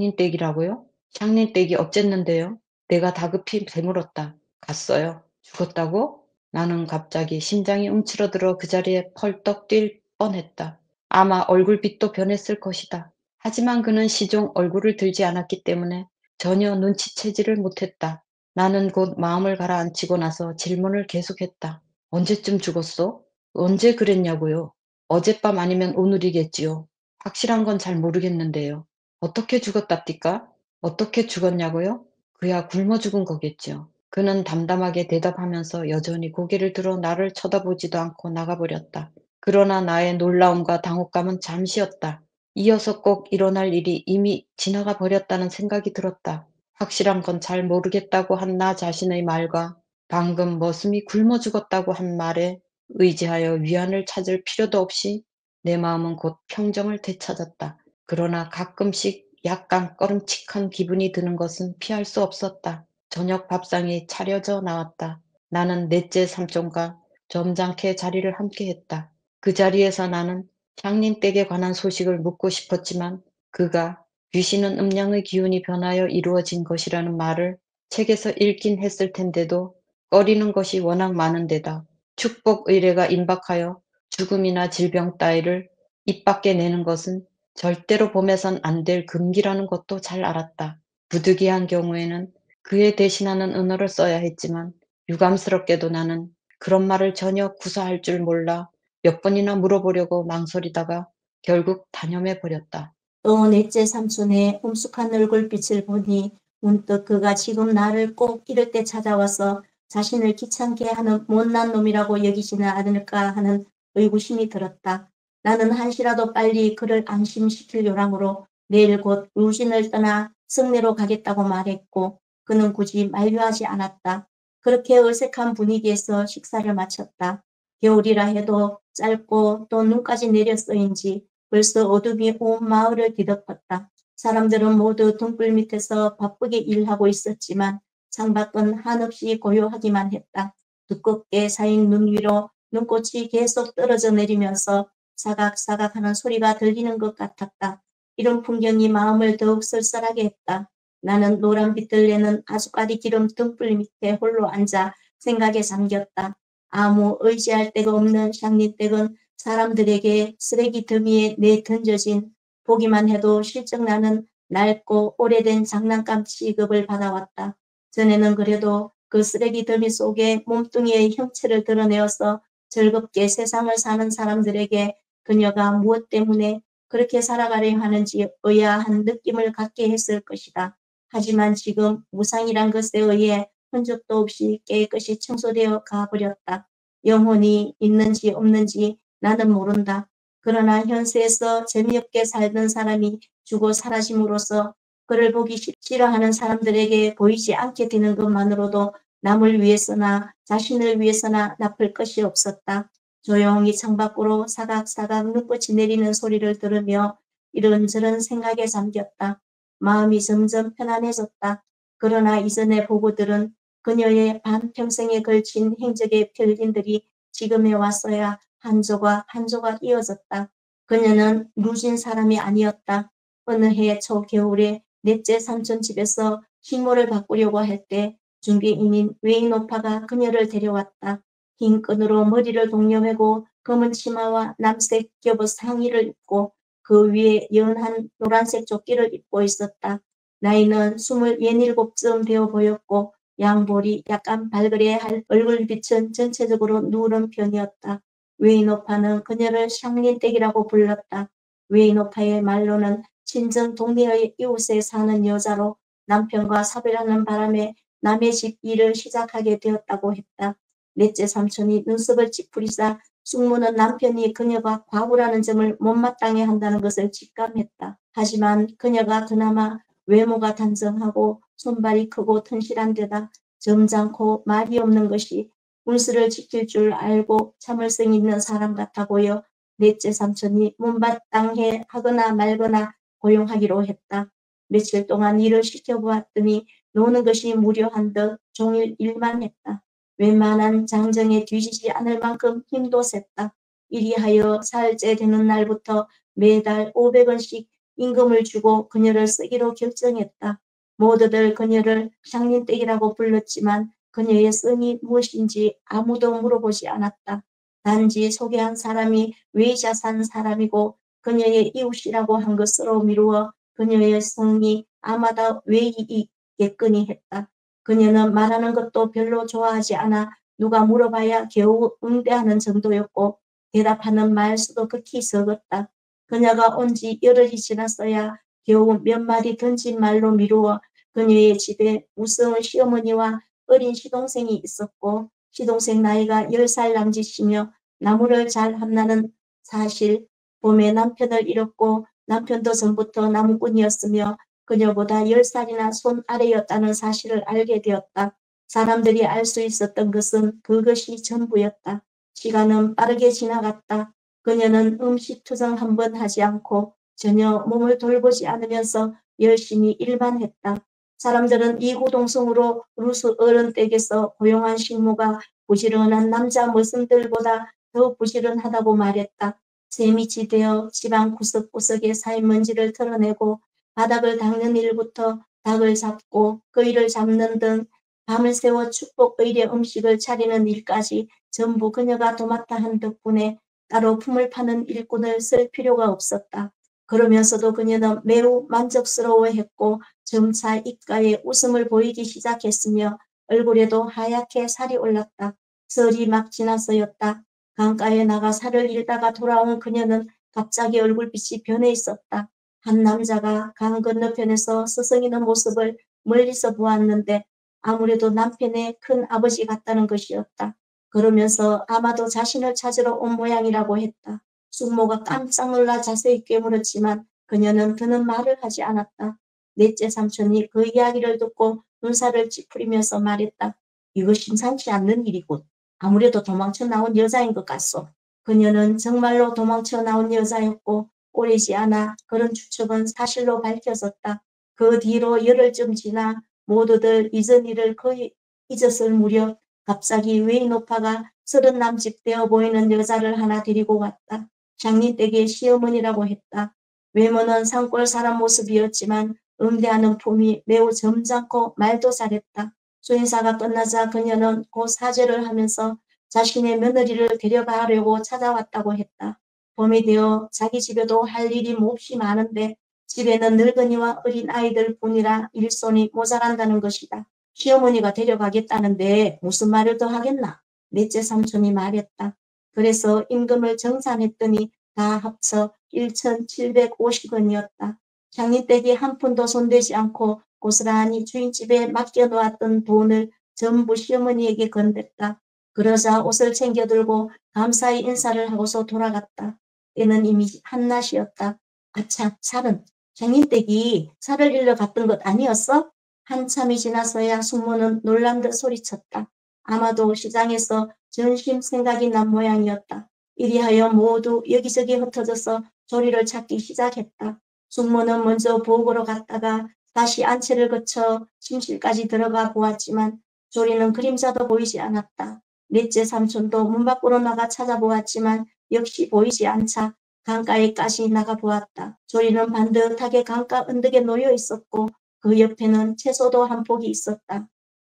샹린댁이라고요? 샹린댁이 어쨌는데요? 내가 다급히 되물었다. 갔어요. 죽었다고? 나는 갑자기 심장이 움츠러들어 그 자리에 펄떡 뛸 뻔했다. 아마 얼굴빛도 변했을 것이다. 하지만 그는 시종 얼굴을 들지 않았기 때문에 전혀 눈치채지를 못했다. 나는 곧 마음을 가라앉히고 나서 질문을 계속했다. 언제쯤 죽었어? 언제 그랬냐고요? 어젯밤 아니면 오늘이겠지요. 확실한 건 잘 모르겠는데요. 어떻게 죽었답디까? 어떻게 죽었냐고요? 그야 굶어 죽은 거겠지요. 그는 담담하게 대답하면서 여전히 고개를 들어 나를 쳐다보지도 않고 나가버렸다. 그러나 나의 놀라움과 당혹감은 잠시였다. 이어서 꼭 일어날 일이 이미 지나가 버렸다는 생각이 들었다. 확실한 건 잘 모르겠다고 한 나 자신의 말과 방금 머슴이 굶어 죽었다고 한 말에 의지하여 위안을 찾을 필요도 없이 내 마음은 곧 평정을 되찾았다. 그러나 가끔씩 약간 꺼름칙한 기분이 드는 것은 피할 수 없었다. 저녁 밥상이 차려져 나왔다. 나는 넷째 삼촌과 점잖게 자리를 함께 했다. 그 자리에서 나는 향린댁에 관한 소식을 묻고 싶었지만 그가 귀신은 음양의 기운이 변하여 이루어진 것이라는 말을 책에서 읽긴 했을 텐데도 꺼리는 것이 워낙 많은 데다 축복 의례가 임박하여 죽음이나 질병 따위를 입 밖에 내는 것은 절대로 범해선 안 될 금기라는 것도 잘 알았다. 부득이한 경우에는 그에 대신하는 언어를 써야 했지만 유감스럽게도 나는 그런 말을 전혀 구사할 줄 몰라 몇 번이나 물어보려고 망설이다가 결국 단념해 버렸다. 또 넷째 삼촌의 엄숙한 얼굴빛을 보니 문득 그가 지금 나를 꼭 이럴 때 찾아와서 자신을 귀찮게 하는 못난 놈이라고 여기지는 않을까 하는 의구심이 들었다. 나는 한시라도 빨리 그를 안심시킬 요량으로 내일 곧 루진을 떠나 성내로 가겠다고 말했고 그는 굳이 만류하지 않았다. 그렇게 어색한 분위기에서 식사를 마쳤다. 겨울이라 해도 짧고 또 눈까지 내렸어인지 벌써 어둠이 온 마을을 뒤덮었다. 사람들은 모두 등불 밑에서 바쁘게 일하고 있었지만 창밖은 한없이 고요하기만 했다. 두껍게 쌓인 눈 위로 눈꽃이 계속 떨어져 내리면서 사각사각 하는 소리가 들리는 것 같았다. 이런 풍경이 마음을 더욱 쓸쓸하게 했다. 나는 노란빛을 내는 아주까리 기름 등불 밑에 홀로 앉아 생각에 잠겼다. 아무 의지할 데가 없는 샹린댁은 사람들에게 쓰레기 더미에 내던져진 보기만 해도 실증나는 낡고 오래된 장난감 취급을 받아왔다. 전에는 그래도 그 쓰레기 더미 속에 몸뚱이의 형체를 드러내어서 즐겁게 세상을 사는 사람들에게 그녀가 무엇 때문에 그렇게 살아가려 하는지 의아한 느낌을 갖게 했을 것이다. 하지만 지금 무상이란 것에 의해 흔적도 없이 깨끗이 청소되어 가버렸다. 영혼이 있는지 없는지 나는 모른다. 그러나 현세에서 재미없게 살던 사람이 죽어 사라짐으로써 그를 보기 싫어하는 사람들에게 보이지 않게 되는 것만으로도 남을 위해서나 자신을 위해서나 나쁠 것이 없었다. 조용히 창밖으로 사각사각 눈꽃이 내리는 소리를 들으며 이런저런 생각에 잠겼다. 마음이 점점 편안해졌다. 그러나 이전의 보고들은 그녀의 반평생에 걸친 행적의 별진들이 지금에 왔어야 한 조각 한 조각 이어졌다. 그녀는 루진 사람이 아니었다. 어느 해 초겨울에 넷째 삼촌 집에서 식모를 바꾸려고 할 때 중개인인 웨이노파가 그녀를 데려왔다. 흰 끈으로 머리를 동여매고 검은 치마와 남색 겹옷 상의를 입고 그 위에 연한 노란색 조끼를 입고 있었다. 나이는 27쯤 되어 보였고 양볼이 약간 발그레 할 얼굴빛은 전체적으로 누런 편이었다. 웨이노파는 그녀를 샹린댁이라고 불렀다. 웨이노파의 말로는 친정 동네의 이웃에 사는 여자로 남편과 사별하는 바람에 남의 집 일을 시작하게 되었다고 했다. 넷째 삼촌이 눈썹을 찌푸리자 숙모는 남편이 그녀가 과부라는 점을 못마땅해 한다는 것을 직감했다. 하지만 그녀가 그나마 외모가 단정하고 손발이 크고 튼실한 데다 점잖고 말이 없는 것이 문수를 지킬 줄 알고 참을성 있는 사람 같아 보여 넷째 삼촌이 못마땅해 하거나 말거나 고용하기로 했다. 며칠 동안 일을 시켜보았더니 노는 것이 무료한 듯 종일 일만 했다. 웬만한 장정에 뒤지지 않을 만큼 힘도 셌다. 이리하여 사흘째 되는 날부터 매달 500원씩 임금을 주고 그녀를 쓰기로 결정했다. 모두들 그녀를 샹린댁이라고 불렀지만 그녀의 성이 무엇인지 아무도 물어보지 않았다. 단지 소개한 사람이 외자 산 사람이고 그녀의 이웃이라고 한 것으로 미루어 그녀의 성이 아마도 웨이이겠거니 했다. 그녀는 말하는 것도 별로 좋아하지 않아 누가 물어봐야 겨우 응대하는 정도였고 대답하는 말수도 극히 적었다. 그녀가 온 지 열흘이 지났어야 겨우 몇 마디 던진 말로 미루어 그녀의 집에 무서운 시어머니와 어린 시동생이 있었고 시동생 나이가 10살 남짓이며 나무를 잘 함나는 사실, 봄에 남편을 잃었고 남편도 전부터 나무꾼이었으며 그녀보다 10살이나 손 아래였다는 사실을 알게 되었다. 사람들이 알 수 있었던 것은 그것이 전부였다. 시간은 빠르게 지나갔다. 그녀는 음식투정 한 번 하지 않고 전혀 몸을 돌보지 않으면서 열심히 일만 했다. 사람들은 이구동성으로 루스 어른댁에서 고용한 식모가 부지런한 남자 머슴들보다 더 부지런하다고 말했다. 새밑이 되어 집안 구석구석의 쌓인 먼지를 털어내고 바닥을 닦는 일부터 닭을 잡고 거위를 잡는 등 밤을 새워 축복 의례 음식을 차리는 일까지 전부 그녀가 도맡아 한 덕분에 따로 품을 파는 일꾼을 쓸 필요가 없었다. 그러면서도 그녀는 매우 만족스러워했고 점차 입가에 웃음을 보이기 시작했으며 얼굴에도 하얗게 살이 올랐다. 설이 막 지나서였다. 강가에 나가 살을 잃다가 돌아온 그녀는 갑자기 얼굴빛이 변해 있었다. 한 남자가 강 건너편에서 서성이는 모습을 멀리서 보았는데 아무래도 남편의 큰 아버지 같다는 것이었다. 그러면서 아마도 자신을 찾으러 온 모양이라고 했다. 숙모가 깜짝 놀라 자세히 꿰물었지만 그녀는 더는 말을 하지 않았다. 넷째 삼촌이 그 이야기를 듣고 눈살을 찌푸리면서 말했다. 이거 심상치 않는 일이군. 아무래도 도망쳐 나온 여자인 것 같소. 그녀는 정말로 도망쳐 나온 여자였고 오래지 않아 그런 추측은 사실로 밝혀졌다. 그 뒤로 열흘쯤 지나 모두들 이전 일을 거의 잊었을 무렵 갑자기 외인 오빠가 30 남짓 되어 보이는 여자를 하나 데리고 왔다. 장님댁의 시어머니라고 했다. 외모는 산골 사람 모습이었지만 응대하는 품이 매우 점잖고 말도 잘했다. 수인사가 끝나자 그녀는 곧 사죄를 하면서 자신의 며느리를 데려가려고 찾아왔다고 했다. 봄이 되어 자기 집에도 할 일이 몹시 많은데 집에는 늙은이와 어린 아이들 뿐이라 일손이 모자란다는 것이다. 시어머니가 데려가겠다는데 무슨 말을 더 하겠나? 넷째 삼촌이 말했다. 그래서 임금을 정산했더니 다 합쳐 1,750원이었다. 장님댁이 한 푼도 손대지 않고 고스란히 주인집에 맡겨놓았던 돈을 전부 시어머니에게 건넸다. 그러자 옷을 챙겨들고 감사히 인사를 하고서 돌아갔다. 때는 이미 한낮이었다. 아참, 살은 장님댁이 살을 잃러 갔던 것 아니었어? 한참이 지나서야 숙모는 놀란 듯 소리쳤다. 아마도 시장에서 전심 생각이 난 모양이었다. 이리하여 모두 여기저기 흩어져서 조리를 찾기 시작했다. 숙모는 먼저 부엌으로 갔다가 다시 안채를 거쳐 침실까지 들어가 보았지만 조리는 그림자도 보이지 않았다. 넷째 삼촌도 문 밖으로 나가 찾아보았지만 역시 보이지 않자 강가에까지 나가보았다. 조리는 반듯하게 강가 언덕에 놓여 있었고 그 옆에는 채소도 한 폭이 있었다.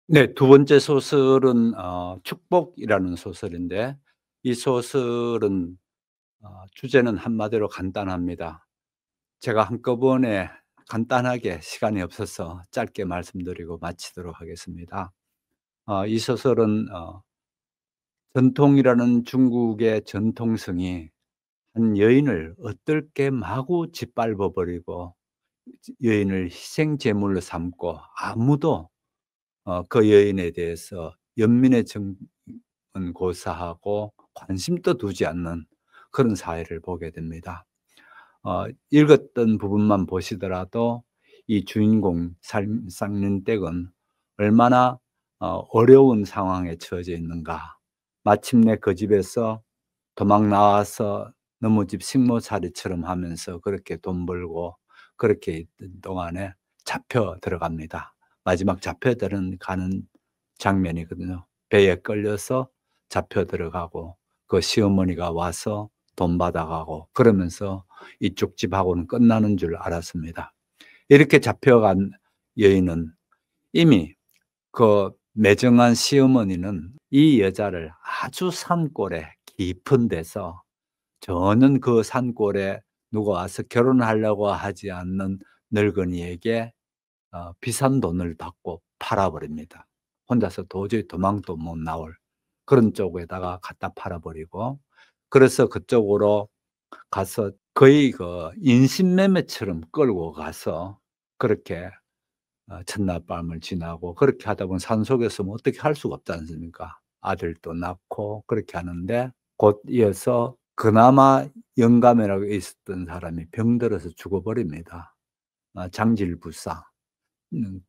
네, 두 번째 소설은 축복이라는 소설인데 이 소설은 주제는 한마디로 간단합니다. 제가 한꺼번에 간단하게 시간이 없어서 짧게 말씀드리고 마치도록 하겠습니다. 이 소설은 전통이라는 중국의 전통성이 한 여인을 어떻게 마구 짓밟아 버리고 여인을 희생제물로 삼고 아무도 그 여인에 대해서 연민의 정은 고사하고 관심도 두지 않는 그런 사회를 보게 됩니다. 읽었던 부분만 보시더라도 이 주인공 쌍년댁은 얼마나 어려운 상황에 처해져 있는가. 마침내 그 집에서 도망 나와서 너무 집 식모살이처럼 하면서 그렇게 돈 벌고 그렇게 있던 동안에 잡혀 들어갑니다. 마지막 잡혀 들어가는 장면이거든요. 배에 끌려서 잡혀 들어가고 그 시어머니가 와서 돈 받아가고 그러면서 이쪽 집하고는 끝나는 줄 알았습니다. 이렇게 잡혀간 여인은 이미 그 매정한 시어머니는 이 여자를 아주 산골에 깊은 데서 전혀 그 산골에 누가 와서 결혼하려고 하지 않는 늙은이에게 비싼 돈을 받고 팔아버립니다. 혼자서 도저히 도망도 못 나올 그런 쪽에다가 갖다 팔아버리고 그래서 그쪽으로 가서 거의 그 인신매매처럼 끌고 가서 그렇게 첫날 밤을 지나고 그렇게 하다 보면 산속에서 뭐 어떻게 할 수가 없지 않습니까? 아들도 낳고 그렇게 하는데 곧 이어서 그나마 영감이라고 있었던 사람이 병들어서 죽어버립니다. 장질부사,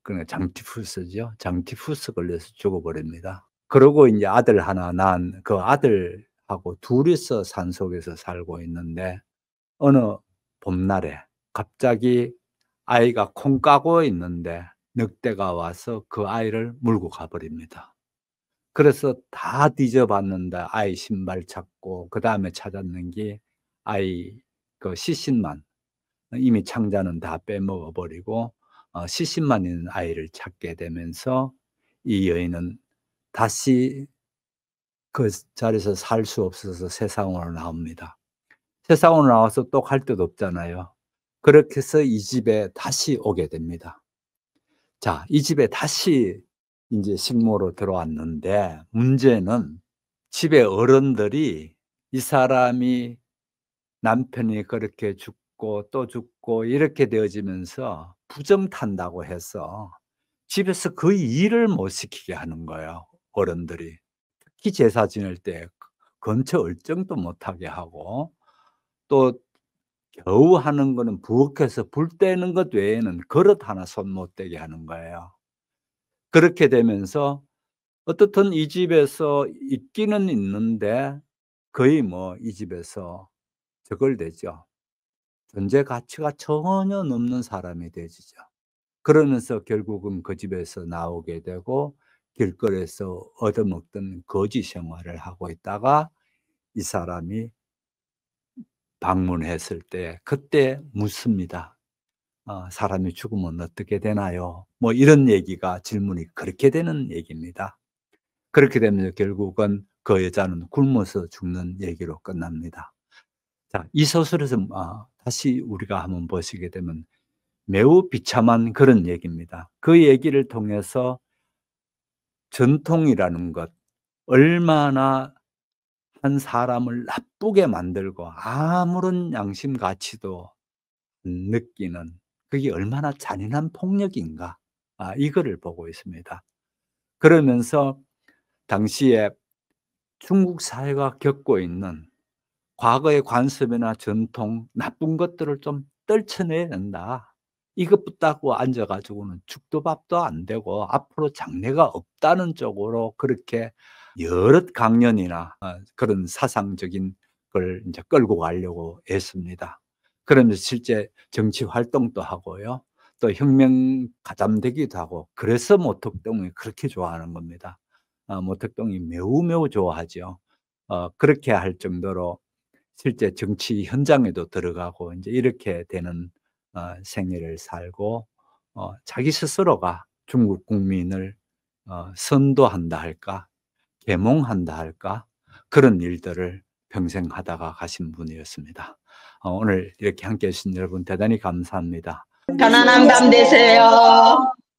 그냥 장티푸스죠. 장티푸스 걸려서 죽어버립니다. 그러고 이제 아들 하나 낳은 그 아들하고 둘이서 산속에서 살고 있는데 어느 봄날에 갑자기 아이가 콩 까고 있는데 늑대가 와서 그 아이를 물고 가버립니다. 그래서 다 뒤져봤는데 아이 신발 찾고 그 다음에 찾았는 게 아이 그 시신만, 이미 창자는 다 빼먹어 버리고 시신만 있는 아이를 찾게 되면서 이 여인은 다시 그 자리에서 살 수 없어서 세상으로 나옵니다. 세상으로 나와서 또 갈 데도 없잖아요. 그렇게 해서 이 집에 다시 오게 됩니다. 자, 이 집에 다시 인제 식모로 들어왔는데 문제는 집의 어른들이 이 사람이 남편이 그렇게 죽고 또 죽고 이렇게 되어지면서 부정탄다고 해서 집에서 거의 일을 못 시키게 하는 거예요, 어른들이. 특히 제사 지낼 때 근처 얼쩡도 못하게 하고, 또 겨우 하는 거는 부엌에서 불 떼는 것 외에는 그릇 하나 손 못 대게 하는 거예요. 그렇게 되면서 어떻든 이 집에서 있기는 있는데 거의 뭐 이 집에서 저걸 되죠. 존재 가치가 전혀 없는 사람이 되지죠. 그러면서 결국은 그 집에서 나오게 되고 길거리에서 얻어먹던 거지 생활을 하고 있다가 이 사람이 방문했을 때 그때 묻습니다. "사람이 죽으면 어떻게 되나요?" 뭐 이런 얘기가 질문이 그렇게 되는 얘기입니다. 그렇게 되면서 결국은 그 여자는 굶어서 죽는 얘기로 끝납니다. 자, 이 소설에서 다시 우리가 한번 보시게 되면 매우 비참한 그런 얘기입니다. 그 얘기를 통해서 전통이라는 것, 얼마나 한 사람을 나쁘게 만들고 아무런 양심 가치도 안 느끼는, 그게 얼마나 잔인한 폭력인가, 이거를 보고 있습니다. 그러면서 당시에 중국 사회가 겪고 있는 과거의 관습이나 전통, 나쁜 것들을 좀 떨쳐내야 된다. 이것 붙잡고 앉아 가지고는 죽도 밥도 안 되고 앞으로 장래가 없다는 쪽으로 그렇게 여러 강연이나 그런 사상적인 걸 인제 끌고 가려고 애씁니다. 그러면서 실제 정치 활동도 하고요. 또 혁명 가담되기도 하고, 그래서 모택동을 그렇게 좋아하는 겁니다. 모택동이 매우 좋아하죠. 그렇게 할 정도로 실제 정치 현장에도 들어가고 인제 이렇게 되는 생애를 살고, 자기 스스로가 중국 국민을 선도한다 할까? 계몽한다 할까? 그런 일들을 평생 하다가 가신 분이었습니다. 오늘 이렇게 함께 해 주신 여러분 대단히 감사합니다. 편안한 밤 되세요.